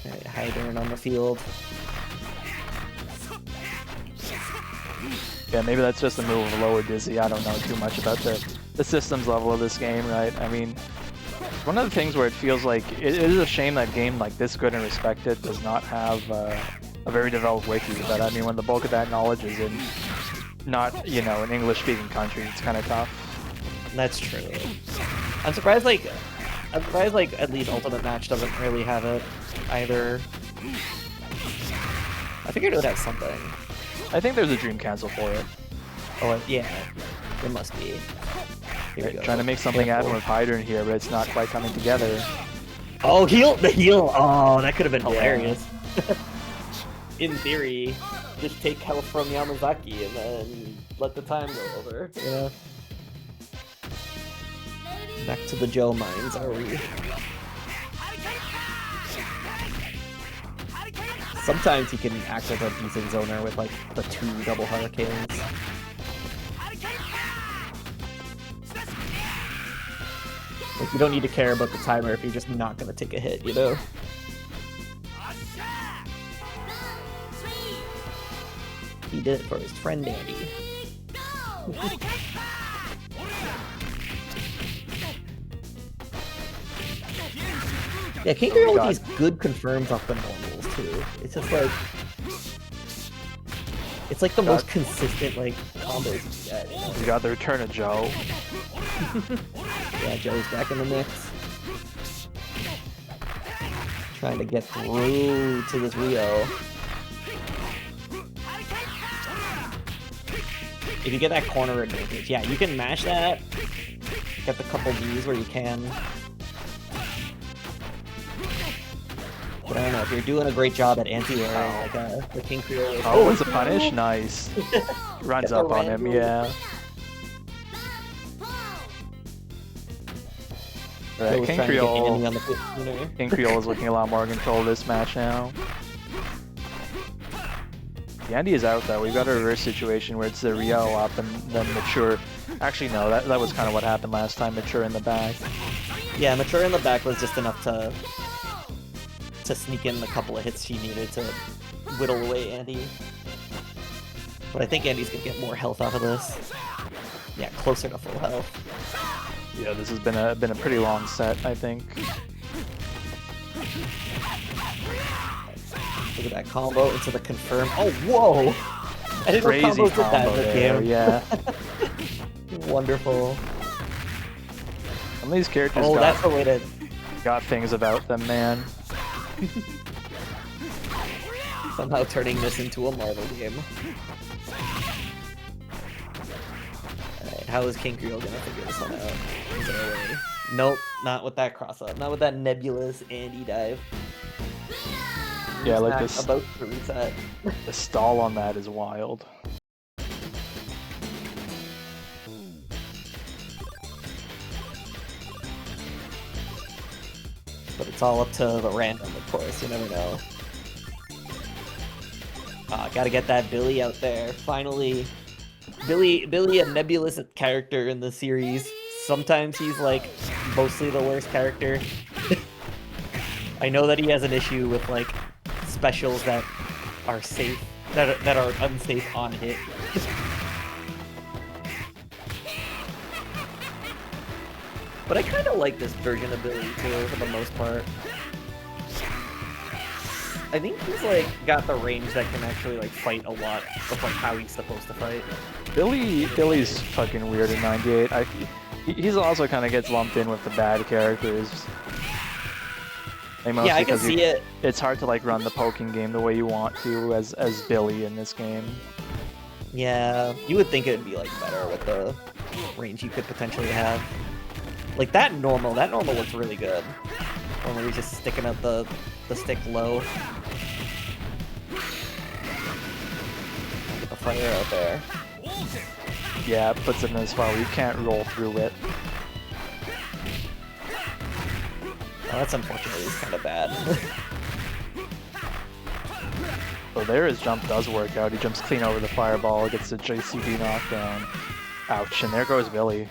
Alright, Heidern on the field. Yeah, maybe that's just a move of lower dizzy. I don't know too much about the systems level of this game, right? I mean, one of the things where it feels like it is a shame that game like this good and respected does not have a very developed wiki. But I mean, when the bulk of that knowledge is in not, you know, an English-speaking country, it's kind of tough. That's true. I'm surprised like at least Ultimate Match doesn't really have it either. I figured it would have something. I think there's a dream cancel for it. Oh yeah, there must be. Here we Right, go. trying to make something happen Careful. with Heidern here, but it's not quite coming together. Oh, the heal! Oh, that could have been Yeah. hilarious. In theory, just take health from Yamazaki and then let the time go over, you know? Back to the Joe mines, are we? Sometimes he can act as a decent zoner with like the 2 double hurricanes. Like you don't need to care about the timer if you're just not gonna take a hit, you know? He did it for his friend Andy. Yeah, King Creole with these good confirms off the normals too. It's just like it's like the most consistent like combos you get. You know? We got the return of Joe. Yeah, Joe's back in the mix. Trying to get through to this Rio. If you get that corner advantage, yeah, you can mash that. Get the couple Ds where you can. But I don't know, if you're doing a great job at anti-airing, like the King Creole is... Oh, what's the punish? Nice. Runs up on him, yeah. Right, King Creole is looking a lot more in control of this match now. Andy is out though. We've got a reverse situation where it's the Rio up and then Mature. Actually, no, that was kind of what happened last time. Mature in the back. Yeah, Mature in the back was just enough to sneak in the couple of hits she needed to whittle away Andy. But I think Andy's gonna get more health out of this. Yeah, closer to full health. Yeah, this has been a pretty long set, I think. Look at that combo into the confirm. Oh, whoa! I didn't know Crazy combos did that combo in the there, game. yeah. Wonderful. Some of these characters Oh, that's the way to... got things about them, man. Somehow turning this into a Marvel game. Alright, how is King Creole gonna figure this one out? Is there a way? Nope, not with that cross-up. Not with that nebulous Andy dive. Yeah, like this. About to reset. The stall on that is wild. But it's all up to the random, of course. You never know. Gotta get that Billy out there. Finally, Billy, a nebulous character in the series. Sometimes he's like mostly the worst character. I know that he has an issue with like specials that are safe, that are unsafe on hit. But I kind of like this version of Billy too, for the most part. I think he's like got the range that can actually like fight a lot of like how he's supposed to fight. Billy's fucking weird in 98. He's also kind of gets lumped in with the bad characters. Like, yeah, I can see it. It's hard to like run the poking game the way you want to as Billy in this game. Yeah, you would think it'd be like better with the range you could potentially have. Like that normal looks really good. When we're just sticking out the stick low. Get the fire out there. Yeah, it puts it in a spot where you can't roll through it. Oh, that's unfortunately kind of bad. So there his jump does work out. He jumps clean over the fireball, gets the JCB knockdown. Ouch, and there goes Billy.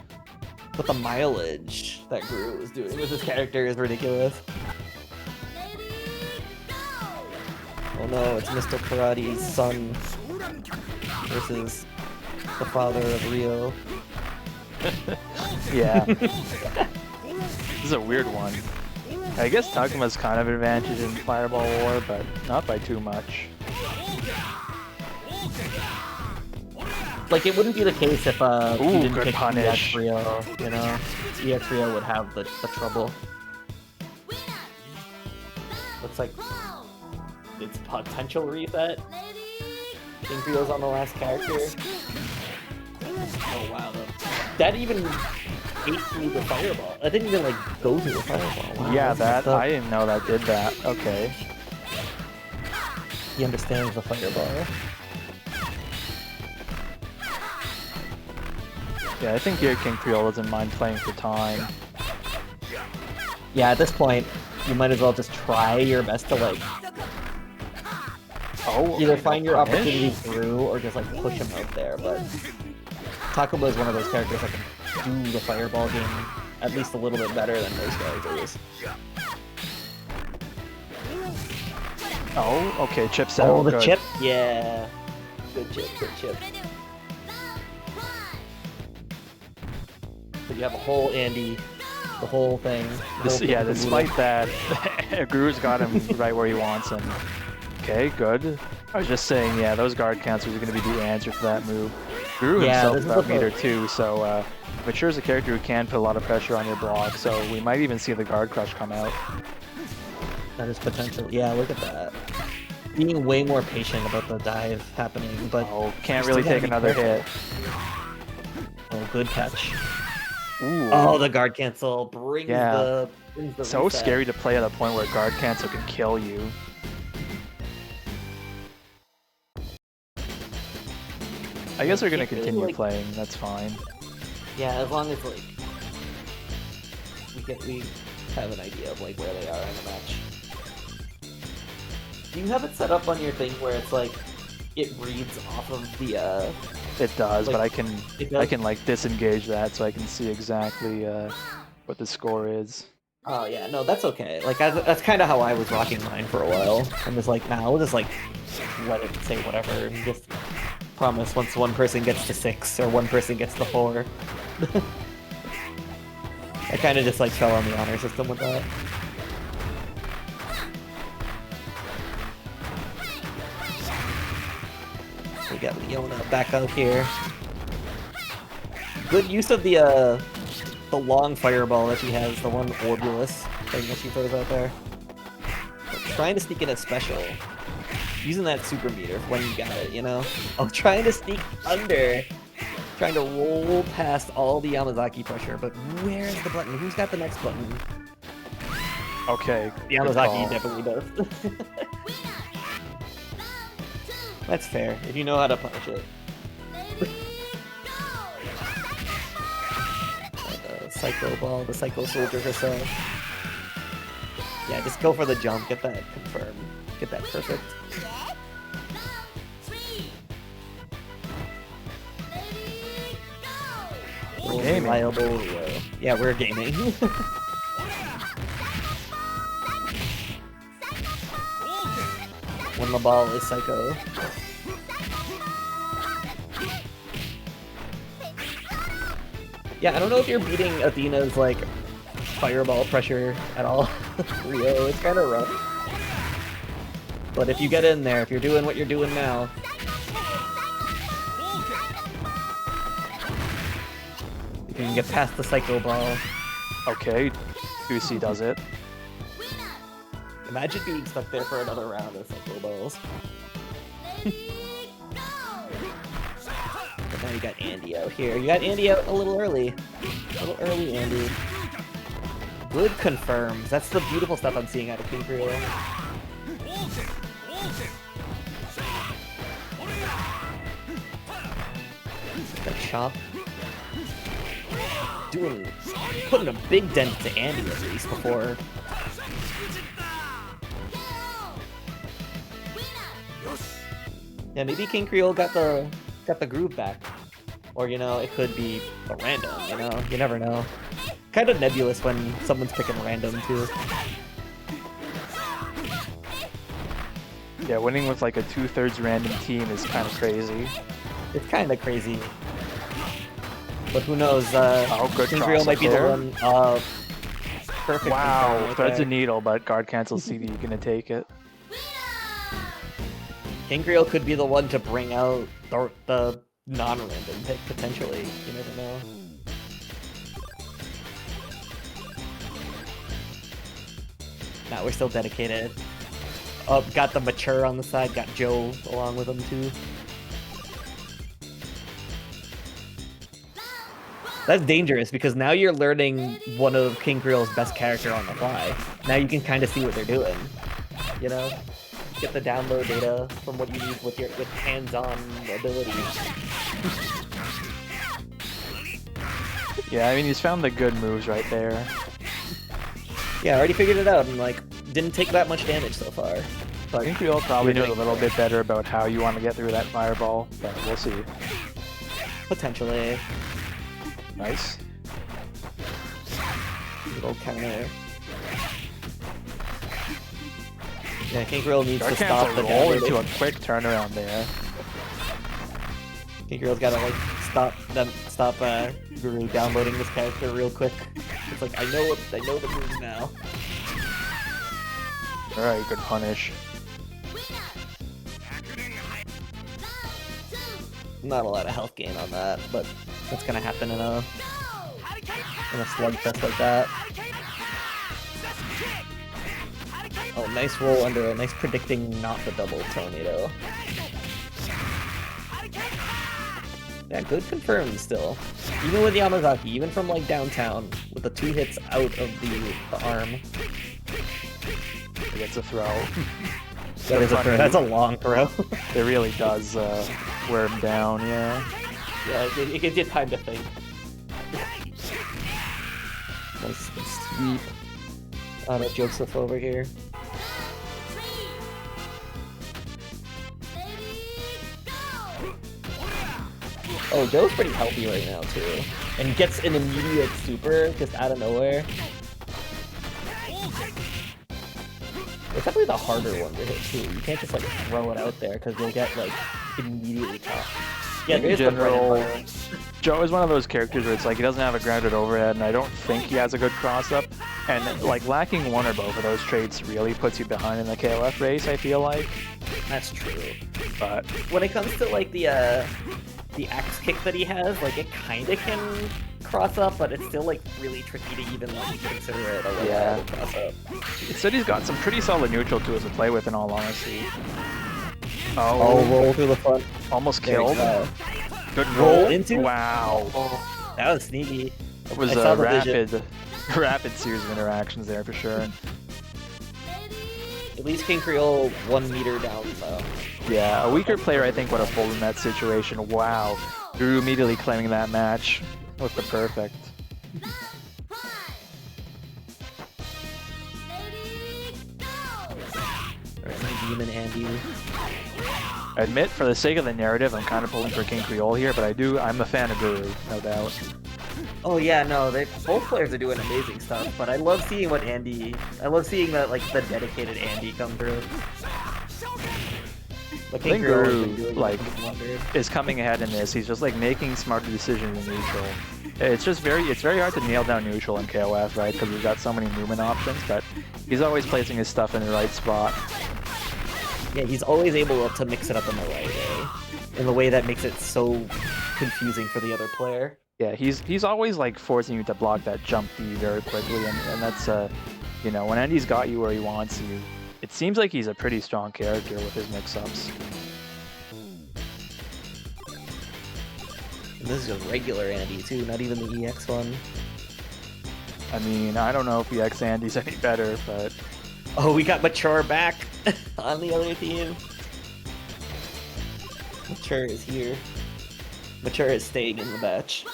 But the mileage that Guru is doing with his character is ridiculous. Oh no, it's Mr. Karate's son versus the father of Rio. Yeah. This is a weird one. I guess Takuma's kind of advantage in Fireball War, but not by too much. Like, it wouldn't be the case if Ooh, he didn't good pick punish. EX Rio, you know? EX Rio would have the trouble. Looks like it's potential reset. King Rio's on the last character. Oh wow, that even ate through the fireball. That didn't even like go through the fireball. Wow, Yeah, that I didn't know that did that. Okay. He understands the fireball. Yeah, I think here King Creole doesn't mind playing for time. Yeah, at this point, you might as well just try your best to like either find your opportunity through or just like push him out there. But Takuma is one of those characters that can do the fireball game at least a little bit better than most characters. Oh, okay, chip's out. Oh, the good. chip? Yeah. Good chip, good chip. So you have a whole Andy, the whole thing. Yeah, despite that, Guru's got him right where he wants him. Okay, good. I was just saying, yeah, those guard cancels are going to be the answer for that move. Guru himself is about meter 2, so Mature is a character who can put a lot of pressure on your block, so we might even see the guard crush come out. That is potential. Yeah, look at that. Being way more patient about the dive happening, but can't really take another hit. Oh, good catch. Ooh. Oh, the guard cancel brings yeah. the so reset. Scary to play at a point where guard cancel can kill you. I guess we're gonna continue playing. That's fine. Yeah, as long as like we have an idea of like where they are in the match. Do you have it set up on your thing where it's like it reads off of the It does, like, but I can like disengage that so I can see exactly what the score is. Oh yeah, no, that's okay. Like that's kind of how I was rocking mine for a while. I'm just like, nah, we'll just like let it say whatever and just promise once one person gets to 6 or one person gets to 4. I kind of just like fell on the honor system with that. We got Leona back out here. Good use of the long fireball that she has, the one orbulous thing that she throws out there. But trying to sneak in a special. Using that super meter when you got it, you know? Oh, trying to sneak under. Trying to roll past all the Yamazaki pressure, but where's the button? Who's got the next button? Okay. Yamazaki definitely does. That's fair, if you know how to punish it. The Psycho Ball, the Psycho Soldier herself. Yeah, just go for the jump, get that confirmed. Get that perfect. We're gaming. Reliable, yeah, we're gaming. When the ball is Psycho. Yeah, I don't know if you're beating Athena's, like, fireball pressure at all. Rio, it's kind of rough. But if you get in there, if you're doing what you're doing now... you can get past the Psycho Ball. Okay, Goosey does it. Imagine being stuck there for another round of Psycho Balls. But now you got Andy out here. You got Andy out a little early. A little early, Andy. Good confirms. That's the beautiful stuff I'm seeing out of King Creole. The chop. Putting a big dent to Andy at least before. Yeah, maybe King Creole got the groove back. Or, you know, it could be a random, you know? You never know. Kind of nebulous when someone's picking random, too. Yeah, winning with like a 2/3 random team is kind of crazy. It's kind of crazy. But who knows, good King Creole might be there. the one, perfect. Wow, threads a there. needle, but guard cancel CD gonna take it. King Creole could be the one to bring out the non-random pick, potentially. You never know. Nah, we're still dedicated. Oh, got the mature on the side, got Joe along with him too. That's dangerous because now you're learning one of King Creole's best character on the fly. Now you can kind of see what they're doing. You know? Get the download data from what you need with hands-on ability. Yeah, I mean, he's found the good moves right there. Yeah, I already figured it out and, like, didn't take that much damage so far. I think we all probably know a little bit better about how you want to get through that fireball, but we'll see. Potentially. Nice. Little counter. Yeah, King Creole needs Guard to stop the cancel roll download. into a quick turnaround there. King Creole's gotta, like, stop Guru downloading this character real quick. It's like, I know the moves now. Alright, good punish. Not a lot of health gain on that, but that's gonna happen in a slugfest like that. Oh, nice roll under it. Nice predicting not the double tornado. Yeah, good confirmed still. Even with Yamazaki, even from like downtown, with the 2 hits out of the arm. It gets a throw. That is a throw. That's a long throw. It really does wear him down, yeah. Yeah, it gives you time to think. Nice sweep on a Joseph over here. Oh, Joe's pretty healthy right now too, and gets an immediate super just out of nowhere. It's definitely the harder one to hit too. You can't just like throw it out there because you'll get like immediately caught. Yeah, In general, Joe is one of those characters where it's like he doesn't have a grounded overhead, and I don't think he has a good cross-up. And like lacking one or both of those traits really puts you behind in the KOF race, I feel like. That's true. But When it comes to like the the axe kick that he has, like it kind of can cross up, but it's still like really tricky to even like consider it a reliable cross up. Instead, he's got some pretty solid neutral tools to play with, in all honesty. Oh, roll through the front. Almost killed. Good Roll roll. into. Wow. Oh, that was sneaky. It was a rapid series of interactions there for sure. At least King Creole 1 meter down though. Yeah, a weaker player I think would have folded in that situation. Wow. Drew immediately claiming that match with the perfect. Demon Andy. I admit, for the sake of the narrative, I'm kind of pulling for King Creole here, but I'm a fan of Guru, no doubt. Oh yeah, no, both players are doing amazing stuff, but I love seeing I love seeing that like the dedicated Andy come through. I think Guru like is coming ahead in this. He's just like making smarter decisions in neutral. It's very hard to nail down neutral in KOF, right? Because we've got so many movement options, but he's always placing his stuff in the right spot. Yeah, he's always able to mix it up in the right way, in the way that makes it so confusing for the other player. Yeah, he's always like forcing you to block that jump D very quickly, and that's you know, when Andy's got you where he wants you, it seems like he's a pretty strong character with his mix-ups. And this is a regular Andy too, not even the EX one. I mean, I don't know if EX Andy's any better, but... Oh, we got Mature back on the other team. Mature is here. Mature is staying in the match.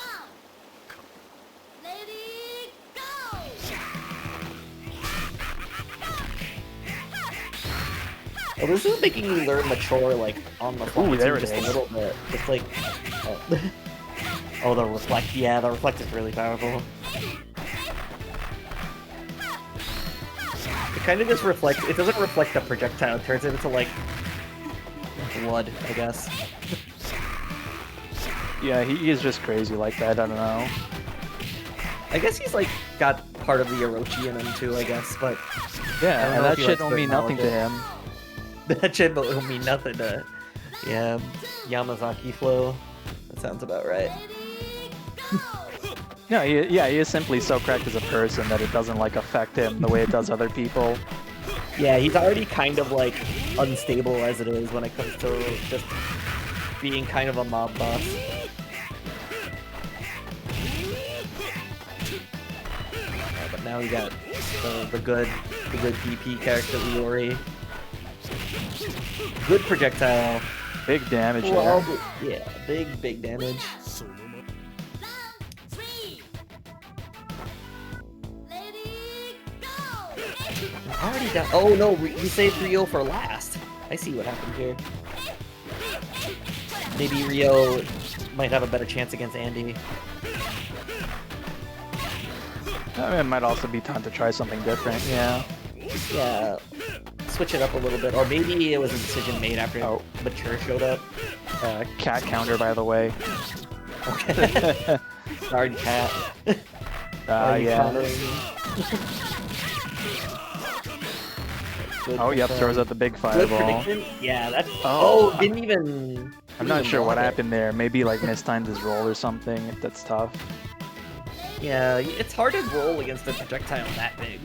Oh, this is making me learn Mature like on the fly. Ooh, there it just is. a little bit. It's like, oh, the reflect. Yeah, the reflect is really powerful. It kind of just reflects. It doesn't reflect the projectile. It turns it into like blood, I guess. Yeah, he is just crazy like that. I don't know. I guess he's like got part of the Orochi in him too, I guess, but yeah, and that shit don't mean nothing to him. That shit don't mean nothing to, yeah, Yamazaki flow. That sounds about right. No, he is simply so cracked as a person that it doesn't like affect him the way it does other people. Yeah, he's already kind of like unstable as it is when it comes to just being kind of a mob boss. But now we got the good DP character Iori. Good projectile. Big damage well, yeah, big damage. Already done. Oh no, we saved Rio for last. I see what happened here. Maybe Rio might have a better chance against Andy. I mean, it might also be time to try something different, yeah. Yeah, switch it up a little bit. Or maybe it was a decision made after Mature showed up. Cat counter, by the way. Okay. Darn cat. Yeah. Oh, yep, throws out the big fireball. Yeah, that's... Oh, didn't even... I'm not sure what happened there. Maybe, like, mistimed his roll or something. That's tough. Yeah, it's hard to roll against a projectile that big.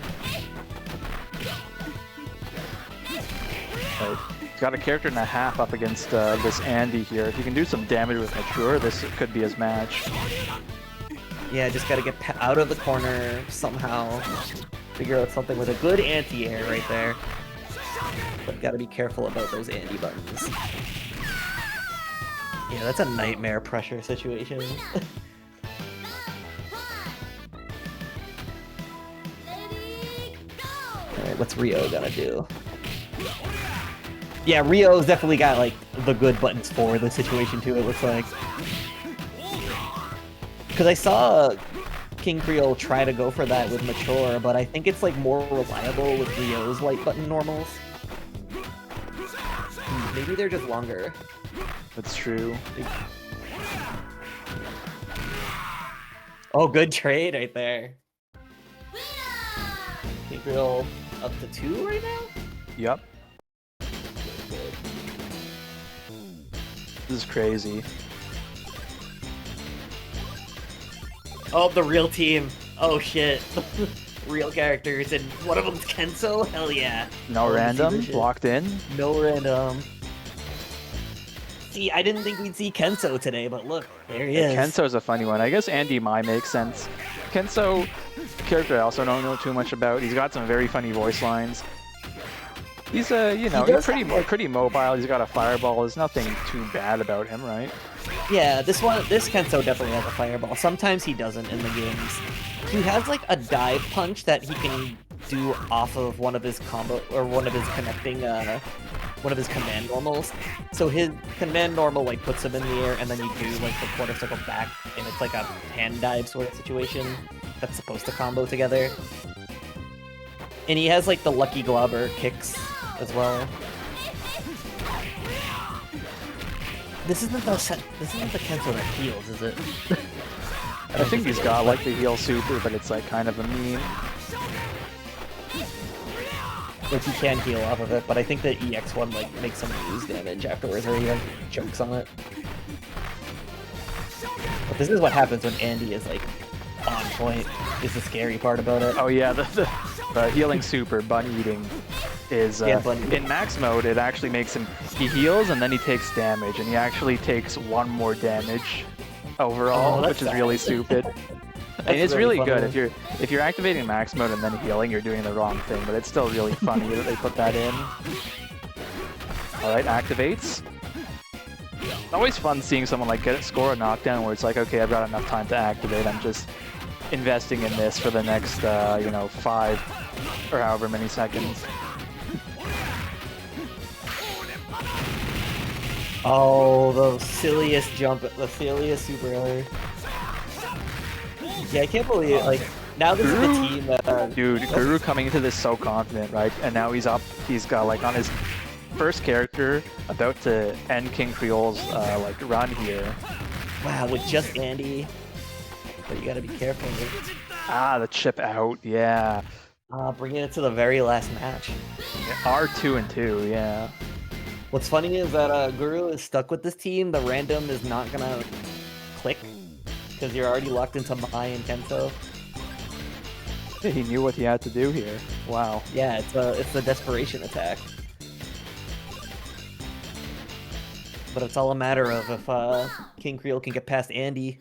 Right. He's got a character and a half up against this Andy here. If he can do some damage with Mature, this could be his match. Yeah, just gotta get out of the corner somehow. Figure out something with a good anti-air right there. But gotta be careful about those Andy buttons. Yeah, that's a nightmare pressure situation. Alright, what's Rio gonna do? Yeah, Rio's definitely got like the good buttons for the situation too, it looks like. Because I saw King Creole try to go for that with Mature, but I think it's like more reliable with Rio's light button normals. Maybe they're just longer. That's true. Oh, good trade right there. King Creole up to 2 right now? Yep. This is crazy. Oh, the real team. Oh shit. Real characters, and one of them's Kensou? Hell yeah. No random, locked in. No random. See, I didn't think we'd see Kensou today, but look, there he is. Kensou's a funny one. I guess Andy might make sense. Kensou, character I also don't know too much about. He's got some very funny voice lines. He's he's pretty mobile. He's got a fireball. There's nothing too bad about him, right? Yeah, this Kensou definitely has a fireball. Sometimes he doesn't in the games. He has like a dive punch that he can do off of one of his combo or one of his connecting one of his command normals. So his command normal like puts him in the air, and then you do like the quarter circle back, and it's like a hand dive sort of situation that's supposed to combo together. And he has like the lucky globber kicks as well. This isn't the Kensou that heals, is it? I think he's got like the heal super, but it's like kind of a meme. Like he can heal off of it, but I think the EX one like makes him lose damage afterwards, or he like chokes on it. But this is what happens when Andy is like on point. Is the scary part about it. Oh yeah, the healing super bunny eating is in max mode. It actually makes him he heals and then he takes damage, and he actually takes 1 more damage overall, which is really stupid. And it's really good if you're activating max mode and then healing, you're doing the wrong thing, but it's still really funny that they put that in. All right, activates. It's always fun seeing someone like score a knockdown where it's like, okay, I've got enough time to activate. I'm just investing in this for the next 5 or however many seconds. Oh, the silliest jump, the silliest super error. Yeah, I can't believe it. Like, now this is the team that... Dude, Guru coming into this so confident, right? And now he's up, he's got, like, on his first character, about to end King Creole's, like, run here. Wow, with just Andy. But you gotta be careful. Ah, the chip out, yeah. Bringing it to the very last match. Yeah, R2 and 2, yeah. What's funny is that Guru is stuck with this team. The random is not gonna click, because you're already locked into Mai and Kensou. He knew what he had to do here. Wow. Yeah, it's a desperation attack. But it's all a matter of if King Creole can get past Andy.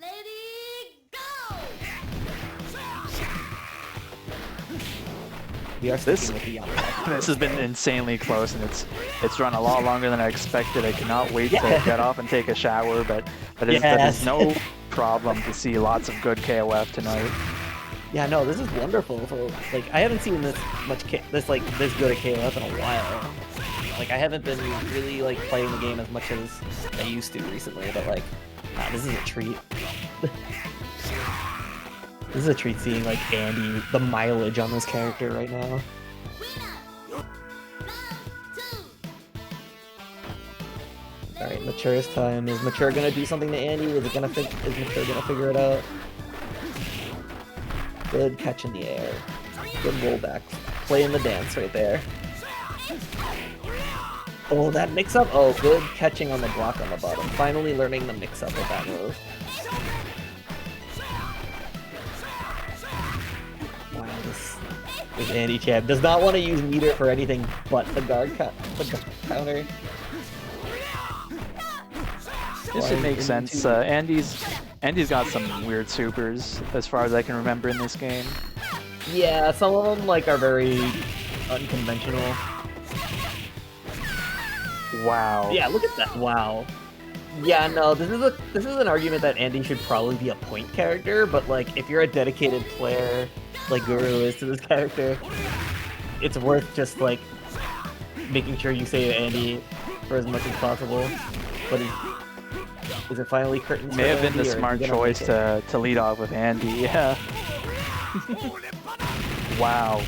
We are sticking with the Yamazaki. This has been insanely close, and it's run a lot longer than I expected. I cannot wait to get off and take a shower, but that is no problem to see lots of good KOF tonight. Yeah, no, this is wonderful. Like, I haven't seen this this good a KOF in a while. Like, I haven't been really like playing the game as much as I used to recently, but like, this is a treat. This is a treat seeing like Andy, the mileage on this character right now. Alright, Mature's time. Is Mature gonna do something to Andy? Is Mature gonna figure it out? Good catch in the air. Good rollback. Playing the dance right there. Oh, that mix-up? Oh, good catching on the block on the bottom. Finally learning the mix-up of that move. Wow, this Andy Champ does not want to use meter for anything but the guard counter. This would make sense. Andy's got some weird supers, as far as I can remember in this game. Yeah, some of them like are very unconventional. Wow. Yeah, look at that. Wow. Yeah, no, this is an argument that Andy should probably be a point character, but like if you're a dedicated player like Guru is to this character, it's worth just like making sure you save Andy for as much as possible. But is it finally curtains? May have been the smart choice to lead off with Andy. Yeah. Wow.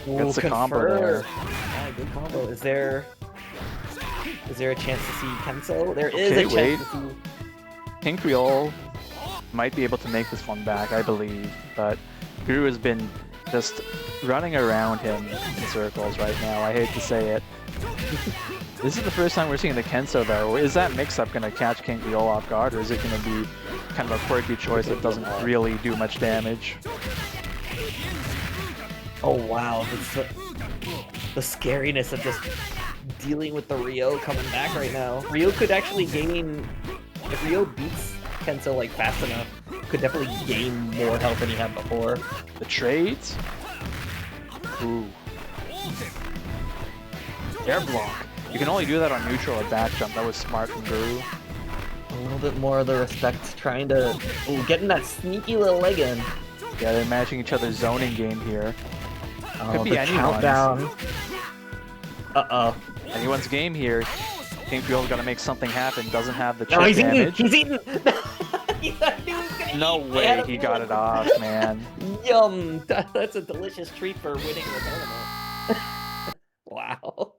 That's a combo there. Yeah, good combo. Is there a chance to see Kensou? There is a chance to see... King Creole might be able to make this one back, I believe, but Guru has been just running around him in circles right now. I hate to say it. This is the first time we're seeing the Kensou though. Is that mix-up going to catch King Viol off guard, or is it going to be kind of a quirky choice that doesn't really do much damage? Oh wow, the scariness of just dealing with the Ryo coming back right now. Ryo could actually gain, if Ryo beats Kensou like fast enough, could definitely gain more health than he had before. The trades? Ooh. Air block. You can only do that on neutral or back jump. That was smart from Guru. A little bit more of the respect, trying to... Ooh, getting that sneaky little leg in. Yeah, they're matching each other's zoning game here. Oh, Could be the anyone's. countdown. Uh-oh. Anyone's game here. King Viol's got to make something happen. Doesn't have the chip No, he's damage. eating! He's eating! No way he got it off, man. Yum! That's a delicious treat for winning the tournament. Wow.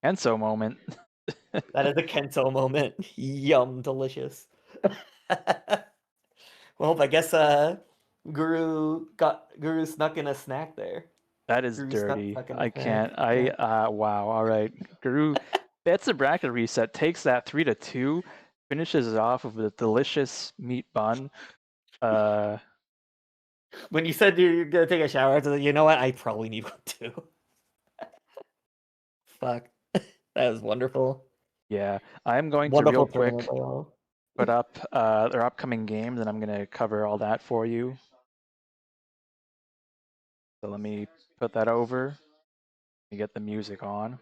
Kensou moment. That is a Kensou moment. Yum, delicious. Well, I guess Guru snuck in a snack there. That is Guru dirty. snuck in a I snack. can't. Wow. All right. Guru bets a bracket reset, takes that 3-2, finishes it off with a delicious meat bun. When you said you're gonna take a shower, I was like, you know what? I probably need one too. Fuck. That was wonderful. Yeah, I'm going to Wonderful real quick tournament by all. put up their upcoming games, and I'm going to cover all that for you. So let me put that over. Let me get the music on.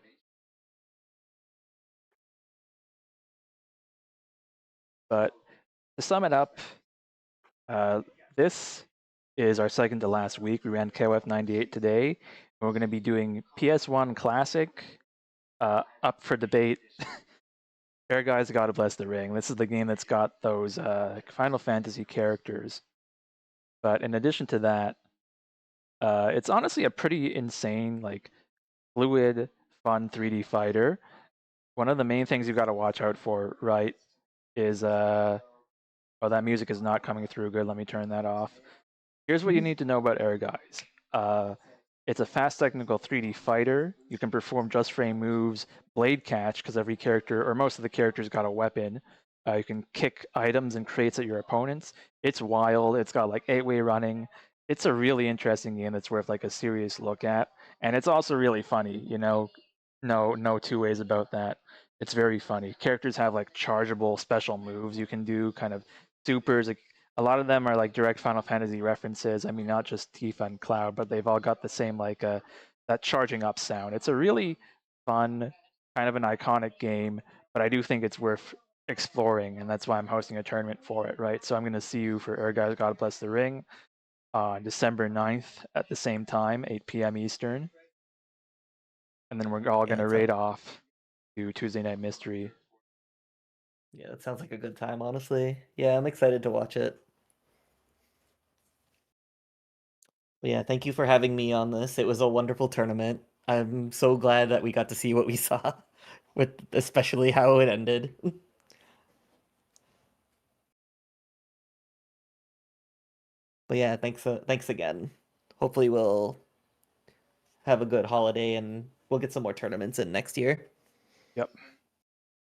But to sum it up, this is our second to last week. We ran KOF 98 today. And we're going to be doing PS1 Classic, up for debate. Fair Guys, God Bless the Ring. This is the game that's got those Final Fantasy characters. But in addition to that, it's honestly a pretty insane, like, fluid, fun 3D fighter. One of the main things you got to watch out for, right, is oh, that music is not coming through good. Let me turn that off. Here's what you need to know about Air Guys. It's a fast technical 3D fighter. You can perform just frame moves, blade catch, because every character, or most of the characters, got a weapon. You can kick items and crates at your opponents. It's wild. It's got like 8-way running. It's a really interesting game that's worth like a serious look at. And it's also really funny, you know, no two ways about that. It's very funny. Characters have like chargeable special moves you can do, kind of supers. Like, a lot of them are like direct Final Fantasy references. I mean, not just Tifa and Cloud, but they've all got the same like that charging up sound. It's a really fun, kind of an iconic game, but I do think it's worth exploring, and that's why I'm hosting a tournament for it, right? So I'm going to see you for Guys, God Bless the Ring on December 9th at the same time, 8 p.m. Eastern. And then we're all going to raid off to Tuesday Night Mystery. Yeah, that sounds like a good time, honestly. Yeah, I'm excited to watch it. But yeah, thank you for having me on this. It was a wonderful tournament. I'm so glad that we got to see what we saw, with especially how it ended. But yeah, thanks again. Hopefully we'll have a good holiday and we'll get some more tournaments in next year. Yep.